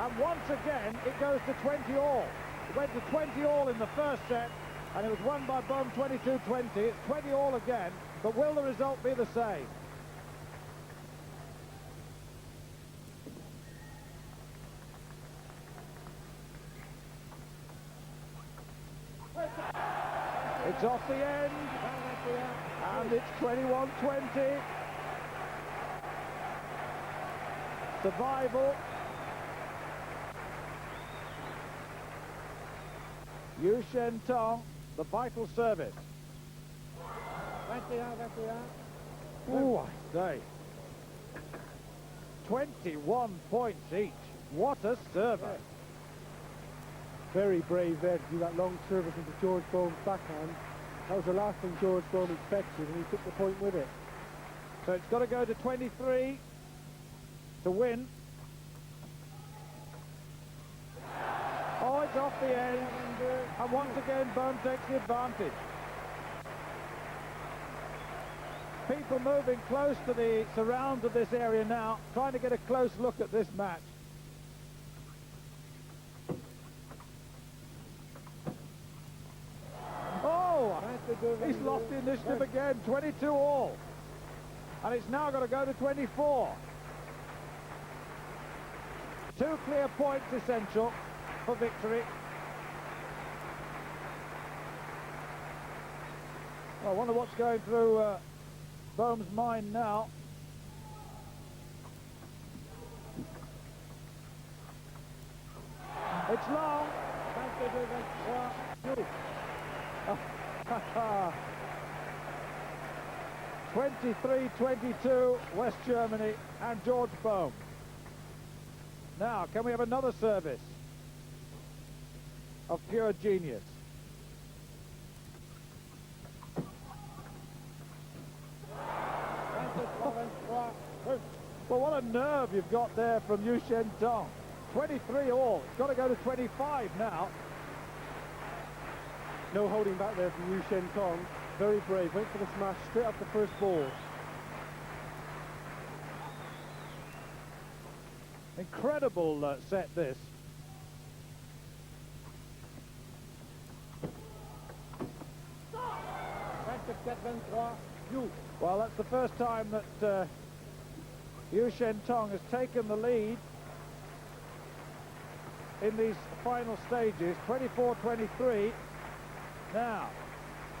Speaker 1: And once again, it goes to 20 all. It went to 20 all in the first set, and it was won by Bohm 22-20. It's 20 all again, but will the result be the same? It's off the end, and it's 21-20. Survival. Yu Shentong, the vital service. Ooh, I say. 21 points each. What a server.
Speaker 2: Very brave there to do that long service into George Bohm's backhand. That was the last thing George Bohm expected, and he took the point with it.
Speaker 1: So it's got to go to 23 to win. Oh, slides off the end, and once again Bohm takes the advantage. People moving close to the surrounds of this area now, trying to get a close look at this match. Oh, he's lost the initiative again, 22 all. And it's now got to go to 24. 2 clear points essential for victory. I wonder what's going through Bohm's mind now. It's long. 23-22, West Germany and George Bohm. Now, can we have another service of pure genius? Well, what a nerve you've got there from Yu Shen-tong. 23 all. It's got to go to 25 now.
Speaker 2: No holding back there from Yu Shen-tong. Very brave. Went for the smash straight up the first ball.
Speaker 1: Incredible set, this. Well, that's the first time that Yu Shen-tong has taken the lead in these final stages, 24-23. Now,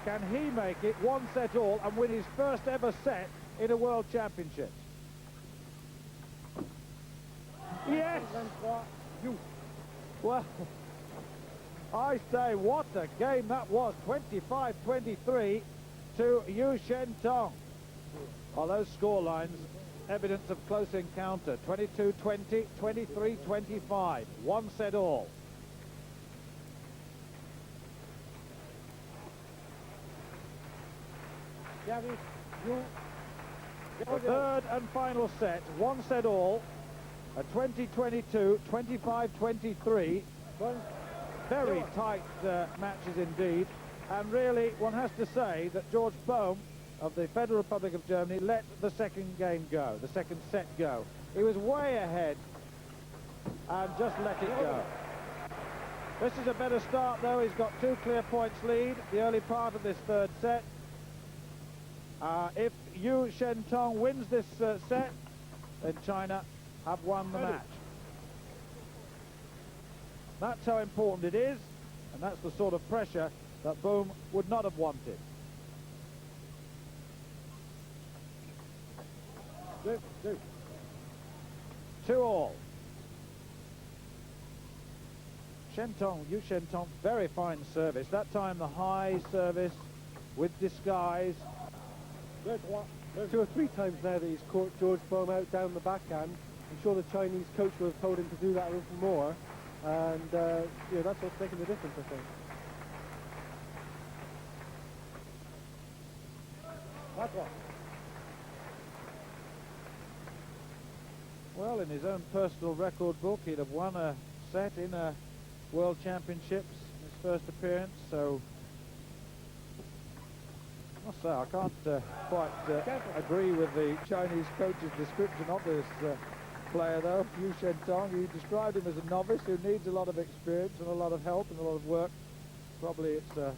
Speaker 1: can he make it 1 set all and win his first ever set in a World Championship? Yes! Well, I say, what a game that was. 25-23 to Yu Shen-tong. Well, those score lines, evidence of close encounter. 22-20, 23-25. 1 set all. The third and final set, 1 set all. A 20-22, 25-23. Very tight matches indeed. And really, one has to say that George Bohm of the Federal Republic of Germany let the second game go, the second set go. He was way ahead and just let it go. This is a better start, though. He's got 2 clear points lead, the early part of this third set. If Yu Shen-tong wins this set, then China have won the match. That's how important it is, and that's the sort of pressure that Bohm would not have wanted. Two all. Yu Shen-tong, very fine service. That time the high service with disguise.
Speaker 2: 2 or 3 times now that he's caught George Bohm out down the backhand. I'm sure the Chinese coach would have told him to do that a little more. And yeah, that's what's making the difference, I think.
Speaker 1: Well, in his own personal record book, he'd have won a set in a World Championships in his first appearance, so I must say I can't quite agree with the Chinese coach's description of this player, though. Yu Shen-tong, he described him as a novice who needs a lot of experience and a lot of help and a lot of work. Probably it's a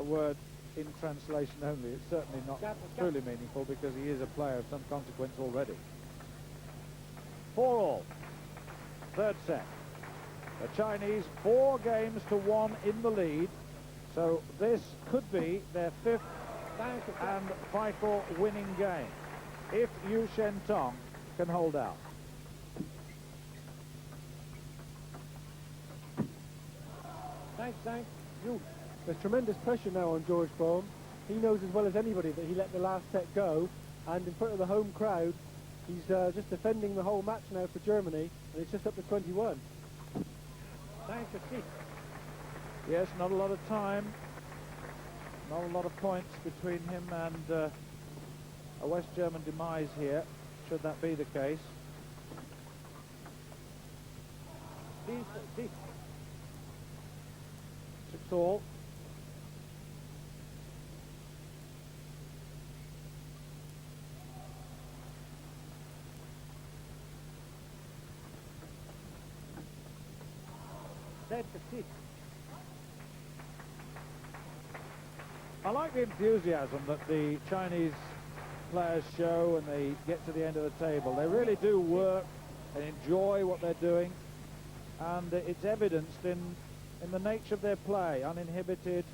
Speaker 1: word in translation only. It's certainly not truly meaningful because he is a player of some consequence already. 4 all. Third set. The Chinese 4 games to 1 in the lead. So this could be their 5th and vital winning game if Yu Shen-tong can hold out.
Speaker 2: Thanks. There's tremendous pressure now on George Bohm. He knows as well as anybody that he let the last set go, and in front of the home crowd, he's just defending the whole match now for Germany, and it's just up to 21.
Speaker 1: Yes, not a lot of time, not a lot of points between him and a West German demise here, should that be the case. all.
Speaker 5: Set the seat.
Speaker 1: I like the enthusiasm that the Chinese players show when they get to the end of the table. They really do work and enjoy what they're doing, and it's evidenced in the nature of their play, uninhibited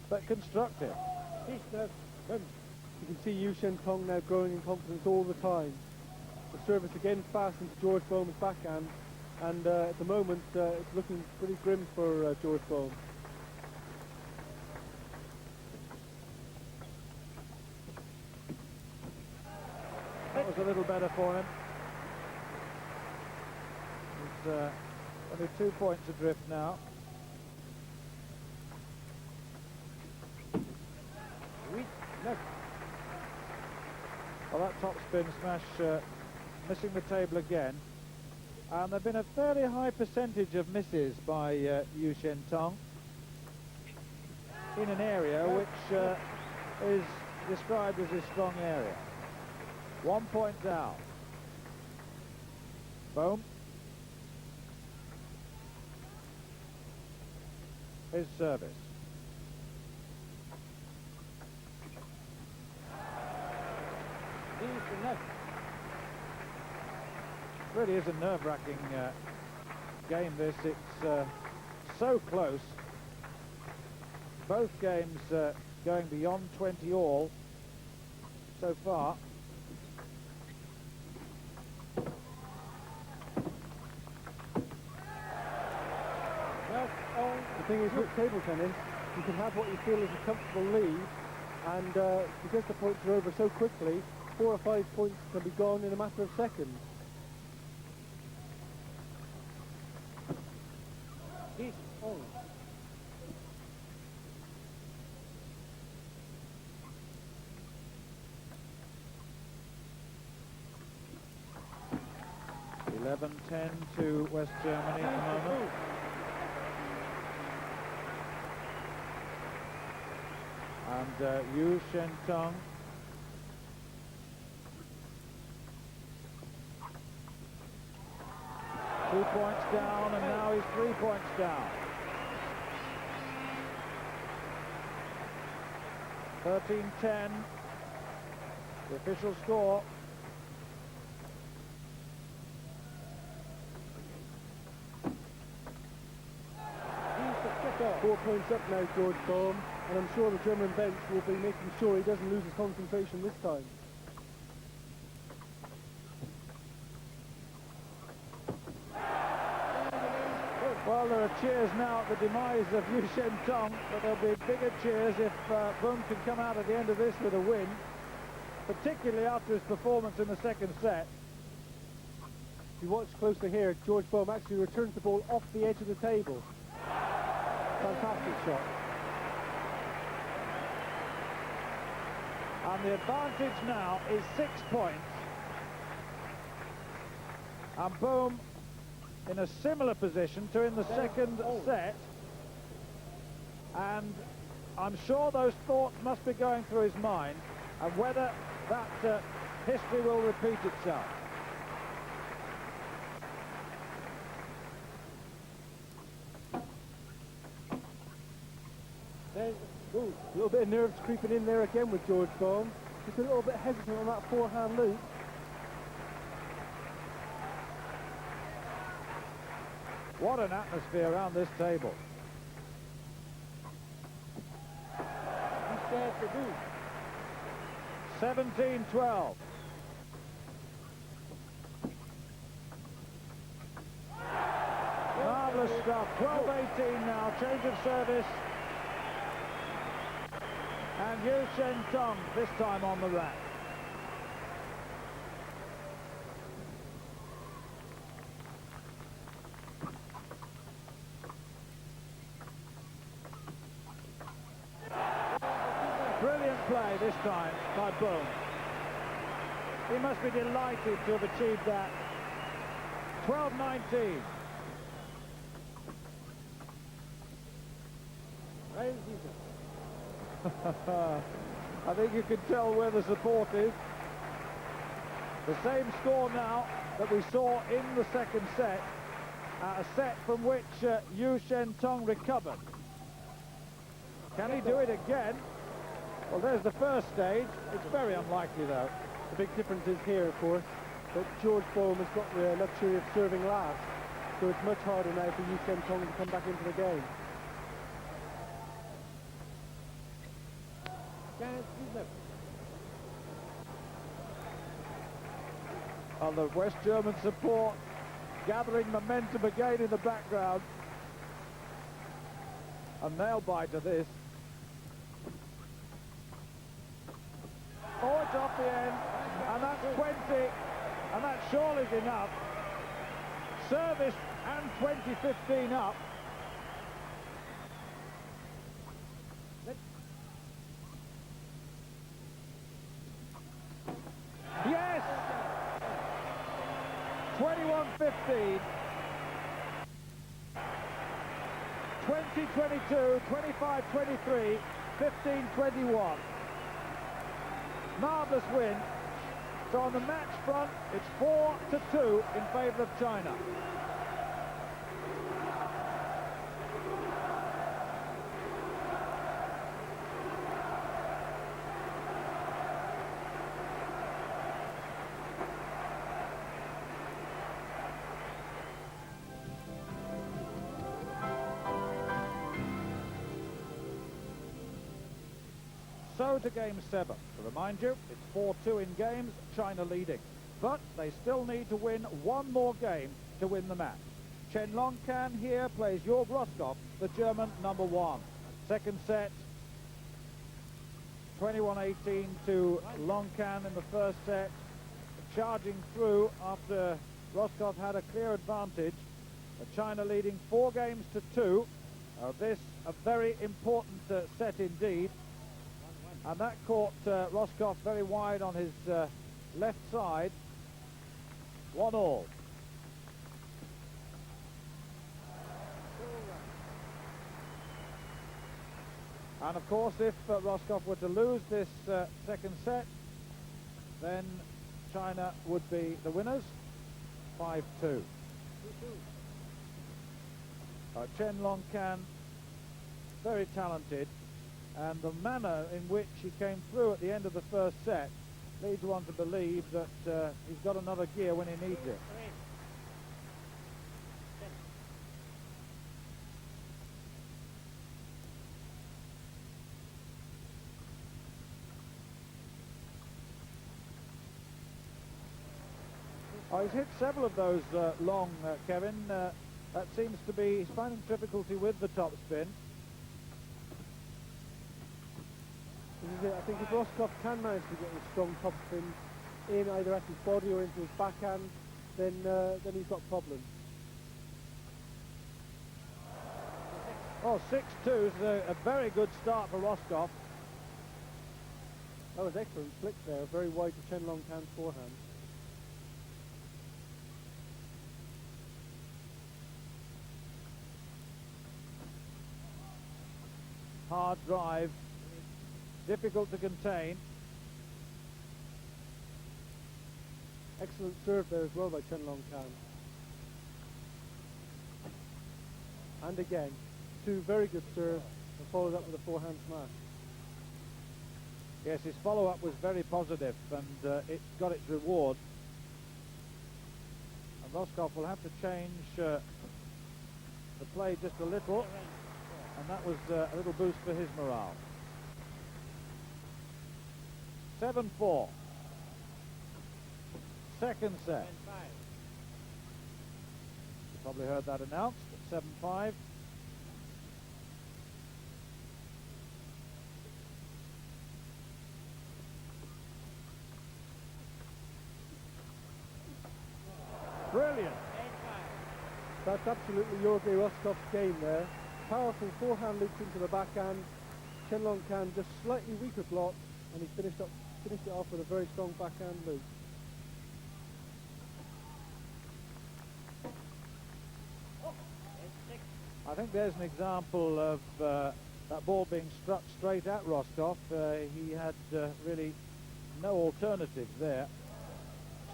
Speaker 1: but constructive.
Speaker 2: You can see Yu Shentong now growing in confidence all the time. The service again fast into George Boehm's backhand, and at the moment it's looking pretty grim for George Boehm.
Speaker 1: That was a little better for him. He's only 2 points adrift now. Well, that topspin smash missing the table again. And there have been a fairly high percentage of misses by Yu Shentong in an area which is described as his strong area. 1 point down. Boehm. His service. Really is a nerve-wracking game, this. It's so close. Both games going beyond 20 all so far.
Speaker 2: The thing is, with table tennis, you can have what you feel is a comfortable lead, and because the points are over so quickly, 4 or 5 points can be gone in a matter of seconds.
Speaker 5: He's on.
Speaker 1: (11-10) to West Germany at the moment. And Yu Shentong two points down, and now he's 3 points down. 13-10, the official score.
Speaker 2: He's 4 points up now, George Boehm, and I'm sure the German bench will be making sure he doesn't lose his concentration this time.
Speaker 1: Well, there are cheers now at the demise of Yu Shentong, but there'll be bigger cheers if Boehm can come out at the end of this with a win, particularly after his performance in the second set.
Speaker 2: If you watch closely here, George Boehm actually returns the ball off the edge of the table. Fantastic shot.
Speaker 1: And the advantage now is 6 points. And Boehm in a similar position to in the second set. And I'm sure those thoughts must be going through his mind, and whether that history will repeat itself.
Speaker 2: A little bit of nerves creeping in there again with George Boehm. Just a little bit hesitant on that forehand loop.
Speaker 1: What an atmosphere around this table.
Speaker 5: He's there to do.
Speaker 1: 17-12. Marvellous stuff. 12-18 now. Change of service. And Yu Shentong this time on the rack. Brilliant play this time by Boehm. He must be delighted to have achieved that. 12-19.
Speaker 5: Heil dieser.
Speaker 1: I think you can tell where the support is. The same score now that we saw in the second set, a set from which Yu Shen-tong recovered. Can he do it again? Well, there's the first stage. It's very unlikely, though.
Speaker 2: The big difference is here, of course, that George Boehm has got the luxury of serving last, so it's much harder now for Yu Shen-tong to come back into the game.
Speaker 5: Chance is left.
Speaker 1: And the West German support gathering momentum again in the background. A nail biter this. Oh, it's off the end, and that's 20, and that surely is enough. Service and 20-15 up. Yes! 21-15. 20-22, 25-23, 15-21. Marvellous win. So on the match front, it's 4-2 in favour of China. So to game 7. To remind you, it's 4-2 in games, China leading. But they still need to win one more game to win the match. Chen Longcan here plays Jörg Roskopf, the German number 1. Second set, 21-18 to Longcan in the first set. Charging through after Roskopf had a clear advantage. China leading 4-2. This a very important set indeed. And that caught Roskopf very wide on his left side. 1-1. And of course, if Roskopf were to lose this second set, then China would be the winners. 5-2. Chen Longcan, very talented. And the manner in which he came through at the end of the first set leads one to believe that he's got another gear when he needs it. Oh, he's hit several of those long, Kevin. That seems to be, he's finding difficulty with the topspin.
Speaker 2: This is it. I think if Roskopf can manage to get his strong topspin in either at his body or into his backhand, then he's got problems.
Speaker 1: Oh, 6-2 is a very good start for Roskopf.
Speaker 2: That was excellent flick there, very wide to Chen Longcan's forehand.
Speaker 1: Hard drive. Difficult to contain.
Speaker 2: Excellent serve there as well by Chen Longcan. And again, two very good serves and followed up with a forehand smash.
Speaker 1: Yes, his follow-up was very positive and it got its reward. And Roskopf will have to change the play just a little, and that was a little boost for his morale. 7-4. Second set. You probably heard that announced. 7-5. Brilliant.
Speaker 2: That's absolutely Jorge Roskopf's game there. Powerful forehand loops into the backhand. Chen Longcan just slightly weaker block, and he finished it off with a very strong backhand loop.
Speaker 1: I think there's an example of That ball being struck straight at Roscoff, he had really no alternative there.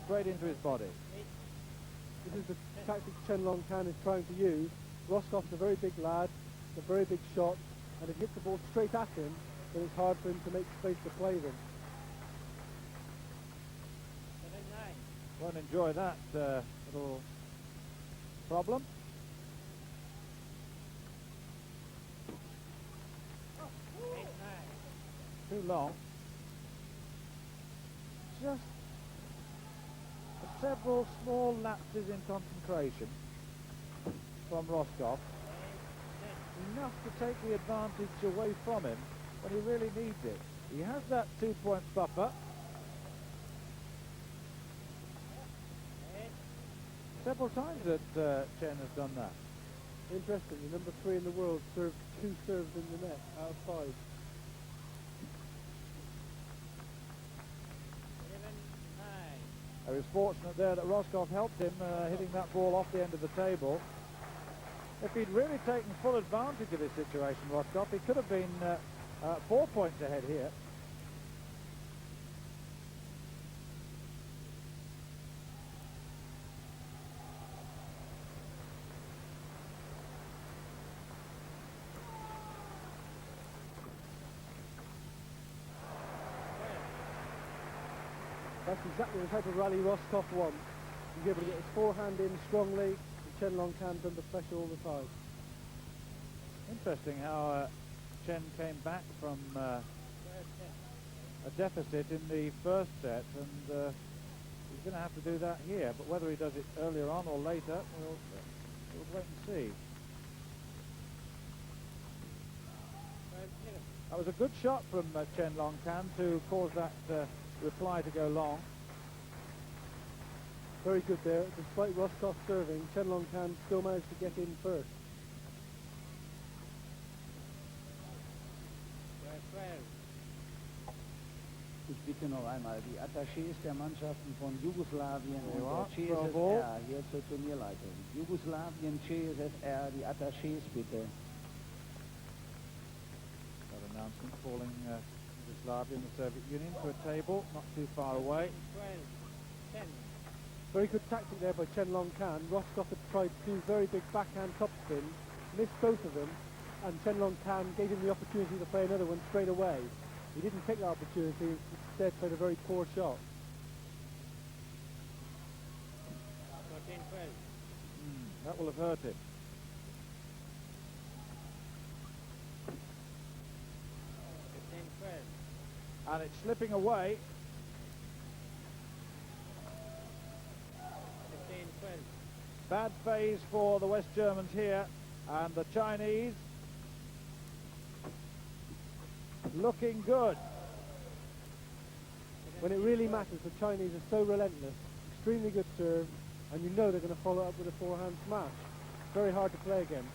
Speaker 1: Straight into his body.
Speaker 2: This is the tactic Chen Long Kan is trying to use. Roscoff's a very big lad, a very big shot, and if you hit the ball straight at him, then it's hard for him to make space to play them.
Speaker 5: 7-9.
Speaker 1: Won't enjoy that little problem. Too long. Just several small lapses in concentration from Roscoff. Enough to take the advantage away from him when he really needs it. He has that 2-point buffer. Several times that Chen has done that.
Speaker 2: Interestingly, number 3 in the world served 2 serves in the net out of 5.
Speaker 5: 11-9.
Speaker 1: He was fortunate there that Roscoff helped him hitting that ball off the end of the table. If he'd really taken full advantage of his situation, Roscoff, he could have been 4 points ahead here.
Speaker 2: That's exactly the type of rally Roscoff wants. He's able to get his forehand in strongly, and Chen Long Kan's under pressure all the time.
Speaker 1: Interesting how Chen came back from a deficit in the first set, and he's going to have to do that here. But whether he does it earlier on or later, we'll wait and see. That was a good shot from Chen Long Kan to cause that reply to go long.
Speaker 2: Very good there. Despite Roscoff serving, Chen Long Kan still managed to get in first.
Speaker 5: 12.
Speaker 7: Ich bitte noch einmal die Attachés der Mannschaften von Jugoslawien und
Speaker 1: Ja,
Speaker 7: der
Speaker 1: bravo.
Speaker 7: CSSR hier zur Turnierleitung. Jugoslawien, CSSR, die Attachés bitte.
Speaker 1: That announcement calling Yugoslavia and the Soviet Union to a table not too far away.
Speaker 5: 12. 10.
Speaker 2: Very good tactic there by Chen Long Kan. Roscoff had tried 2 very big backhand topspins, missed both of them, and Chen Long Kan gave him the opportunity to play another one straight away. He didn't take that opportunity, instead played a very poor shot.
Speaker 5: 14, 12.
Speaker 1: That will have hurt him.
Speaker 5: 15, 12.
Speaker 1: And it's slipping away.
Speaker 5: 15, 12.
Speaker 1: Bad phase for the West Germans here, and the Chinese looking good.
Speaker 2: When it really matters, the Chinese are so relentless, extremely good serve, and you know they're going to follow up with a forehand smash. Very hard to play against.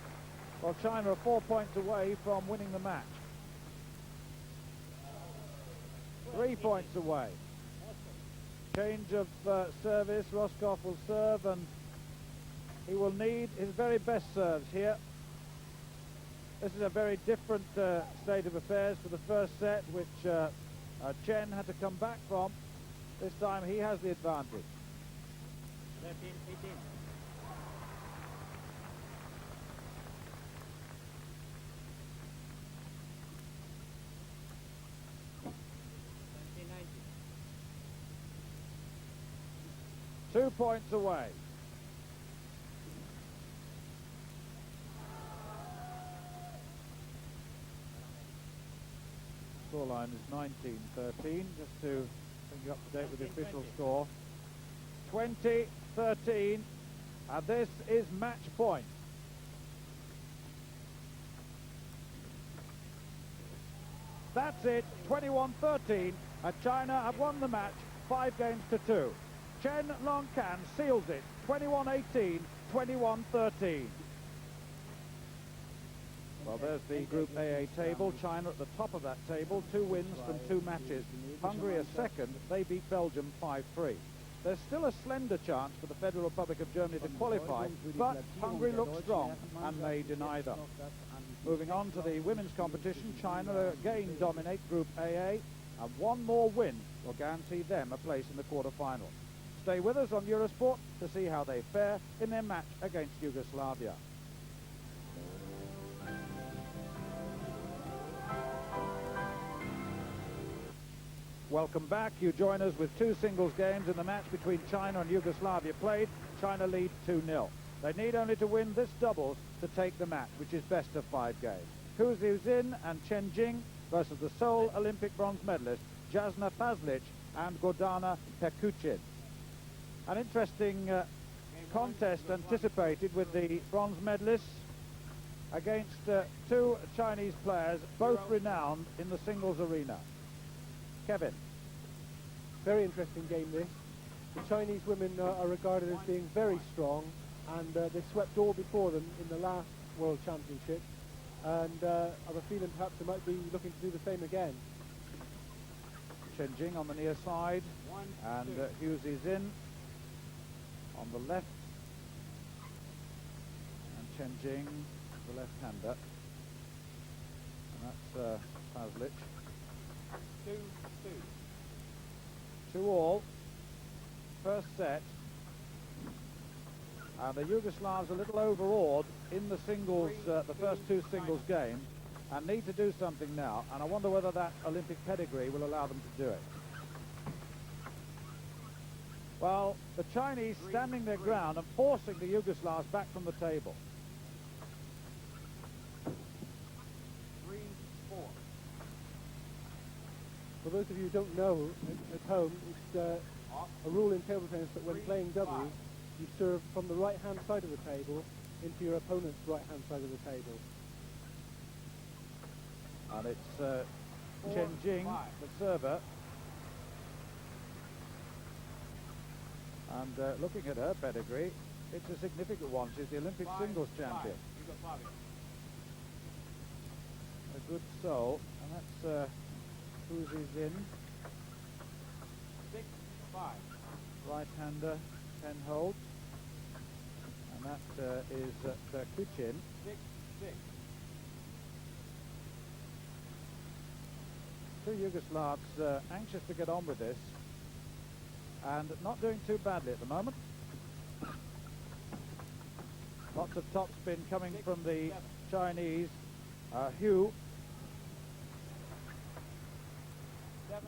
Speaker 1: Well, China are 4 points away from winning the match. 3 points away. Change of service. Roscoff will serve, and he will need his very best serves here. This is a very different state of affairs to the first set, which Chen had to come back from. This time he has the advantage.
Speaker 5: 13, 18. 19.
Speaker 1: 2 points away. Scoreline is 19-13, just to bring you up to date with the official score. 20-13, and this is match point. That's it, 21-13, and China have won the match 5 games to 2. Chen Long Kan seals it, 21-18, 21-13. Well, there's the Group AA table. China at the top of that table, 2 wins from 2 matches. Hungary are second. They beat Belgium 5-3. There's still a slender chance for the Federal Republic of Germany to qualify, but Hungary looks strong and may deny them. Moving on to the women's competition, China again dominate Group AA, and one more win will guarantee them a place in the quarter-final. Stay with us on EuroSport to see how they fare in their match against Yugoslavia. Welcome back. You join us with two singles games in the match between China and Yugoslavia played. China lead 2-0. They need only to win this doubles to take the match, which is best of 5 games. Hu Ziuzin and Chen Jing versus the Seoul Olympic bronze medalist Jasna Fazlic and Gordana Pekuchin. An interesting contest anticipated with the bronze medalists against two Chinese players, both renowned in the singles arena. Kevin.
Speaker 2: Very interesting game this. The Chinese women are regarded as being very strong, and they swept all before them in the last World Championship, and I have a feeling perhaps they might be looking to do the same again.
Speaker 1: Chen Jing on the near side, and Hu Zizin on the left, and Chen Jing, the left-hander, and that's Fazlic. 2 all, first set, and the Yugoslavs a little overawed in the singles, the first 2 singles games, and need to do something now, and I wonder whether that Olympic pedigree will allow them to do it. Well, the Chinese standing their ground and forcing the Yugoslavs back from the table.
Speaker 6: 3-4.
Speaker 2: For those of you who don't know, at home, it's a rule in table tennis that when playing doubles, you serve from the right-hand side of the table into your opponent's right-hand side of the table.
Speaker 1: And it's Chen Jing, the server. And looking at her pedigree, it's a significant one. She's the Olympic singles champion. A good soul, and that's Hu Zizin.
Speaker 6: 6-5.
Speaker 1: Right-hander, 10 holds. And that is Pekuchin.
Speaker 6: 6-6.
Speaker 1: Two Yugoslavs anxious to get on with this, and not doing too badly at the moment. Lots of topspin coming from the Chinese. Hu.
Speaker 6: 7-7.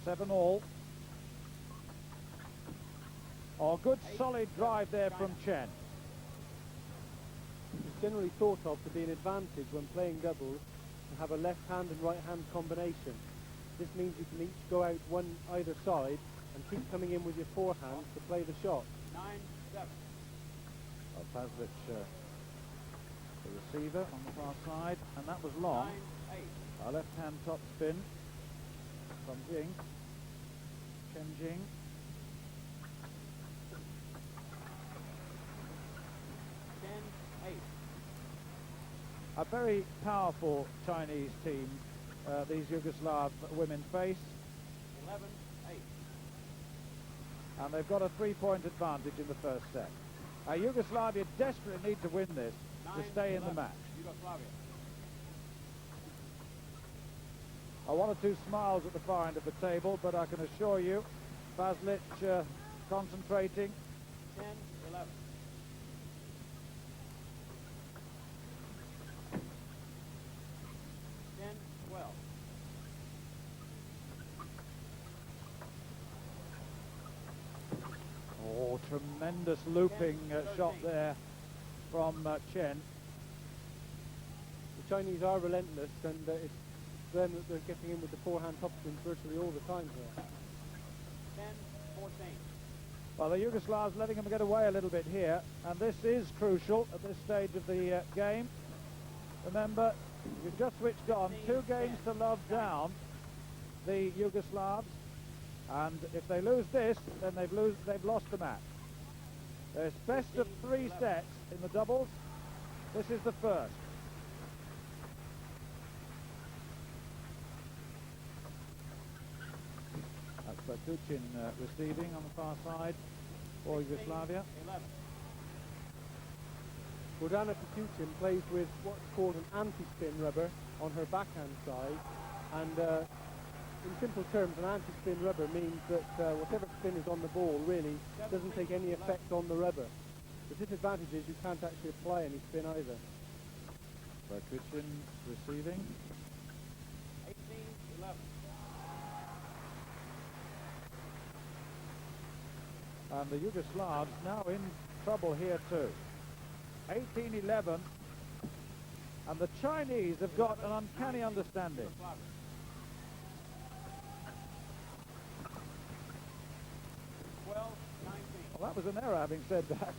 Speaker 1: 7 all. Oh, good solid drive there from Chen.
Speaker 2: It's generally thought of to be an advantage when playing doubles to have a left-hand and right-hand combination. This means you can each go out one either side and keep coming in with your forehand to play the shot.
Speaker 6: 9-7.
Speaker 1: Well, Fazlic, the receiver on the far side, and that was long.
Speaker 6: 9-8.
Speaker 1: Our left-hand top spin from Jing. Chen Jing. A very powerful Chinese team these Yugoslav women face.
Speaker 6: 11-8.
Speaker 1: And they've got a 3-point advantage in the first set. Yugoslavia desperately need to win this to stay in the match.
Speaker 6: Yugoslavia.
Speaker 1: One or two smiles at the far end of the table, but I can assure you, Fazlic concentrating.
Speaker 6: 10-11.
Speaker 1: Oh, tremendous looping shot there from Chen.
Speaker 2: The Chinese are relentless, and it's them that they're getting in with the forehand topspin virtually all the time here.
Speaker 6: 10-14.
Speaker 1: Well, the Yugoslavs letting them get away a little bit here, and this is crucial at this stage of the game. Remember, you've just switched on 2 games to love down the Yugoslavs, and if they lose this, then they've lost the match. There's best of 3 sets in the doubles. This is the first. That's Pekuchin receiving on the far side for Yugoslavia.
Speaker 6: 11.
Speaker 2: Bordana Kukuchin plays with what's called an anti-spin rubber on her backhand side, and in simple terms, an anti-spin rubber means that whatever spin is on the ball really doesn't take any effect on the rubber. The disadvantage is you can't actually apply any spin either.
Speaker 1: Kukuchin receiving.
Speaker 5: 18-11.
Speaker 1: And the Yugoslavs now in trouble here too. 18-11. And the Chinese have got an uncanny understanding. Well, that was an error, having said that.